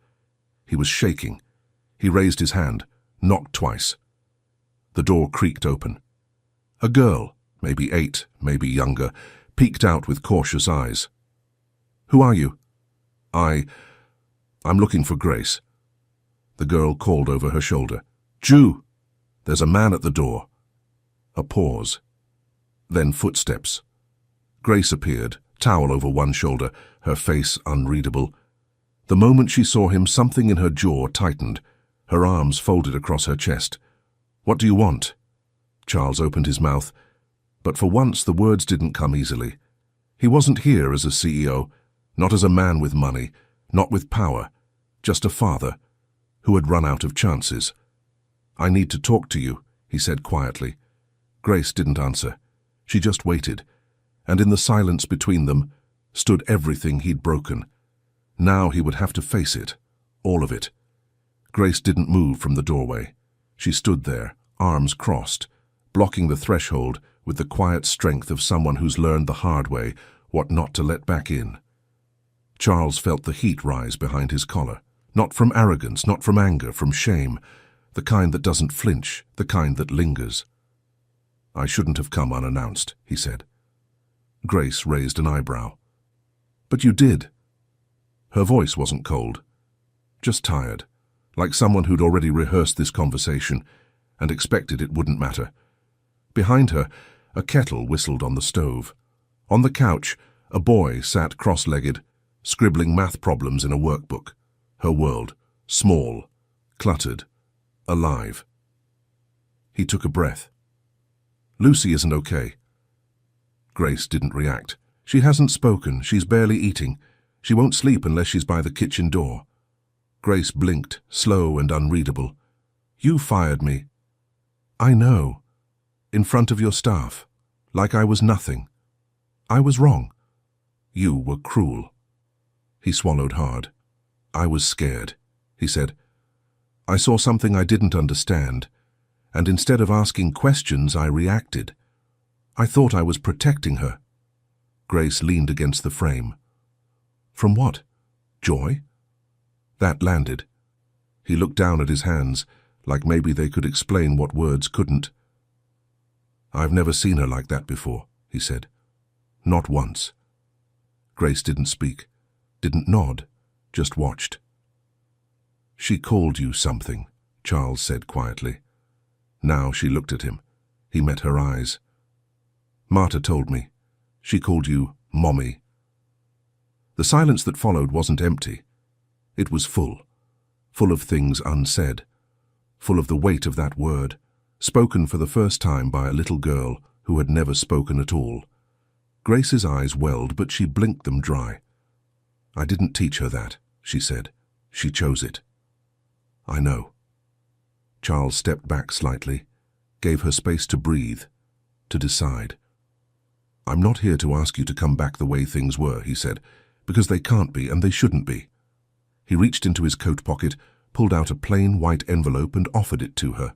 he was shaking. He raised his hand, knocked twice. The door creaked open. A girl, maybe 8, maybe younger, peeked out with cautious eyes. "Who are you?" I'm looking for Grace." The girl called over her shoulder. "Jew! There's a man at the door." A pause. Then footsteps. Grace appeared, towel over one shoulder, her face unreadable. The moment she saw him, something in her jaw tightened. Her arms folded across her chest. "What do you want?" Charles opened his mouth, but for once the words didn't come easily. He wasn't here as a CEO, not as a man with money, not with power, just a father who had run out of chances. "I need to talk to you," he said quietly. Grace didn't answer. She just waited, and in the silence between them stood everything he'd broken. Now he would have to face it, all of it. Grace didn't move from the doorway. She stood there, arms crossed, blocking the threshold with the quiet strength of someone who's learned the hard way what not to let back in. Charles felt the heat rise behind his collar, not from arrogance, not from anger, from shame, the kind that doesn't flinch, the kind that lingers. "I shouldn't have come unannounced," he said. Grace raised an eyebrow. "But you did." Her voice wasn't cold, just tired, like someone who'd already rehearsed this conversation and expected it wouldn't matter. Behind her, A kettle whistled on the stove. On the couch, a boy sat cross-legged, scribbling math problems in a workbook. Her world, small, cluttered, alive. He took a breath. "Lucy isn't okay." Grace didn't react. "She hasn't spoken. She's barely eating. She won't sleep unless she's by the kitchen door." Grace blinked, slow and unreadable. "You fired me." "I know. In front of your staff. Like I was nothing. I was wrong. You were cruel." He swallowed hard. "I was scared," he said. "I saw something I didn't understand, and instead of asking questions, I reacted. I thought I was protecting her." Grace leaned against the frame. "From what? Joy?" That landed. He looked down at his hands, like maybe they could explain what words couldn't. "I've never seen her like that before," he said. "Not once." Grace didn't speak, didn't nod, just watched. "She called you something," Charles said quietly. Now she looked at him. He met her eyes. "Marta told me. She called you Mommy." The silence that followed wasn't empty. It was full of things unsaid, full of the weight of that word, spoken for the first time by a little girl who had never spoken at all. Grace's eyes welled, but she blinked them dry. "I didn't teach her that," she said. "She chose it." "I know." Charles stepped back slightly, gave her space to breathe, to decide. "I'm not here to ask you to come back the way things were," he said, "because they can't be and they shouldn't be." He reached into his coat pocket, pulled out a plain white envelope and offered it to her.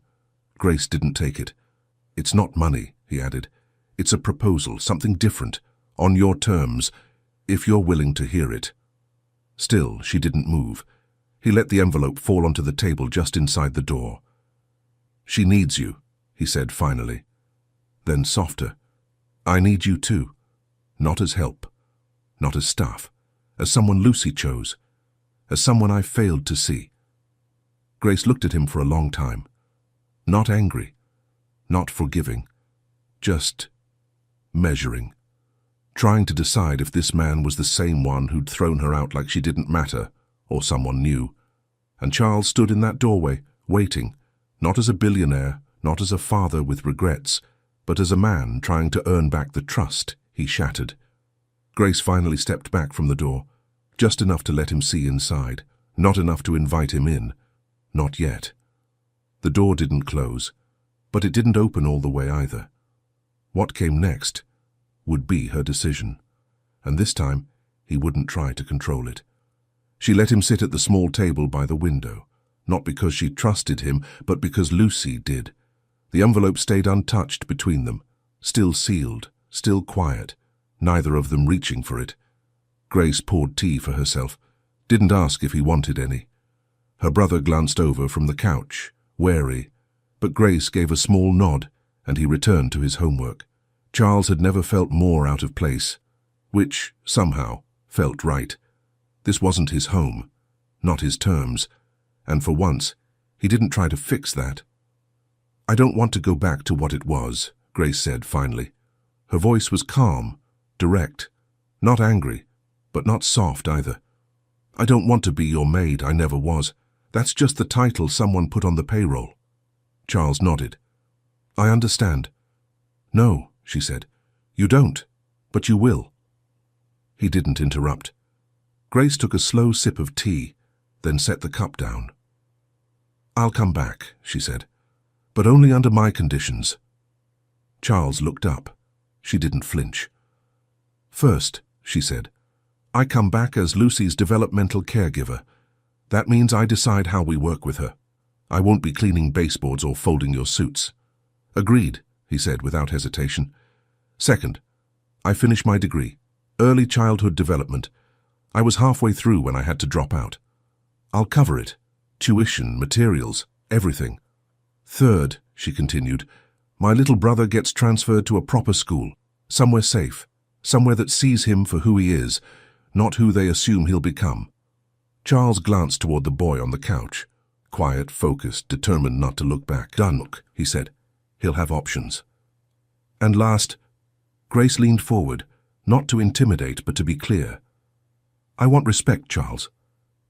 Grace didn't take it. "It's not money," he added. "It's a proposal, something different, on your terms, if you're willing to hear it." Still, she didn't move. He let the envelope fall onto the table just inside the door. "She needs you," he said finally. Then softer, "I need you too. Not as help, not as staff, as someone Lucy chose, as someone I failed to see." Grace looked at him for a long time. Not angry, not forgiving, just measuring, trying to decide if this man was the same one who'd thrown her out like she didn't matter, or someone new. And Charles stood in that doorway, waiting, not as a billionaire, not as a father with regrets, but as a man trying to earn back the trust he shattered. Grace finally stepped back from the door, just enough to let him see inside, not enough to invite him in. Not yet. The door didn't close, but it didn't open all the way either. What came next would be her decision, and this time he wouldn't try to control it. She let him sit at the small table by the window, not because she trusted him, but because Lucy did. The envelope stayed untouched between them, still sealed, still quiet, neither of them reaching for it. Grace poured tea for herself, didn't ask if he wanted any. Her brother glanced over from the couch, wary, but Grace gave a small nod, and he returned to his homework. Charles had never felt more out of place, which, somehow, felt right. This wasn't his home, not his terms, and for once, he didn't try to fix that. "I don't want to go back to what it was," Grace said finally. Her voice was calm, direct, not angry, but not soft either. "I don't want to be your maid, I never was. That's just the title someone put on the payroll." Charles nodded. "I understand." "No," she said. "You don't, but you will." He didn't interrupt. Grace took a slow sip of tea, then set the cup down. "I'll come back," she said, "but only under my conditions." Charles looked up. She didn't flinch. "First," she said, "I come back as Lucy's developmental caregiver. That means I decide how we work with her. I won't be cleaning baseboards or folding your suits." "Agreed," he said without hesitation. "Second, I finish my degree, early childhood development. I was halfway through when I had to drop out. I'll cover it, tuition, materials, everything. Third," she continued, "my little brother gets transferred to a proper school, somewhere safe, somewhere that sees him for who he is, not who they assume he'll become." Charles glanced toward the boy on the couch, quiet, focused, determined not to look back. "Done," he said. "He'll have options." And last, Grace leaned forward, not to intimidate but to be clear. I want respect, Charles.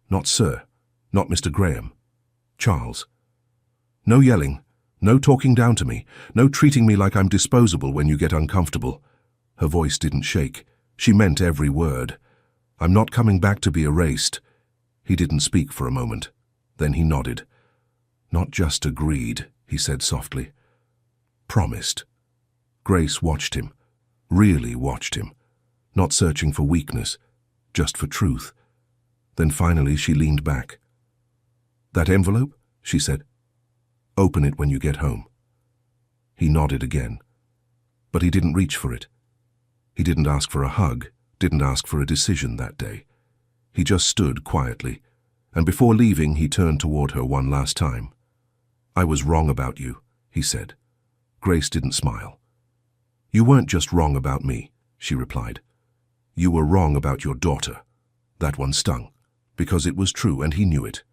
Not sir, not Mr. Graham. Charles. No yelling, no talking down to me, no treating me like I'm disposable when you get uncomfortable. Her voice didn't shake. She meant every word. I'm not coming back to be erased. He didn't speak for a moment. Then he nodded. Not just agreed, he said softly. Promised. Grace watched him. Really watched him. Not searching for weakness, just for truth. Then finally she leaned back. That envelope? She said. Open it when you get home. He nodded again. But he didn't reach for it. He didn't ask for a hug, didn't ask for a decision that day. He just stood quietly, and before leaving he turned toward her one last time. I was wrong about you, he said. Grace didn't smile. You weren't just wrong about me, she replied. You were wrong about your daughter. That one stung, because it was true and he knew it.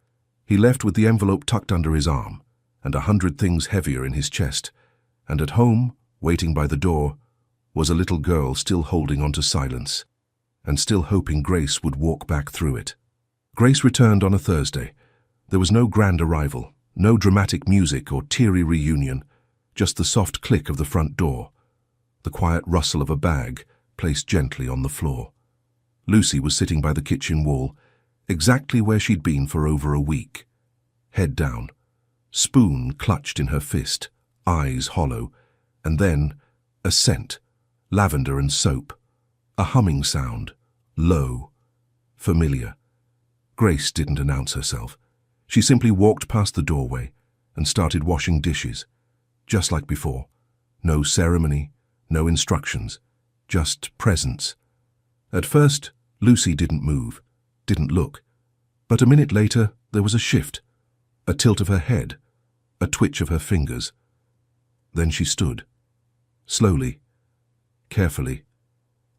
He left with the envelope tucked under his arm, and 100 things heavier in his chest, and at home, waiting by the door, was a little girl still holding on to silence, and still hoping Grace would walk back through it. Grace returned on a Thursday. There was no grand arrival, no dramatic music or teary reunion, just the soft click of the front door, the quiet rustle of a bag placed gently on the floor. Lucy was sitting by the kitchen wall, exactly where she'd been for over a week. Head down, spoon clutched in her fist, eyes hollow, and then a scent, lavender and soap, a humming sound, low, familiar. Grace didn't announce herself. She simply walked past the doorway and started washing dishes, just like before. No ceremony, no instructions, just presence. At first, Lucy didn't move, didn't look, but a minute later there was a shift, a tilt of her head, a twitch of her fingers. Then she stood, slowly, carefully,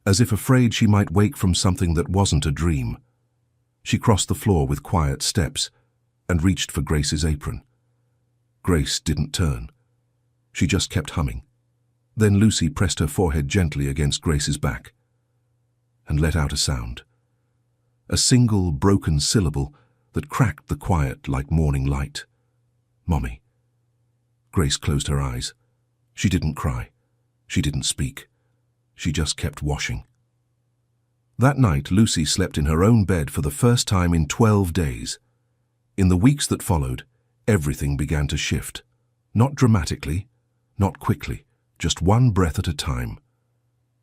as if afraid she might wake from something that wasn't a dream. She crossed the floor with quiet steps and reached for Grace's apron. Grace didn't turn. She just kept humming. Then Lucy pressed her forehead gently against Grace's back and let out a sound. A single broken syllable that cracked the quiet like morning light. Mommy. Grace closed her eyes. She didn't cry. She didn't speak. She just kept washing. That night, Lucy slept in her own bed for the first time in 12 days. In the weeks that followed, everything began to shift. Not dramatically, not quickly, just one breath at a time.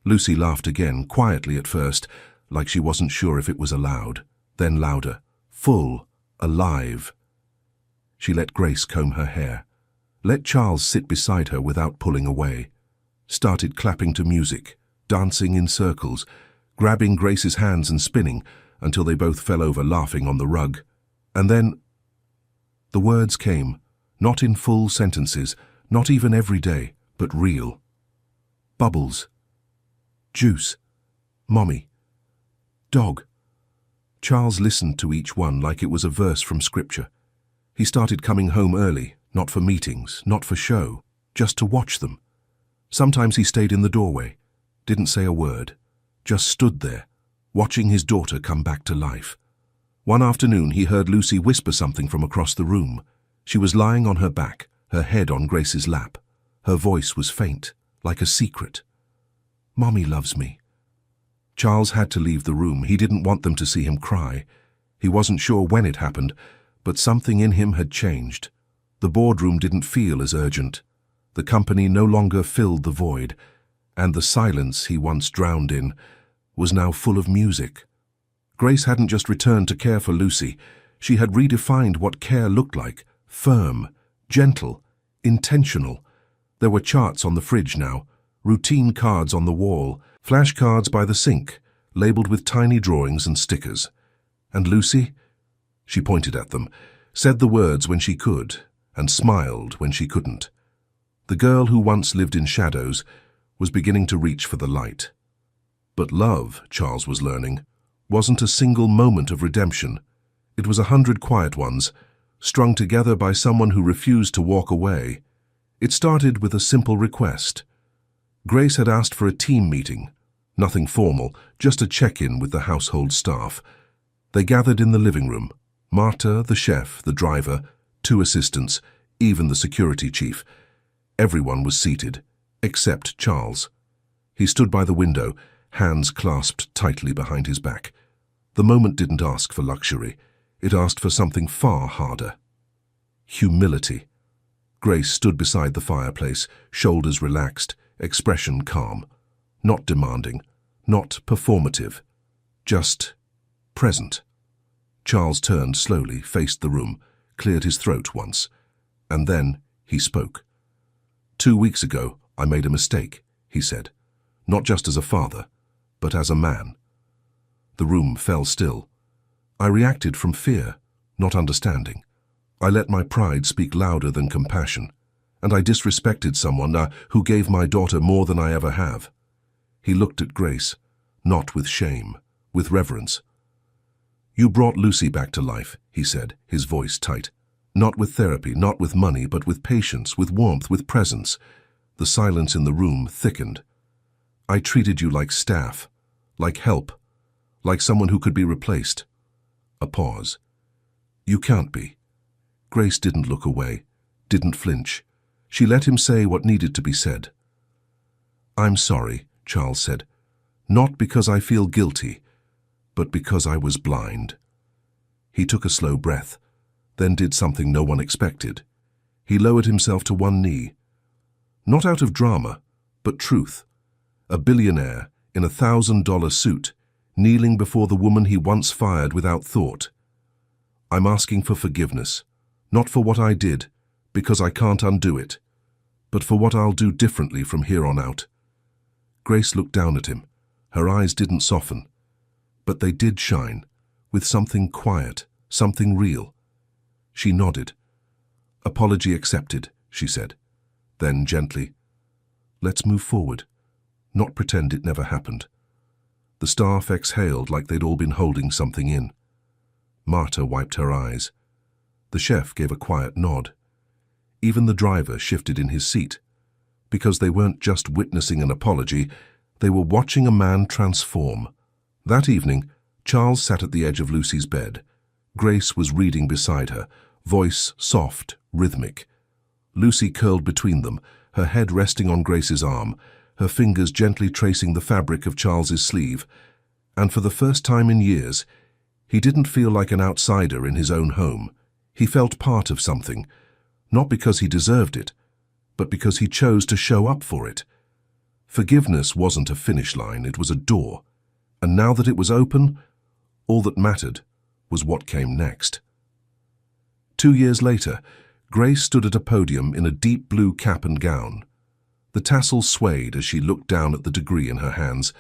Lucy laughed again, quietly at first, like she wasn't sure if it was allowed, then louder, full, alive. She let Grace comb her hair, let Charles sit beside her without pulling away, started clapping to music, dancing in circles, grabbing Grace's hands and spinning until they both fell over laughing on the rug. And then the words came, not in full sentences, not even every day, but real. Bubbles. Juice. Mommy. Dog. Charles listened to each one like it was a verse from scripture. He started coming home early, not for meetings, not for show, just to watch them. Sometimes he stayed in the doorway, didn't say a word, just stood there, watching his daughter come back to life. One afternoon he heard Lucy whisper something from across the room. She was lying on her back, her head on Grace's lap. Her voice was faint, like a secret. Mommy loves me. Charles had to leave the room. He didn't want them to see him cry. He wasn't sure when it happened, but something in him had changed. The boardroom didn't feel as urgent. The company no longer filled the void, and the silence he once drowned in was now full of music. Grace hadn't just returned to care for Lucy. She had redefined what care looked like: firm, gentle, intentional. There were charts on the fridge now, routine cards on the wall, flashcards by the sink, labeled with tiny drawings and stickers. And Lucy? She pointed at them, said the words when she could, and smiled when she couldn't. The girl who once lived in shadows was beginning to reach for the light. But love, Charles was learning, wasn't a single moment of redemption. It was 100 quiet ones, strung together by someone who refused to walk away. It started with a simple request. Grace had asked for a team meeting. Nothing formal, just a check-in with the household staff. They gathered in the living room. Marta, the chef, the driver, 2 assistants, even the security chief. Everyone was seated, except Charles. He stood by the window, hands clasped tightly behind his back. The moment didn't ask for luxury. It asked for something far harder. Humility. Grace stood beside the fireplace, shoulders relaxed, expression calm. Not demanding, not performative, just present. Charles turned slowly, faced the room, cleared his throat once, and then he spoke. 2 weeks ago, I made a mistake, he said, not just as a father, but as a man. The room fell still. I reacted from fear, not understanding. I let my pride speak louder than compassion, and I disrespected someone who gave my daughter more than I ever have. He looked at Grace, not with shame, with reverence. You brought Lucy back to life, he said, his voice tight. Not with therapy, not with money, but with patience, with warmth, with presence. The silence in the room thickened. I treated you like staff, like help, like someone who could be replaced. A pause. You can't be. Grace didn't look away, didn't flinch. She let him say what needed to be said. I'm sorry, Charles said. Not because I feel guilty, but because I was blind. He took a slow breath, then did something no one expected. He lowered himself to one knee. Not out of drama, but truth. A billionaire in a $1,000 suit, kneeling before the woman he once fired without thought. I'm asking for forgiveness, not for what I did, because I can't undo it, but for what I'll do differently from here on out. Grace looked down at him. Her eyes didn't soften, but they did shine, with something quiet, something real. She nodded. Apology accepted, she said. Then gently, let's move forward, not pretend it never happened. The staff exhaled like they'd all been holding something in. Marta wiped her eyes. The chef gave a quiet nod. Even the driver shifted in his seat, because they weren't just witnessing an apology, they were watching a man transform. That evening, Charles sat at the edge of Lucy's bed. Grace was reading beside her, voice soft, rhythmic. Lucy curled between them, her head resting on Grace's arm, her fingers gently tracing the fabric of Charles's sleeve. And for the first time in years, he didn't feel like an outsider in his own home. He felt part of something, not because he deserved it, but because he chose to show up for it. Forgiveness wasn't a finish line, it was a door. And now that it was open, all that mattered was what came next. 2 years later, Grace stood at a podium in a deep blue cap and gown. The tassels swayed as she looked down at the degree in her hands,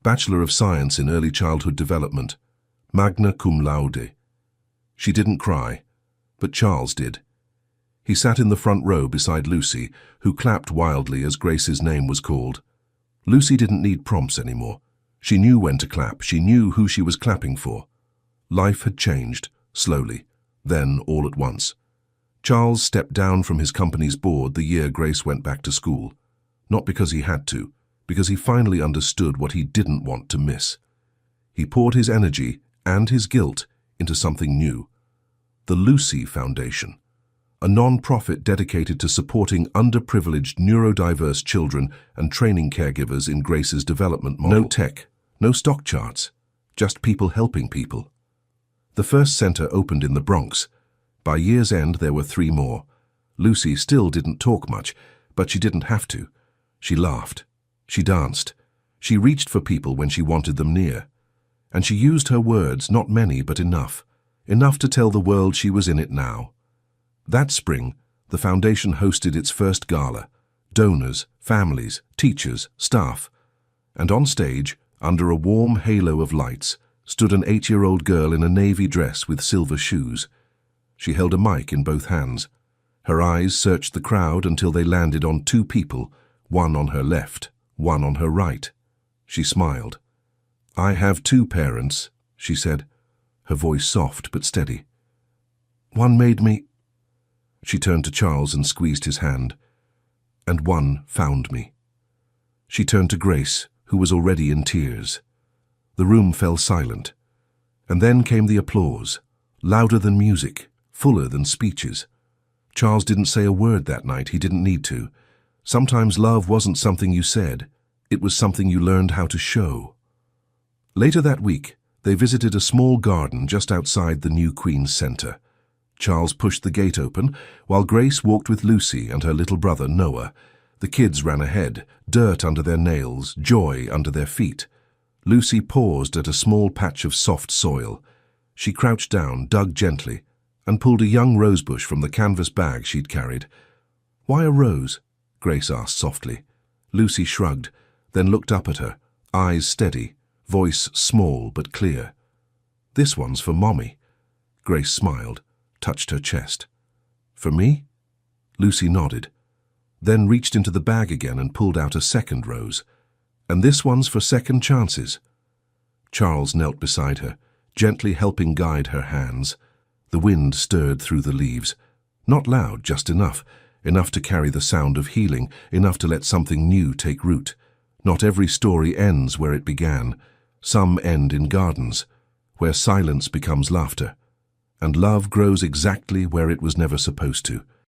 Bachelor of Science in Early Childhood Development, magna cum laude. She didn't cry, but Charles did. He sat in the front row beside Lucy, who clapped wildly as Grace's name was called. Lucy didn't need prompts anymore. She knew when to clap, she knew who she was clapping for. Life had changed, slowly, then all at once. Charles stepped down from his company's board the year Grace went back to school. Not because he had to, because he finally understood what he didn't want to miss. He poured his energy and his guilt into something new. The Lucy Foundation, a non-profit dedicated to supporting underprivileged neurodiverse children and training caregivers in Grace's development model. No tech, no stock charts, just people helping people. The first center opened in the Bronx. By year's end, there were 3 more. Lucy still didn't talk much, but she didn't have to. She laughed. She danced. She reached for people when she wanted them near. And she used her words, not many, but enough. Enough to tell the world she was in it now. That spring, the foundation hosted its first gala. Donors, families, teachers, staff. And on stage, under a warm halo of lights, stood an 8-year-old girl in a navy dress with silver shoes. She held a mic in both hands. Her eyes searched the crowd until they landed on 2 people, one on her left, one on her right. She smiled. I have 2 parents, she said, her voice soft but steady. One made me... She turned to Charles and squeezed his hand. And one found me. She turned to Grace, who was already in tears. The room fell silent. And then came the applause, louder than music, fuller than speeches. Charles didn't say a word that night. He didn't need to. Sometimes love wasn't something you said. It was something you learned how to show. Later that week, they visited a small garden just outside the new Queen's Centre. Charles pushed the gate open, while Grace walked with Lucy and her little brother Noah. The kids ran ahead, dirt under their nails, joy under their feet. Lucy paused at a small patch of soft soil. She crouched down, dug gently, and pulled a young rosebush from the canvas bag she'd carried. "Why a rose?" Grace asked softly. Lucy shrugged, then looked up at her, eyes steady, voice small but clear. "This one's for Mommy." Grace smiled, touched her chest. "For me?" Lucy nodded, then reached into the bag again and pulled out a second rose. "And this one's for second chances." Charles knelt beside her, gently helping guide her hands. The wind stirred through the leaves. Not loud, just enough to carry the sound of healing, enough to let something new take root. Not every story ends where it began. Some end in gardens, where silence becomes laughter, and love grows exactly where it was never supposed to.